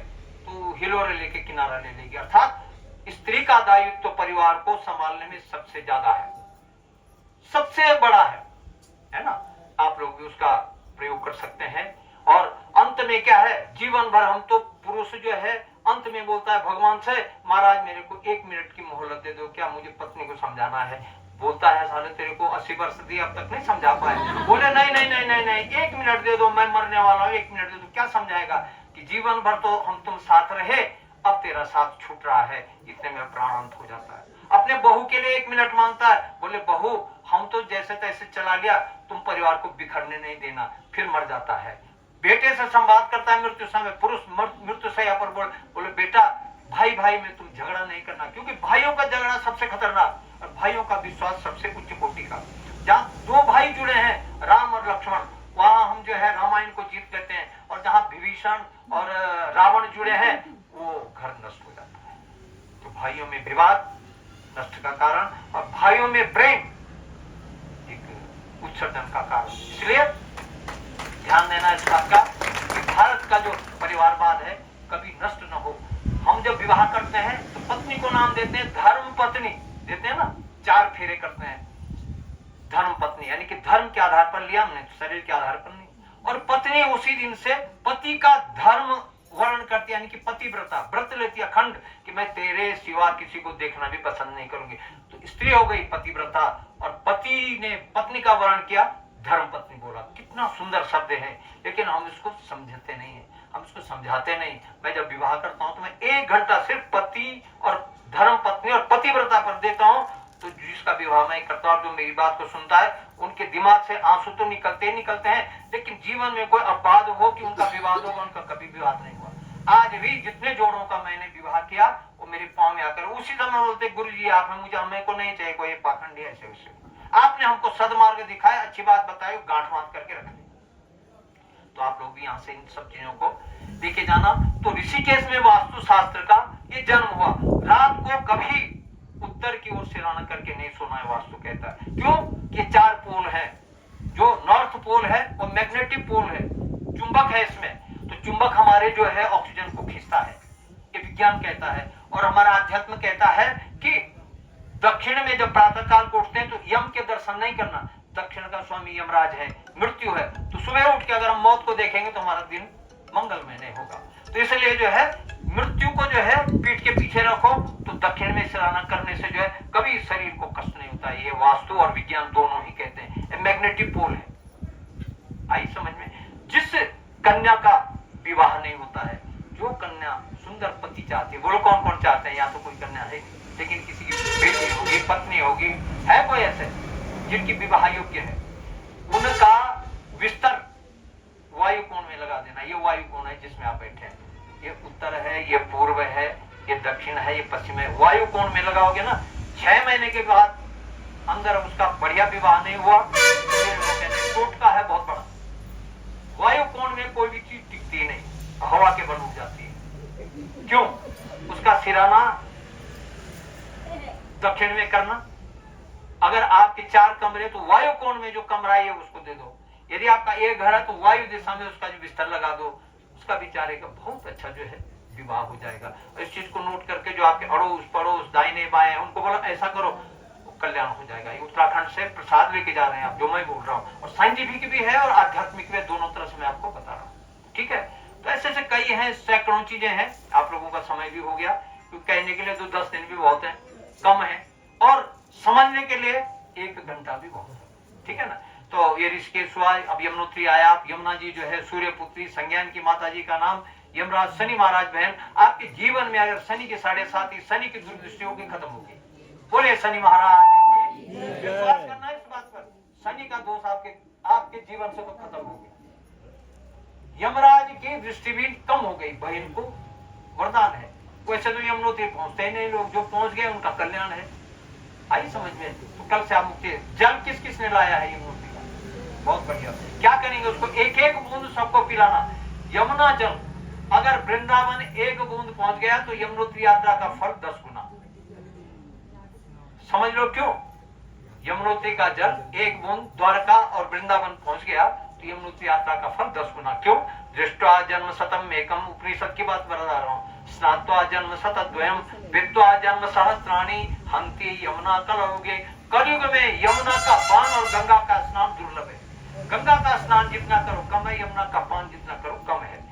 तो हिलोरे लेके किनारा ले लेगी। अर्थात स्त्री का दायित्व तो परिवार को संभालने में सबसे ज्यादा है, सबसे बड़ा है ना। आप लोग भी उसका प्रयोग कर सकते हैं। और अंत में क्या है? जीवन भर हम तो पुरुष जो है अंत में बोलता है भगवान से, महाराज मेरे को 1 मिनट की मोहलत दे दो, क्या मुझे पत्नी को समझाना है। बोलता है साले तेरे को 80 वर्ष दिए, अब तक नहीं समझा पाए। बोले नहीं नहीं नहीं नहीं नहीं 1 मिनट दे दो, मैं मरने वाला हूँ, 1 मिनट दे दो। क्या समझाएगा कि जीवन भर तो हम तुम साथ रहे, अब तेरा साथ छूट रहा है, इतने में प्राणांत हो जाता है। अपने बहू के लिए 1 मिनट मांगता है, बोले बहू हम तो जैसे तैसे चला गया, तुम परिवार को बिखरने नहीं देना, फिर मर जाता है। बेटे से संवाद करता है मृत्यु समय, पुरुष मृत्यु से यहाँ पर बोले बेटा भाई भाई में तुम झगड़ा नहीं करना, क्योंकि भाइयों का झगड़ा सबसे खतरनाक और भाइयों का विश्वास सबसे उच्च कोटि का। जहाँ 2 भाई जुड़े हैं, राम और लक्ष्मण, वहां हम जो है रामायण को जीत लेते हैं। और जहाँ विभीषण और रावण जुड़े हैं, वो घर नष्ट हो जाता है। तो भाइयों में विवाद नष्ट का कारण, और भाइयों में प्रेम एक उत्सर्जन का कारण। इसलिए ध्यान देना इस बात का कि भारत का जो परिवारवाद है कभी नष्ट न हो। हम जब विवाह करते हैं तो पत्नी को नाम देते हैं धर्म पत्नी, देते हैं ना, 4 फेरे करते हैं। धर्म पत्नी यानी कि धर्म के आधार पर लिया हमने, शरीर के आधार पर नहीं। और पत्नी उसी दिन से पति का धर्म वर्ण करती है, यानी कि पतिव्रता, व्रत लेती है अखंड कि मैं तेरे सिवा किसी को देखना भी पसंद नहीं करूंगी। तो स्त्री हो गई पतिव्रता, और पति ने पत्नी का वर्ण किया धर्मपत्नी बोला, कितना सुंदर शब्द है, लेकिन हम इसको समझते नहीं है, हम इसको समझाते नहीं। मैं जब विवाह करता हूं तो मैं 1 घंटा सिर्फ पति और धर्मपत्नी और पतिव्रता पर देता हूं, तो जिसका विवाह मैं करता हूं, जो मेरी बात को सुनता है, उनके दिमाग से आंसू तो निकलते हैं, लेकिन जीवन में कोई अपवाद हो कि उनका विवाद होगा, उनका कभी विवाद नहीं हुआ। आज भी जितने जोड़ों का मैंने विवाह किया, वो मेरे पांव में आकर उसी समय बोलते, गुरु जी आप मुझे, हमें को नहीं चाहिए कोई पाखंडी ऐसे वैसे, आपने हमको सदमार्ग दिखाया, अच्छी बात बताई, गांठ बांध करके रख दी। तो आप लोग भी यहाँ से इन सब चीजों को देखे जाना। तो ऋषिकेश में वास्तु शास्त्र का ये जन्म हुआ। रात को कभी उत्तर की ओर सिराना करके नहीं सोना है, वास्तु कहता है। क्यों? ये 4 पोल है, जो नॉर्थ पोल है वो मैग्नेटिक पोल है, चुंबक है इसमें। तो चुंबक हमारे जो है ऑक्सीजन को खींचता है, ये विज्ञान कहता है। और हमारा अध्यात्म कहता है कि दक्षिण में जब प्रातः काल को उठते हैं तो यम के दर्शन नहीं करना, दक्षिण का स्वामी यमराज है, मृत्यु है। तो सुबह उठ के अगर हम मौत को देखेंगे तो हमारा दिन मंगलमय नहीं होगा। तो इसलिए जो है मृत्यु को जो है पीठ के पीछे रखो, तो दक्षिण में सिराना करने से जो है कभी शरीर को कष्ट नहीं होता है। ये वास्तु और विज्ञान दोनों ही कहते हैं, मैग्नेटिक पोल है। आई समझ में? जिस कन्या का विवाह नहीं होता है, जो कन्या सुंदर पति चाहती है, बोलो कौन कौन चाहते हैं? या तो कोई कन्या है लेकिन किसी की बेटी होगी, पत्नी होगी, है कोई ऐसे जिनकी विवाह योग्य है, उनका बिस्तर वायु कोण में लगा देना। ये वायु कोण है जिसमें आप बैठे हैं, ये उत्तर है, ये पूर्व है, ये दक्षिण है, ये पश्चिम है। वायु कोण में लगाओगे ना, 6 महीने के बाद अंदर उसका बढ़िया विवाह नहीं हुआ, टोटका है बहुत बड़ा। वायु कोण में कोई भी चीज टिकती नहीं, हवा के बन उठ जाती है। क्यों? उसका सिराना दक्षिण में करना। अगर आपके 4 कमरे, तो वायु कोण में जो कमरा है उसको दे दो। यदि आपका एक घर है तो वायु दिशा में उसका जो बिस्तर लगा दो, उसका विचार एक बहुत अच्छा जो है विवाह हो जाएगा। और इस चीज को नोट करके जो आपके अड़ोस पड़ोस दाहिने बाएं उनको बोलो ऐसा करो, कल्याण हो जाएगा। ये उत्तराखंड से प्रसाद लेके जा रहे हैं आप, जो मैं बोल रहा हूँ, और साइंटिफिक भी है और आध्यात्मिक भी, दोनों तरह से मैं आपको बता रहा हूँ। ठीक है? तो ऐसे ऐसे कई हैं, सैकड़ों चीजें हैं। आप लोगों का समय भी हो गया, क्योंकि कहने के लिए तो 10 दिन भी बहुत है, कम है, और समझने के लिए 1 घंटा भी बहुत है। ठीक है ना? तो ये ऋषिकेश हुआ, अब यमुनोत्री आया। यमुना जी जो है सूर्यपुत्री, संज्ञान की माता जी का नाम यमराज शनि महाराज। बहन, आपके जीवन में अगर शनि के 7.5 शनि की दुर्दृष्टि होगी, खत्म होगी। बोले शनि महाराज की विश्वास करना है इस बात पर, शनि का दोष आपके जीवन से तो खत्म हो गया। यमराज की दृष्टि भी कम हो गई, बहन को वरदान है। वैसे तो यमुनोत्री पहुंचते ही नहीं लोग, जो पहुंच गए उनका कल्याण है। आई समझ में? तो कल से आप मुक्ति। जल किस किसने लाया है यमुनोत्री का? बहुत बढ़िया। क्या करेंगे? उसको एक एक बूंद सबको पिलाना। यमुना जल अगर वृंदावन 1 बूंद पहुंच गया तो यमुनोत्री यात्रा का फल 10 गुना। समझ लो क्यों? यमुनोत्री का जल 1 बूंद द्वारका और वृंदावन पहुंच गया तो यमुनोत्री यात्रा का फल 10 गुना। क्यों? दृष्टवा जन्म शतम एकम, उपनिषद की बात बता रहा हूं। स्नात्वा जन्म शतद्वयम, वित्वा जन्म सहस्त्राणि, हंति यमुना कलौगे। कलयुग में यमुना का पान और गंगा का स्नान दुर्लभ है। गंगा का स्नान जितना करो कम है, यमुना का पान जितना करो कम है।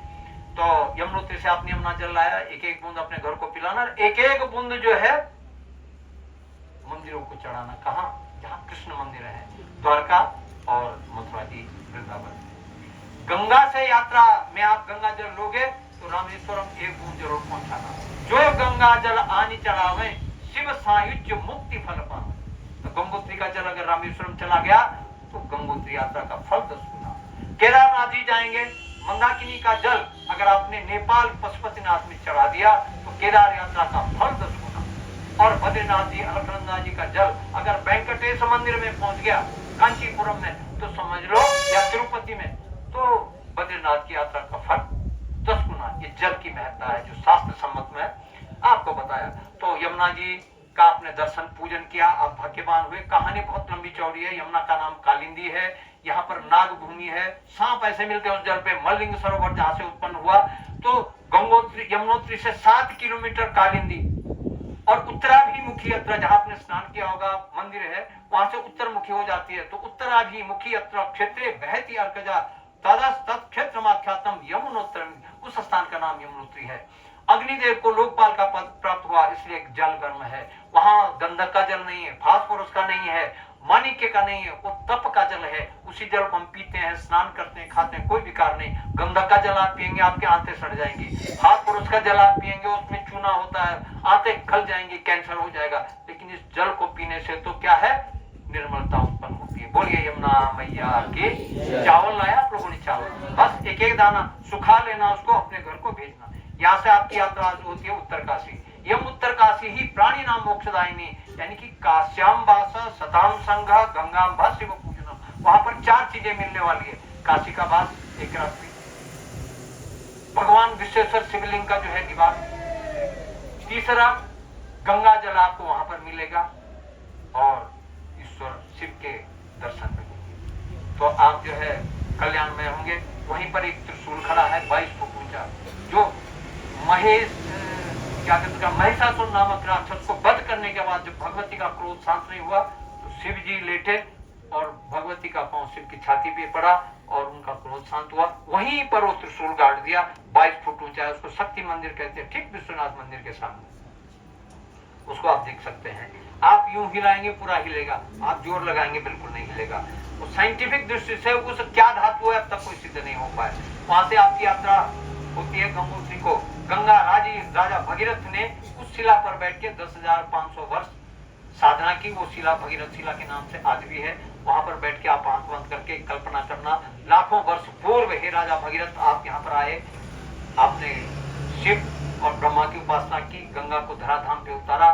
तो यमुनोत्री से आपने यमुना जल लाया, एक एक बूंद अपने घर को पिलाना, एक एक बूंद जो है मंदिरों को चढ़ाना। कहाँ? जहाँ कृष्ण मंदिर है, द्वारका और मथुरा जी, वृंदावन। गंगा से यात्रा में आप गंगा जल लोगे तो रामेश्वरम 1 बूंद जरूर पहुंचाना। जो गंगा जल आनी चढ़ावे, शिव सायुज्य मुक्ति फल पाना। तो गंगोत्री का जल अगर रामेश्वरम चला गया तो गंगोत्री यात्रा का फल 10 गुना। केदारनाथ जी जाएंगे, मंदाकिनी का जल अगर आपने नेपाल पशुपतिनाथ में चढ़ा दिया तो केदार यात्रा का फल 10 गुना। और बद्रीनाथ जी, अलकनंदा जी का जल अगर वेंकटेश मंदिर में पहुंच गया कांचीपुरम में, तो समझ लो, या तिरुपति में, तो बद्रीनाथ की यात्रा का फल 10 गुना। ये जल की महत्ता है जो शास्त्र सम्मत में आपको बताया। तो यमुना जी का आपने दर्शन पूजन किया, आप भाग्यवान हुए। कहानी बहुत लंबी चौड़ी है। यमुना का नाम कालिंदी है, यहाँ पर नाग भूमि है, सांप ऐसे मिलते हैं उस जल पे। मल्लिंग सरोवर जहां से उत्पन्न हुआ, तो गंगोत्री यमुनोत्री से 7 किलोमीटर कालिंदी, और उत्तराभिमुखी यात्रा जहां आपने स्नान किया होगा, मंदिर है, वहां से उत्तरमुखी हो जाती है। तो उत्तराभिमुखी यात्रा क्षेत्रे बहती अर्कजा तदस्त क्षेत्रमाख्यातम यमुनोत्तरम, उस स्थान का नाम यमुनोत्री है। अग्निदेव को लोकपाल का पद प्राप्त हुआ, इसलिए जल गर्म है। वहां गंधक का जल नहीं है, फास्फोरस का नहीं है, माणिक्य का नहीं है, वो तप का जल है। उसी जल को हम पीते हैं, स्नान करते हैं, खाते हैं, कोई विकार नहीं। गंगा का जल आप पिएंगे आपके आंतें सड़ जाएंगी। हाथ पुरुष का जल आप पिएंगे उसमें चूना होता है, आंतें खल जाएंगी, कैंसर हो जाएगा। लेकिन इस जल को पीने से तो क्या है, निर्मलता उत्पन्न होती है। बोलिए यमुना मैया की। चावल लाया आप लोगों ने, चावल बस एक एक दाना सुखा लेना, उसको अपने घर को भेजना। यहाँ से आपकी यात्रा होती है उत्तरकाशी। यम उत्तरकाशी ही प्राणी नाम मोक्षदायिनी, यानी कि काश्याम वास सताम संघ गंगाम्भा शिव पूजनम। वहां पर 4 चीजें मिलने वाली है। काशी का वास, एक रात्रि, भगवान विश्वेश्वर शिवलिंग का जो है निवास, तीसरा गंगा जल आपको वहां पर मिलेगा, और ईश्वर शिव के दर्शन मिलेंगे। तो आप जो है कल्याण में होंगे। वहीं पर एक त्रिशूल खड़ा है 22 फुट ऊंचा, जो महेश क्या कहते हैं, महिषासुर नामक राक्षस को वध करने के बाद जब भगवती का क्रोध शांत नहीं हुआ तो शिव जी लेटे और भगवती का पांव शिव की छाती पे पड़ा और उनका क्रोध शांत हुआ। वहीं पर वो त्रिशूल गाड़ दिया, 22 फुट ऊंचा है। उसको शक्ति मंदिर कहते हैं, ठीक विश्वनाथ मंदिर के सामने। उसको आप देख सकते हैं। आप यूं हिलाएंगे पूरा हिलेगा, आप जोर लगाएंगे बिल्कुल नहीं हिलेगा। तो साइंटिफिक दृष्टि से उस क्या धातु है अब तक कोई सिद्ध नहीं हो पाया। वहां से आपकी यात्रा होती है गंगोत्री को। गंगा राजा भगीरथ ने उस शिला पर बैठ के 10,500 वर्ष साधना की। वो शिला भगीरथ शिला के नाम से आज भी है। वहां पर बैठ के आप आंख बंद करके कल्पना करना, लाखों वर्ष पूर्व हे राजा भगीरथ आप यहाँ पर आए, आपने शिव और ब्रह्मा की उपासना की, गंगा को धराधाम पे उतारा।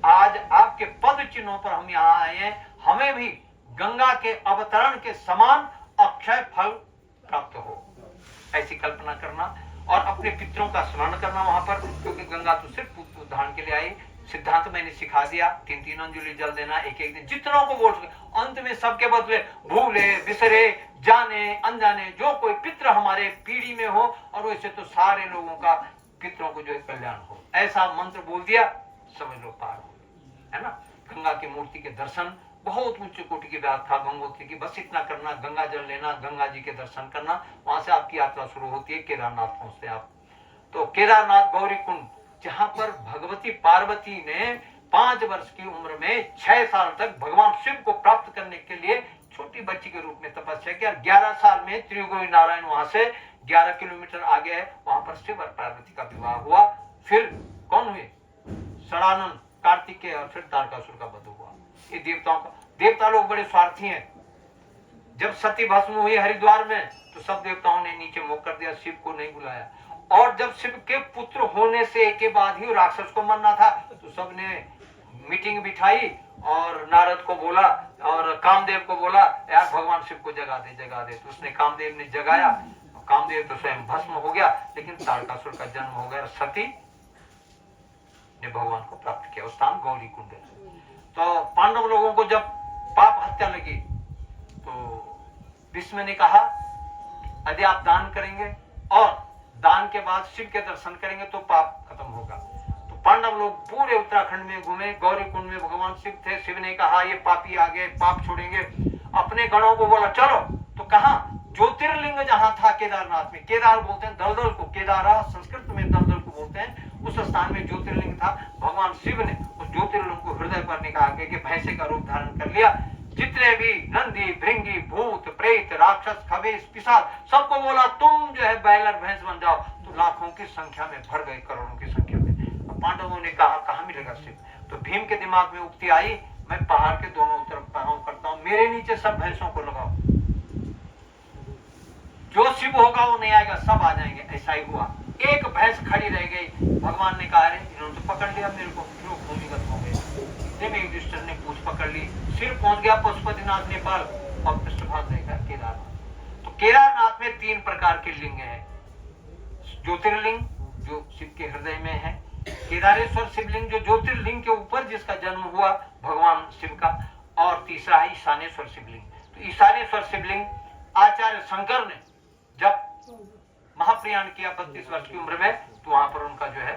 आज आपके पद चिन्हों पर हम यहाँ आए हैं, हमें भी गंगा के अवतरण के समान अक्षय फल प्राप्त हो, ऐसी कल्पना करना। और अपने पितरों का स्मरण करना वहां पर, क्योंकि गंगा तो सिर्फ पुत्र उद्धारण के लिए आई। सिद्धांत मैंने सिखा दिया, 3 अंजुलि जल देना एक एक दिन, जितनों को बोल सके। अंत में सबके बदले भूले बिसरे जाने अनजाने जो कोई पितृ हमारे पीढ़ी में हो, और वैसे तो सारे लोगों का पितरों को जो है कल्याण हो, ऐसा मंत्र बोल दिया, समझ लो पार हो, है ना। गंगा की मूर्ति के दर्शन, बहुत उच्च कोटि की व्याख्या गंगोत्री की। बस इतना करना, गंगा जल लेना, गंगा जी के दर्शन करना। वहां से आपकी यात्रा शुरू होती है, केदारनाथ पहुंचते हैं आप। तो केदारनाथ गौरी कुंड, जहां पर भगवती पार्वती ने 5 वर्ष की उम्र में 6 साल तक भगवान शिव को प्राप्त करने के लिए छोटी बच्ची के रूप में तपस्या किया। 11 साल में त्रिगुणी नारायण वहां से 11 किलोमीटर आगे है, वहां पर शिव और पार्वती का विवाह हुआ। फिर कौन हुए, षडानन, कार्तिकेय और फिर तारकासुर का वध हुआ। ये देवताओं का, देवता लोग बड़े स्वार्थी हैं। जब सती भस्म हुई हरिद्वार में तो सब देवताओं ने नीचे मुख कर दिया, शिव को नहीं बुलाया। और जब शिव के पुत्र होने से के बाद ही राक्षस को मरना था तो सबने मीटिंग बिठाई और नारद को बोला और कामदेव को बोला, यार भगवान शिव को जगा दे जगा दे। तो उसने, कामदेव ने जगाया, कामदेव तो स्वयं भस्म हो गया, लेकिन तारकासुर का जन्म हो गया। सती ने भगवान को प्राप्त किया। उस स्थान गौरी कुंड है। तो पांडव लोगों को जब पाप हत्या लगी तो भीष्म ने कहा, यदि आप दान करेंगे और दान के बाद शिव के दर्शन करेंगे तो पाप खत्म होगा। तो पांडव लोग पूरे उत्तराखंड में घूमे, गौरी कुंड में भगवान शिव थे। शिव ने कहा ये पापी आ गए, पाप छोड़ेंगे। अपने गणों को बोला चलो। तो कहा, ज्योतिर्लिंग जहां था केदारनाथ में, केदार बोलते हैं दलदल को, केदारा संस्कृत में दलदल को बोलते हैं, उस स्थान में ज्योतिर्लिंग था। भगवान शिव ने उस ज्योतिर्लिंग को हृदय पर निकाल के भैंसे का रूप धारण कर लिया। जितने भी नंदी भृंगी भूत प्रेत राक्षस खबेश पिशाच, सबको बोला तुम जो है बैलर भैंस बन जाओ। तो लाखों की संख्या में भर गए, करोड़ों की संख्या में। पांडवों ने कहा कहां मिलेगा शिव। तो भीम के दिमाग में उक्ति आई, मैं पहाड़ के दोनों तरफ पहराव करता हूं, मेरे नीचे सब भैंसों को लगाओ, जो शिव होगा वो नहीं आएगा, सब आ जाएंगे। ऐसा ही हुआ। एक भैंस खड़ी रह गई। भगवान ने कहा, अरे इन्होंने तो पकड़ लिया मेरे को, क्यों भूमिगत हो गए। युधिष्ठिर ने पूछ पकड़ ली, सिर पहुंच गया पशुपतिनाथ नेपाल और पृष्ठभाग देखा केदारनाथ। तो केदारनाथ में 3 प्रकार के लिंग हैं। ज्योतिर्लिंग जो शिव के हृदय में है, केदारेश्वर शिवलिंग जो ज्योतिर्लिंग के ऊपर जिसका जन्म हुआ भगवान शिव का, और तीसरा है ईशानेश्वर शिवलिंग। तो ईशानेश्वर शिवलिंग आचार्य शंकर ने जब महाप्रयाण किया 32 वर्ष की उम्र में, तो वहां पर उनका जो है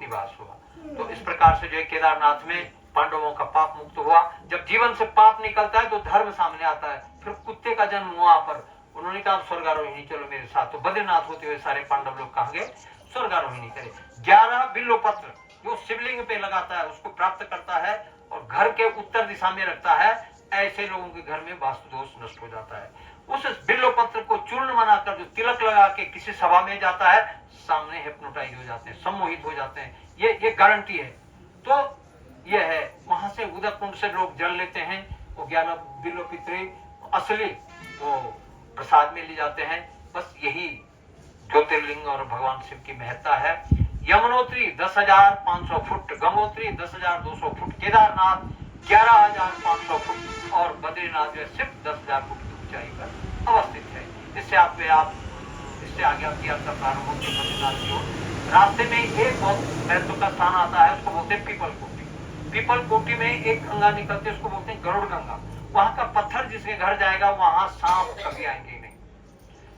निवास हुआ। तो इस प्रकार से जो है केदारनाथ में पांडवों का पाप मुक्त हुआ। जब जीवन से पाप निकलता है तो धर्म सामने आता है। फिर कुत्ते का जन्म हुआ पर उन्होंने कहा स्वर्गारोहिणी चलो मेरे साथ। तो बद्रीनाथ होते हुए सारे पांडव लोग कहा गए स्वर्गारोहिणी करे। 11 बिल्व पत्र जो शिवलिंग पे लगाता है उसको प्राप्त करता है और घर के उत्तर दिशा में रखता है। ऐसे लोगों के घर में वास्तु दोष नष्ट हो जाता है। उस बिल्व पत्र को चूर्ण बनाकर जो तिलक लगा के किसी सभा में जाता है, सामने हिप्नोटाइज हो जाते हैं, सम्मोहित हो जाते हैं। ये गारंटी है। तो ये है, वहां से उदक कुंड से लोग जल लेते हैं, वो 11 बिल्व पितरे असली वो प्रसाद में ले जाते हैं। बस यही ज्योतिर्लिंग और भगवान शिव की महत्ता है। Yamunotri 10,500 foot, Gangotri 10,200 foot, Kedarnath 11,500 foot और बद्रीनाथ जो है सिर्फ 10,000 फुट की ऊंचाई पर अवस्थित है। इससे आगे आपकी यात्रा प्रारंभ होती है बद्रीनाथ की ओर। रास्ते में एक बहुत महत्व का स्थान आता है, उसको बोलते हैं पीपल कोटी। पीपल कोटी में एक गंगा निकलती है, उसको बोलते हैं गरुड़ गंगा। वहां का पत्थर जिसके घर जाएगा वहां सांप कभी आएंगे नहीं,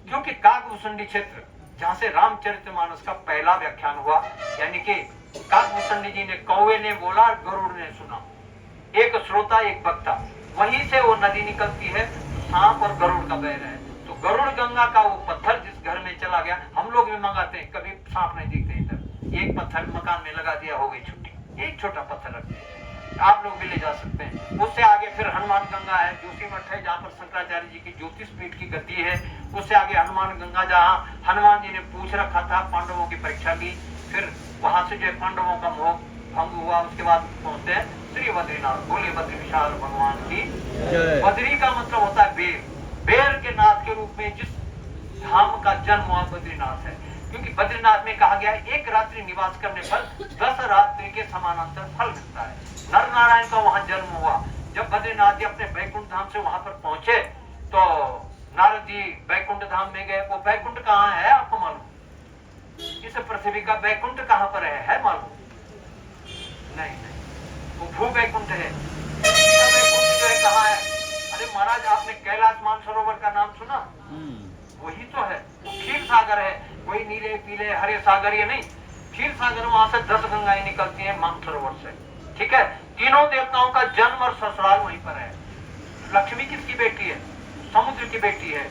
क्योंकि काकभूषणी क्षेत्र जहां से रामचरितमानस का पहला व्याख्यान हुआ, यानी कि काकभूषणी जी ने, कौवे ने बोला, गरुड़ ने सुना, एक श्रोता एक वक्ता, वहीं से वो नदी निकलती है। सांप और गरुड़ का बैर है। तो गरुड़ गंगा का वो पत्थर जिस घर में चला गया, हम लोग भी मंगाते हैं, कभी सांप नहीं दिखते इधर, एक पत्थर मकान में लगा दिया, हो गई छुट्टी। एक छोटा पत्थर रखते हैं, आप लोग भी ले जा सकते हैं। उससे आगे फिर हनुमान गंगा है, जोशीमठ है, जहाँ पर शंकराचार्य जी की ज्योतिष पीठ की गति है। उससे आगे हनुमान गंगा, जहाँ हनुमान जी ने पूछ रखा था, पांडवों की परीक्षा की, फिर वहां से जो है पांडवों का मोह भंग हुआ। उसके बाद पहुंचते हैं श्री बद्रीनाथ। बोले बद्री विशाल भगवान की। बद्री का मतलब होता है बेर, बेर के नाथ के रूप में जिस धाम का जन्म हुआ बद्रीनाथ है। क्योंकि बद्रीनाथ में कहा गया है, एक रात्रि निवास करने पर 10 रात्रि के समानांतर फल मिलता है। नर नारायण का वहां जन्म हुआ। जब बद्रीनाथ जी अपने बैकुंठ धाम से वहां पर पहुंचे तो नारद जी बैकुंठ धाम में गए। वो बैकुंठ कहाँ है आपको मालूम? इस पृथ्वी का बैकुंठ कहाँ पर है मालूम? नहीं, वो भू बैकुंठ है। बैकुंठ जो है कहाँ है? अरे महाराज, आपने कैलाश मानसरोवर का नाम सुना? वही तो है, वो क्षीर सागर है। कोई नीले पीले हरे सागर ये नहीं, क्षीर सागर। वहां से 10 गंगाएं निकलती हैं मानसरोवर से। ठीक है, तीनों देवताओं का जन्म और ससुराल वहीं पर है। लक्ष्मी किसकी बेटी है? समुद्र की बेटी है।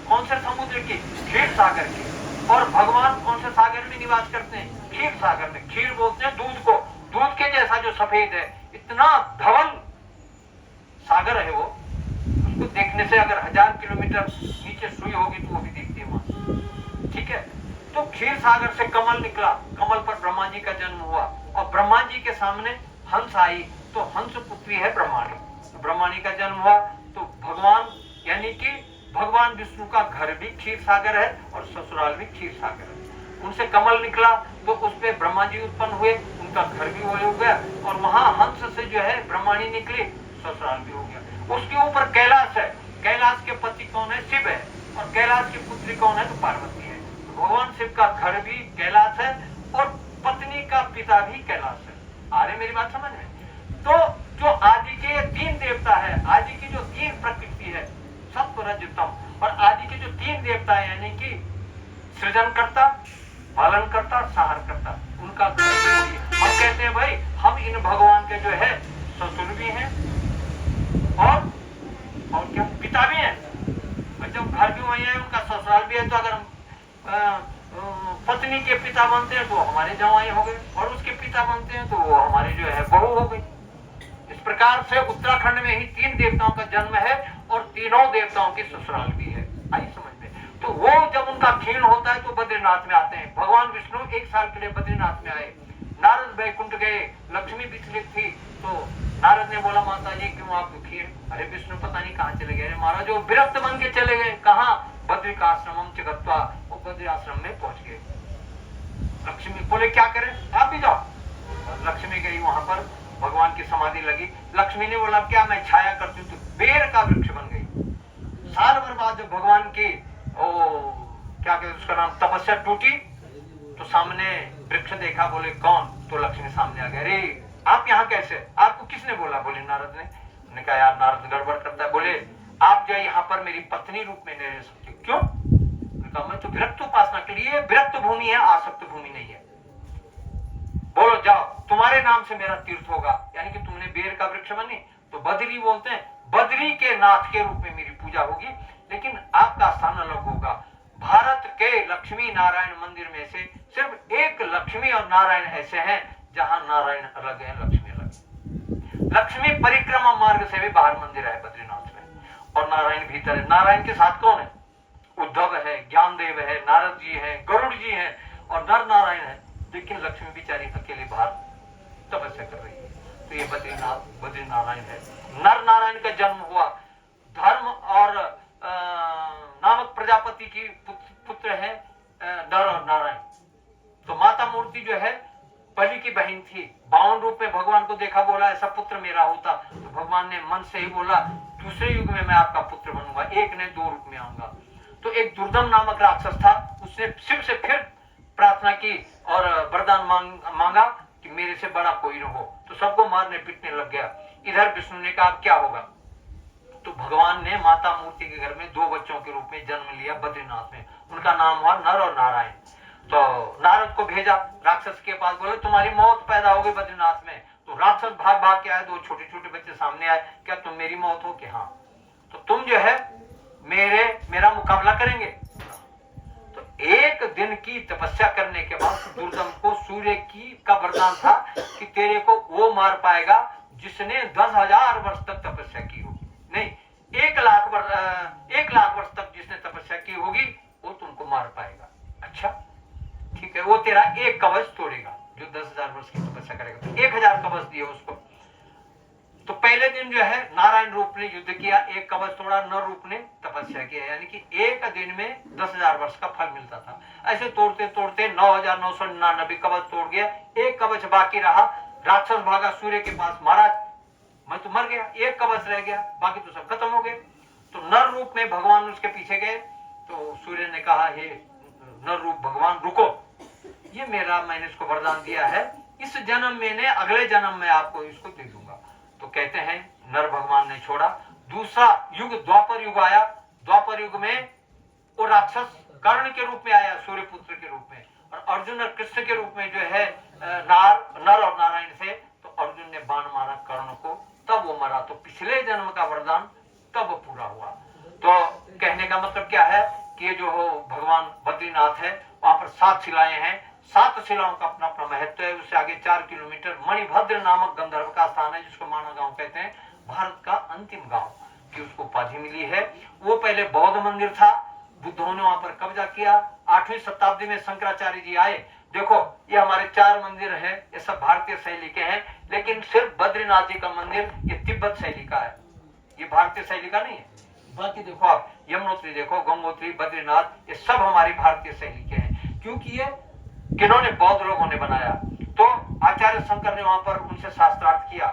कौन से समुद्र की? क्षीर सागर की। और भगवान कौन से सागर में निवास करते हैं? क्षीर सागर में। क्षीर बोलते हैं दूध को, दूध के जैसा जो सफेद है, इतना धवल सागर है वो। उसको देखने से अगर 1000 किलोमीटर नीचे सुई होगी तो वो भी दिखती है वहां। ठीक है, तो क्षीर सागर से कमल निकला, कमल पर ब्रह्मा जी का जन्म हुआ और ब्रह्मा जी के सामने हंस आई, तो हंस पुत्री है ब्रह्माणी। तो ब्रह्माणी का जन्म हुआ। तो भगवान यानी कि भगवान विष्णु का घर भी क्षीर सागर है और ससुराल भी क्षीर सागर है। उनसे कमल निकला तो उस पे ब्रह्मा जी उत्पन्न हुए, उनका घर भी वही हो गया। और वहां हंस से जो है ब्रह्माणी निकली, ससुराल भी हो गया। उसके ऊपर कैलाश है। कैलाश के पति कौन है? शिव है। और कैलाश की पुत्री कौन है? तो पार्वती है। तो भगवान शिव का घर भी कैलाश है और पत्नी का पिता भी कैलाश है। आ रही मेरी बात समझ में? तो जो आदि के 3 देवता है, आदि की जो 3 प्रकृति है, सत्व रज तम, और आदि के जो 3 देवता है यानी कि सृजनकर्ता, पालनकर्ता, सहारकर्ता, उनका घर भी वही है। हम कहते हैं भाई हम इन भगवान के जो है ससुर भी हैं और क्या पिता भी हैं। जब घर भी वही है, उनका ससुराल भी है, तो अगर हम पत्नी के पिता बनते हैं तो हमारे जवाई हो गए, और उसके पिता बनते हैं तो वो हमारे जो है बहू हो गई। इस प्रकार से उत्तराखंड में ही 3 देवताओं का जन्म है और तीनों देवताओं की ससुराल भी है। आई समझ में? तो वो जब उनका क्षीण होता है तो बद्रीनाथ में आते हैं। भगवान विष्णु 1 साल के लिए बद्रीनाथ में आए। नारद बैकुंठ गए, लक्ष्मी विचलित थी, तो नारद ने बोला माता जी क्यों आप दुखी? अरे विष्णु पता नहीं कहाँ चले गए। अरे महाराज वो विरक्त बन के चले गए। कहाँ? बद्रिकाश्रमम च गत्वा, वो बद्री आश्रम में पहुंच गए। लक्ष्मी बोले क्या करें, आप भी जाओ। लक्ष्मी गई, वहां पर भगवान की समाधि लगी। लक्ष्मी ने बोला क्या मैं छाया करती हूँ? तो बेर का वृक्ष बन गई। साल भर बाद जब भगवान की क्या कहते उसका नाम तपस्या टूटी तो सामने वृक्ष देखा। बोले कौन? तो लक्ष्मी सामने आ गए। अरे आप यहाँ कैसे? आपको किसने बोला? बोले नारद ने। कहा यार नारद गड़बड़ करता है। बोले आप जो यहाँ पर मेरी पत्नी रूप में नहीं रह सकते। क्यों? मैं तो विरक्त उपासना के लिए, विरक्त भूमि है, आसक्त भूमि नहीं है। बोलो जाओ, तुम्हारे नाम से मेरा तीर्थ होगा, यानी कि तुमने बेर का वृक्ष बनी। तो बद्री बोलते हैं, बद्री के नाथ के रूप में मेरी पूजा होगी, लेकिन आपका स्थान अलग होगा। भारत के लक्ष्मी नारायण मंदिर में से सिर्फ एक लक्ष्मी और नारायण ऐसे हैं जहां नारायण अलग है, लक्ष्मी अलग है। लक्ष्मी परिक्रमा मार्ग से भी बाहर मंदिर है बद्रीनाथ में, और नारायण भीतर है। नारायण के साथ कौन है? उद्धव है, ज्ञानदेव है, नारद जी है, गरुड़ जी है और नर नारायण है, लेकिन लक्ष्मी बेचारी अकेले बाहर तपस्या कर रही है। तो ये बद्रीनाथ बद्री नारायण है। नर नारायण का जन्म हुआ, धर्म और नामक प्रजापति की पुत्र है नर और नारायण। तो माता मूर्ति जो है बलि की बहन थी, 52 रूप में भगवान को देखा, बोला ऐसा पुत्र मेरा होता, तो भगवान ने मन से ही बोला दूसरे युग में मैं आपका पुत्र बनूंगा, एक ने 2 रूप में आऊंगा। तो एक दुर्दम नामक राक्षस था, उसने शिव से फिर प्रार्थना की और वरदान मांगा कि मेरे से बड़ा कोई न हो, तो सबको मारने पीटने लग गया। इधर विष्णु ने कहा क्या होगा, तो भगवान ने माता मूर्ति के घर में 2 बच्चों के रूप में जन्म लिया बद्रीनाथ में, उनका नाम हुआ नर और नारायण। तो नारद को भेजा राक्षस के पास, बोले तुम्हारी मौत पैदा हो गई बद्रीनाथ में। तो राक्षस भाग भाग के आए, 2 छोटे छोटे बच्चे सामने आए, क्या तुम मेरी मौत हो? कि हाँ। तो तुम जो है मेरा मुकाबला करेंगे। तो 1 दिन की तपस्या करने के बाद दुर्दम को सूर्य का वरदान था कि तेरे को वो मार पाएगा जिसने 10,000 वर्ष तक तपस्या की होगी, नहीं 1 लाख वर्ष तक जिसने तपस्या की होगी वो तुमको मार पाएगा। अच्छा ठीक है, वो तेरा 1 कवच तोड़ेगा, जो 10,000 वर्ष की तपस्या करेगा। तो 1,000 कवच दिए उसको। तो पहले दिन जो है नारायण रूप ने युद्ध किया, 1 कवच तोड़ा, नर रूप ने तपस्या किया, यानी कि 1 दिन में 10,000 वर्ष का फल मिलता था। ऐसे तोड़ते तोड़ते 9,999 कवच तोड़ गया, 1 कवच बाकी रहा। राक्षस भागा सूर्य के पास, महाराज मैं तो मर गया, 1 कवच रह गया, बाकी तो सब खत्म हो गए। तो नर रूप में भगवान उसके पीछे गए। तो सूर्य ने कहा हे नर रूप भगवान रुको, ये मैंने इसको वरदान दिया है, इस जन्म में ने अगले जन्म में आपको इसको दे दूंगा। तो कहते हैं नर भगवान ने छोड़ा। दूसरा युग द्वापर युग आया। द्वापर युग में वो राक्षस कर्ण के रूप में आया, सूर्य पुत्र के रूप में, और अर्जुन और कृष्ण के रूप में जो है नर और नारायण से। तो अर्जुन ने बाण मारा कर्ण को, तब वो मरा। तो पिछले जन्म का वरदान तब पूरा हुआ। तो कहने का मतलब क्या है कि ये जो भगवान बद्रीनाथ है वहां पर 7 शिलाएं हैं, 7 शिलाओं का अपना अपना महत्व है। उससे आगे 4 किलोमीटर मणिभद्र नामक गंधर्व का स्थान है, जिसको माना गांव कहते हैं, भारत का अंतिम गांव की उसको उपाधि मिली है। वो पहले बौद्ध मंदिर था, बुद्धों ने वहां पर कब्जा किया। 8वीं शताब्दी में शंकराचार्य जी आए। देखो ये हमारे 4 मंदिर है, ये सब भारतीय शैली के हैं, लेकिन सिर्फ बद्रीनाथ जी का मंदिर ये तिब्बत शैली का है, ये भारतीय शैली का नहीं है। बाकी देखो आप यमुनोत्री देखो, गंगोत्री, बद्रीनाथ, ये सब हमारी भारतीय शैली के हैं, क्योंकि ये किन्होंने बौद्ध लोगों ने बनाया। तो आचार्य शंकर ने वहां पर उनसे शास्त्रार्थ किया।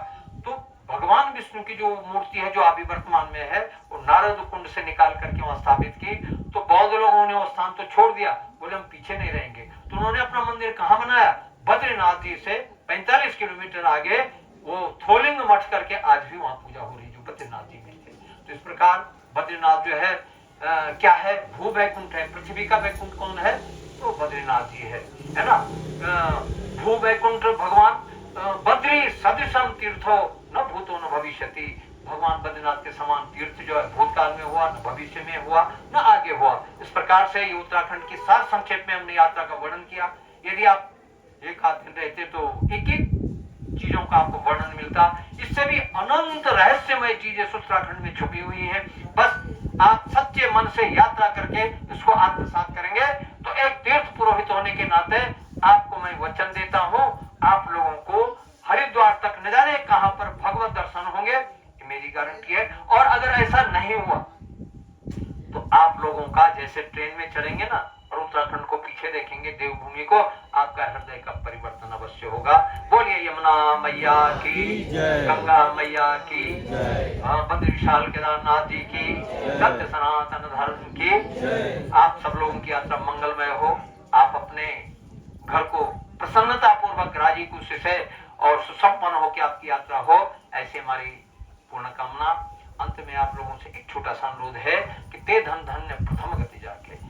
तो भगवान विष्णु की जो मूर्ति है, जो अभी वर्तमान में है, वो नारद कुंड से निकाल करके वहां स्थापित की। तो बौद्ध लोगों ने वो स्थान तो छोड़ दिया, बोले हम पीछे नहीं रहेंगे। तो उन्होंने अपना मंदिर कहाँ बनाया? बद्रीनाथ जी से 45 किलोमीटर आगे वो थोलिंग मठ करके आज भी वहां पूजा हो रही, जो बद्रीनाथ जी में थे। तो इस प्रकार बद्रीनाथ जो है क्या है? भू वैकुंठ है। पृथ्वी का वैकुंठ कौन है? तो बद्रीनाथ जी है ना। भू वैकुंठ भगवान बद्री सदृशम तीर्थो न भूतो न भविष्यति। भगवान बद्रीनाथ के समान तीर्थ जो है भूतकाल में हुआ, न भविष्य में हुआ, न आगे हुआ। इस प्रकार से ये उत्तराखंड की सार संक्षेप में हमने यात्रा का वर्णन किया। यदि आप 1 आध दिन रहते तो एक चीजों का आपको वर्णन मिलता। इससे भी अनंत रहस्यमय चीजें उत्तराखंड में छुपी हुई हैं। बस आप सच्चे मन से यात्रा करके इसको आत्मसात करेंगे तो एक तीर्थ पुरोहित होने के नाते आपको मैं वचन देता हूं, आप लोगों को हरिद्वार तक न जाने कहां पर भगवत दर्शन होंगे, मेरी गारंटी है। और अगर ऐसा नहीं हुआ तो आप लोगों का जैसे ट्रेन में चढ़ेंगे ना और उत्तराखंड को पीछे देखेंगे, देवभूमि को, आपका हृदय का परिवर्तन अवश्य होगा। बोलिए यमुना मैया की जय, गंगा मैया की जय, बद्री विशाल केदारनाथ जी की, सत्य सनातन धर्म की जय। आप सब लोगों की यात्रा मंगलमय हो। आप अपने घर को प्रसन्नता पूर्वक राजी खुशी से और सुसंपन्न हो कि आपकी यात्रा हो, ऐसी हमारी पूर्ण कामना। अंत में आप लोगों से एक छोटा सा अनुरोध है कि ते धन धन्य प्रथम गति जाके,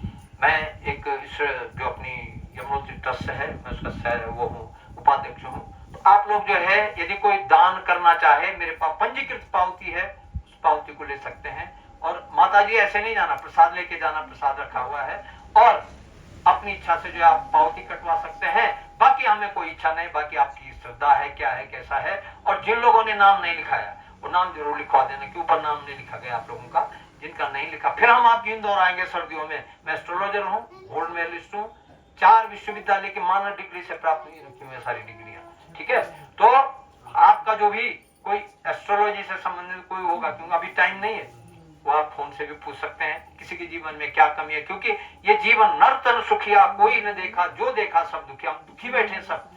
मैं एक इस जो अपनी यमुनोत्री ट्रस्ट है, मैं उसका वो हूँ, उपाध्यक्ष हूँ। तो आप लोग जो है यदि कोई दान करना चाहे, मेरे पास पंजीकृत पावती है, उस पावती को ले सकते हैं। और माता जी ऐसे नहीं जाना, प्रसाद लेके जाना, प्रसाद रखा हुआ है। और अपनी इच्छा से जो आप पावती कटवा सकते हैं। बाकी हमें कोई इच्छा नहीं, बाकी आपकी श्रद्धा है, क्या है, कैसा है। और जिन लोगों ने नाम नहीं लिखाया वो नाम जरूर लिखवा देना कि ऊपर नाम नहीं लिखा गया आप लोगों का, जिनका नहीं लिखा। फिर हम आपकी इंदौर आएंगे सर्दियों में। मैं एस्ट्रोलॉजर हूँ, गोल्ड मेडलिस्ट हूँ, 4 विश्वविद्यालय की मानद डिग्री से प्राप्त नहीं रखी हुई सारी डिग्रियां, ठीक है। तो आपका जो भी कोई एस्ट्रोलॉजी से संबंधित कोई होगा, क्योंकि अभी टाइम नहीं है, वो आप फोन से भी पूछ सकते हैं किसी के जीवन में क्या कमी है। क्योंकि ये जीवन नर्तन सुखिया कोई न देखा, जो देखा सब दुखिया। हम दुखी बैठे सब,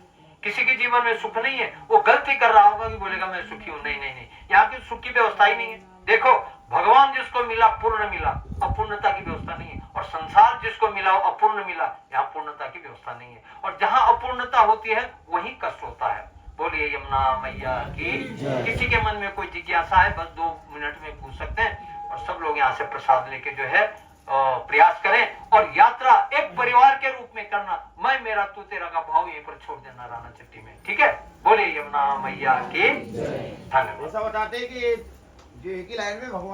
किसी के जीवन में सुख नहीं है। वो गलती कर रहा होगा कि बोलेगा मैं सुखी हूं। नहीं नहीं नहीं, यहाँ की सुख की व्यवस्था ही नहीं है। देखो, भगवान जिसको मिला पूर्ण मिला, अपूर्णता की व्यवस्था नहीं है। और संसार जिसको मिला वो अपूर्ण मिला, यहाँ पूर्णता की व्यवस्था नहीं है। और जहां अपूर्णता होती है वही कष्ट होता है। बोलिए यमुना मैया की। किसी के मन में कोई जिज्ञासा है, बस 2 मिनट में पूछ सकते हैं। और सब लोग यहाँ से प्रसाद लेके जो है प्रयास करें। और यात्रा एक परिवार के रूप में करना, मैं मेरा तू तेरा का भाव यहीं पर छोड़ देना राना चट्टी में, ठीक है। बोले यमुना मैया की। धन्यवाद। ऐसा बताते हैं कि जो एक ही लाइन में भगवान